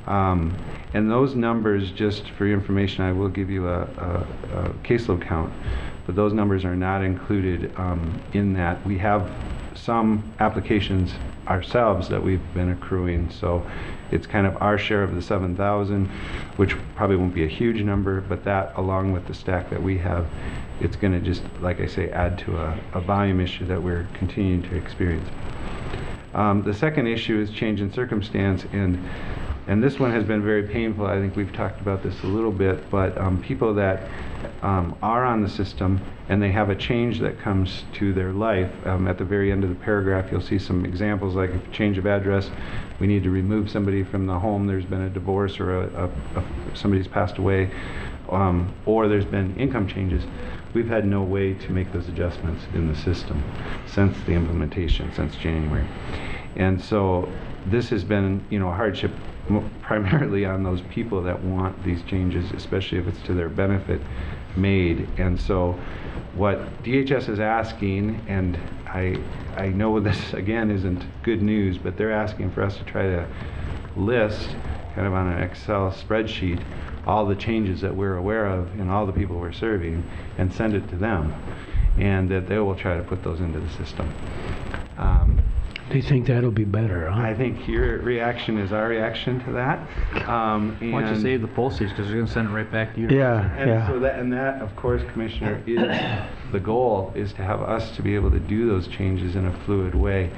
Speaker 22: And those numbers, just for your information, I will give you a caseload count, but those numbers are not included in that. We have some applications ourselves that we've been accruing, so it's kind of our share of the 7,000, which probably won't be a huge number, but that, along with the stack that we have, it's going to just, like I say, add to a volume issue that we're continuing to experience. The second issue is change in circumstance, and this one has been very painful. I think we've talked about this a little bit, but people that are on the system and they have a change that comes to their life, at the very end of the paragraph you'll see some examples like a change of address, we need to remove somebody from the home, there's been a divorce or somebody's passed away, or there's been income changes. We've had no way to make those adjustments in the system since the implementation, since January. And so this has been, a hardship primarily on those people that want these changes, especially if it's to their benefit, made. And so what DHS is asking, and I know this again isn't good news, but they're asking for us to try to list kind of on an Excel spreadsheet all the changes that we're aware of and all the people we're serving and send it to them, and that they will try to put those into the system.
Speaker 4: Do you think that'll be better, huh?
Speaker 22: I think your reaction is our reaction to that.
Speaker 5: Why don't you save the postage, because they're going to send it right back to you.
Speaker 22: So that, of course, Commissioner, is the goal, is to have us to be able to do those changes in a fluid way.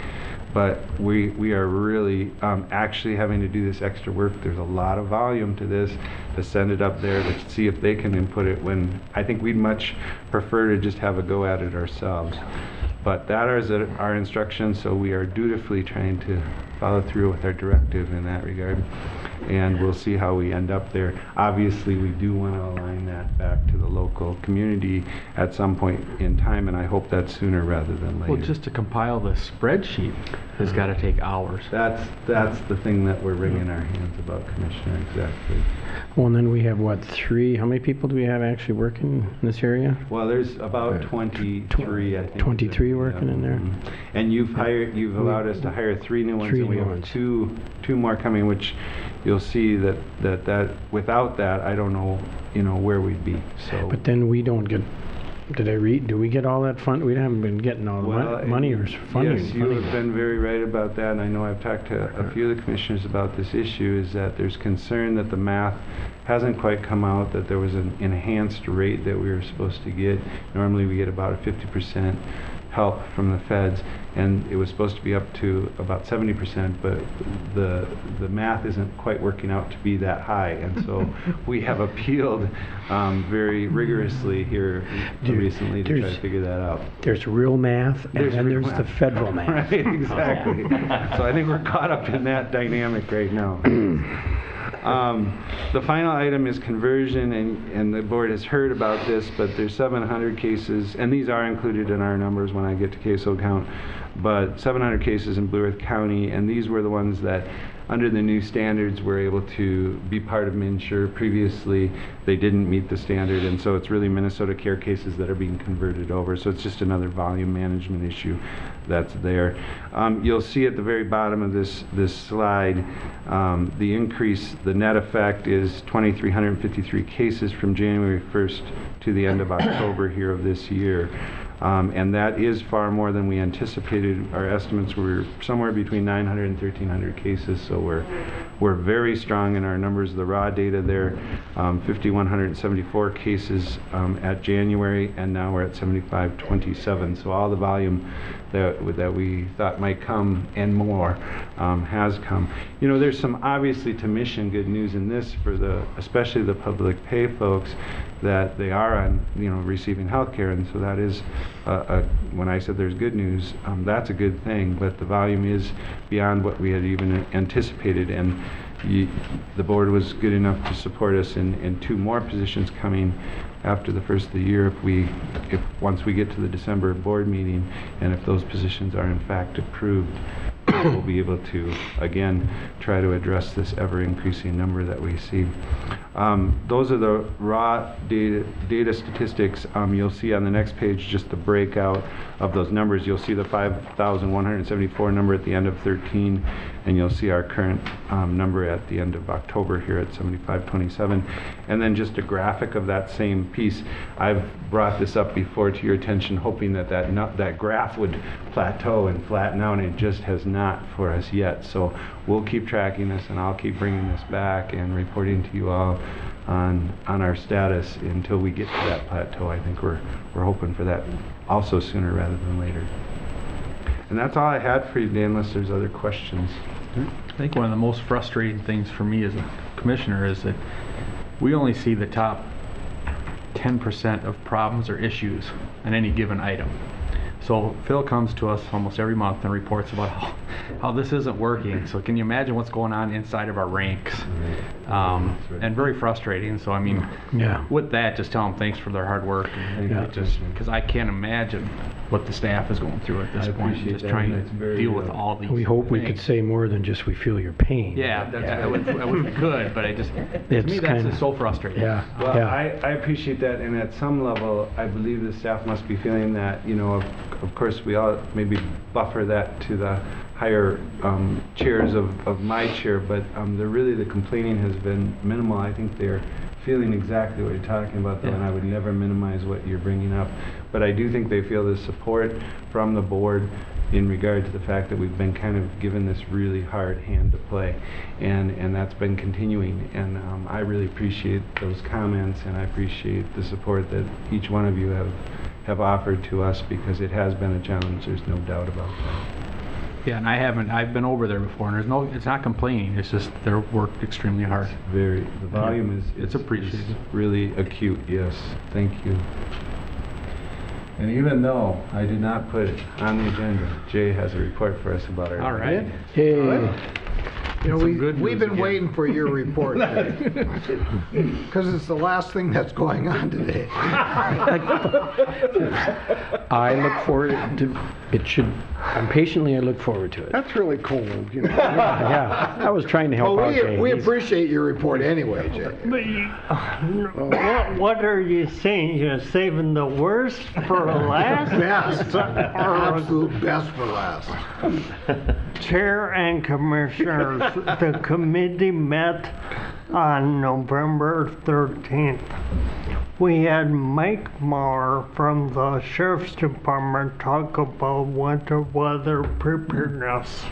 Speaker 22: But we are really actually having to do this extra work. There's a lot of volume to this, to send it up there to see if they can input it, when I think we'd much prefer to just have a go at it ourselves. But that is our instruction, so we are dutifully trying to follow through with our directive in that regard, and we'll see how we end up there. Obviously, we do want to align that back to the local community at some point in time, and I hope that's sooner rather than later.
Speaker 5: Well, just to compile the spreadsheet has got to take hours.
Speaker 22: That's the thing that we're wringing our hands about, Commissioner, exactly.
Speaker 4: Well, and then we have, what, how many people do we have actually working in this area?
Speaker 22: Well, there's about 23, I think.
Speaker 4: 23 working in there?
Speaker 22: And you've allowed us to hire 3 new ones, and we have two more coming, which you'll see that without that, I don't know, where we'd be. So.
Speaker 4: But then we don't get. Do we get all that fund? We haven't been getting all the money or funding.
Speaker 22: Yes, you have been very right about that, and I know I've talked to a few of the commissioners about this issue, is that there's concern that the math hasn't quite come out, that there was an enhanced rate that we were supposed to get. Normally we get about a 50% help from the feds, and it was supposed to be up to about 70%, but the math isn't quite working out to be that high, and so we have appealed very rigorously here recently to try to figure that out.
Speaker 4: There's real math, and then there's the federal math.
Speaker 22: Right, exactly. So I think we're caught up in that dynamic right now. The final item is conversion, and the board has heard about this, but there's 700 cases, and these are included in our numbers when I get to caseload count, but 700 cases in Blue Earth County, and these were the ones that, under the new standards, were able to be part of MNsure. Previously, they didn't meet the standard, and so it's really Minnesota Care cases that are being converted over. So it's just another volume management issue that's there. You'll see at the very bottom of this slide, the increase, the net effect is 2,353 cases from January 1st to the end of October here of this year. And that is far more than we anticipated. Our estimates were somewhere between 900 and 1,300 cases, so we're very strong in our numbers. The raw data there, 5,174 cases at January, and now we're at 7,527. So all the volume that we thought might come and more has come. You know, there's some obviously to Mission good news in this for especially the public pay folks, that they are on, receiving health care, and so that is when I said there's good news, that's a good thing, but the volume is beyond what we had even anticipated, and the board was good enough to support us in 2 more positions coming after the first of the year if once we get to the December board meeting, and if those positions are in fact approved, we'll be able to again try to address this ever-increasing number that we see. Those are the raw data statistics. You'll see on the next page just the breakout of those numbers. You'll see the 5,174 number at the end of 13, and you'll see our current number at the end of October here at 7,527, and then just a graphic of that same piece. I've brought this up before to your attention, hoping that graph would plateau and flatten out, and it just has not for us yet. So we'll keep tracking this, and I'll keep bringing this back and reporting to you all on our status until we get to that plateau. I think we're hoping for that also sooner rather than later. And that's all I had for you today, unless there's other questions.
Speaker 5: I think one of the most frustrating things for me as a commissioner is that we only see the top 10% of problems or issues on any given item. So Phil comes to us almost every month and reports about how this isn't working. So can you imagine what's going on inside of our ranks? And very frustrating. So I mean, with that, just tell them thanks for their hard work. Because I can't imagine what the staff is going through at this point. Just trying to deal with all these.
Speaker 4: We hope we could say more than just we feel your pain.
Speaker 5: Yeah, I wish we could, but to me that's just so frustrating.
Speaker 22: Well, I appreciate that, and at some level, I believe the staff must be feeling that, of course, we all maybe buffer that to the higher chairs of my chair, but the complaining has been minimal. I think they're feeling exactly what you're talking about, though, and I would never minimize what you're bringing up. But I do think they feel the support from the board in regard to the fact that we've been kind of given this really hard hand to play, and that's been continuing, and I really appreciate those comments, and I appreciate the support that each one of you have offered to us, because it has been a challenge, there's no doubt about that.
Speaker 5: Yeah, and I've been over there before, and it's not complaining, it's just they're worked extremely hard.
Speaker 22: The volume is
Speaker 5: appreciated.
Speaker 22: Really acute, yes, thank you. And even though I did not put it on the agenda, Jay has a report for us about our...
Speaker 5: All right.
Speaker 4: Hey.
Speaker 17: We've been waiting for your report, because it's the last thing that's going on today.
Speaker 4: I look forward to I look forward to it.
Speaker 1: That's really cold,
Speaker 4: Yeah, I was trying to help out Jay.
Speaker 17: We appreciate your report anyway, Jay.
Speaker 2: What are you saying? You're saving the worst for last?
Speaker 17: Best. Absolute best for last.
Speaker 2: Chair and Commissioners, the committee met on November 13th. We had Mike Maher from the Sheriff's Department talk about winter weather preparedness.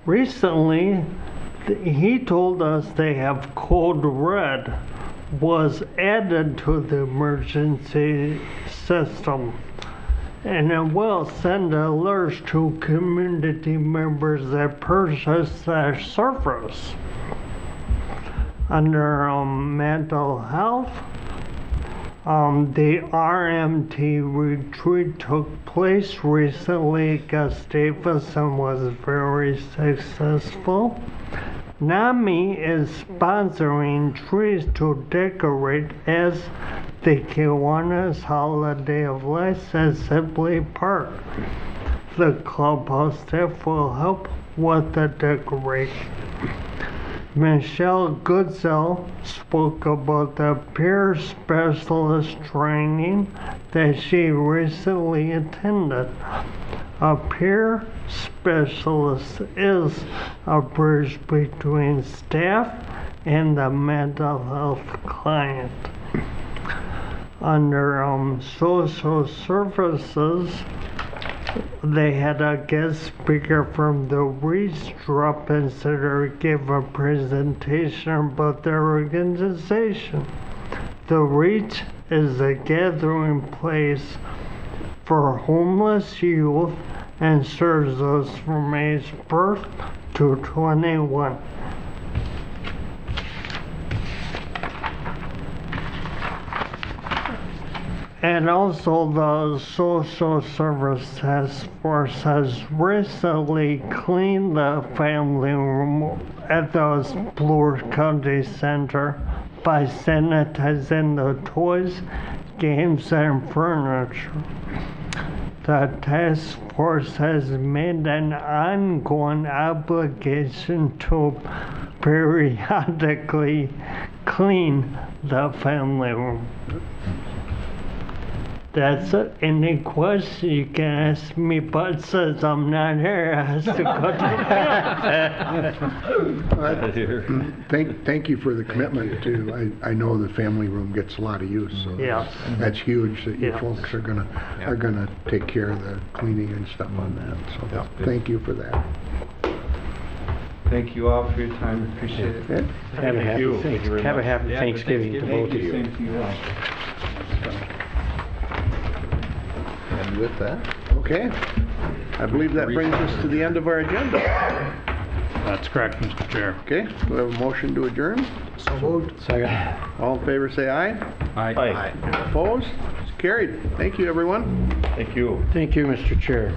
Speaker 2: Recently, he told us they have code red was added to the emergency system. and it will send alerts to community members that purchase their service. Under mental health, the RMT retreat took place recently. Gustavus was very successful. NAMI is sponsoring trees to decorate as the Kiwanis Holiday of Lights at Sibley Park. The clubhouse staff will help with the decoration. Michelle Goodsell spoke about the peer specialist training that she recently attended. A peer specialist is a bridge between staff and the mental health client. Under social services, they had a guest speaker from the REACH drop in center give a presentation about their organization. The REACH is a gathering place for homeless youth and serves those from age birth to 21. And also the Social Service Task Force has recently cleaned the family room at the Bloor County Center by sanitizing the toys, games, and furniture. The task force has made an ongoing obligation to periodically clean the family room. That's it. Any questions you can ask me, but since I'm not here, I have to go to
Speaker 1: Thank you for the commitment to, I know the family room gets a lot of use, so
Speaker 2: Yeah.
Speaker 1: that's huge that you
Speaker 2: Yeah.
Speaker 1: folks are gonna take care of the cleaning and stuff on that, so thank you for that.
Speaker 22: Thank you all for your time, appreciate it.
Speaker 1: Okay.
Speaker 4: Have a happy Thanksgiving to both of you.
Speaker 22: Same to you all.
Speaker 1: And with that, okay, I believe that brings us to the end of our agenda.
Speaker 13: That's correct, Mr. Chair.
Speaker 1: Okay, we have a motion to adjourn.
Speaker 17: So moved.
Speaker 4: Second.
Speaker 1: All in favor, say aye.
Speaker 3: Aye.
Speaker 1: Opposed? It's carried. Thank you, everyone.
Speaker 3: Thank you.
Speaker 4: Thank you, Mr. Chair.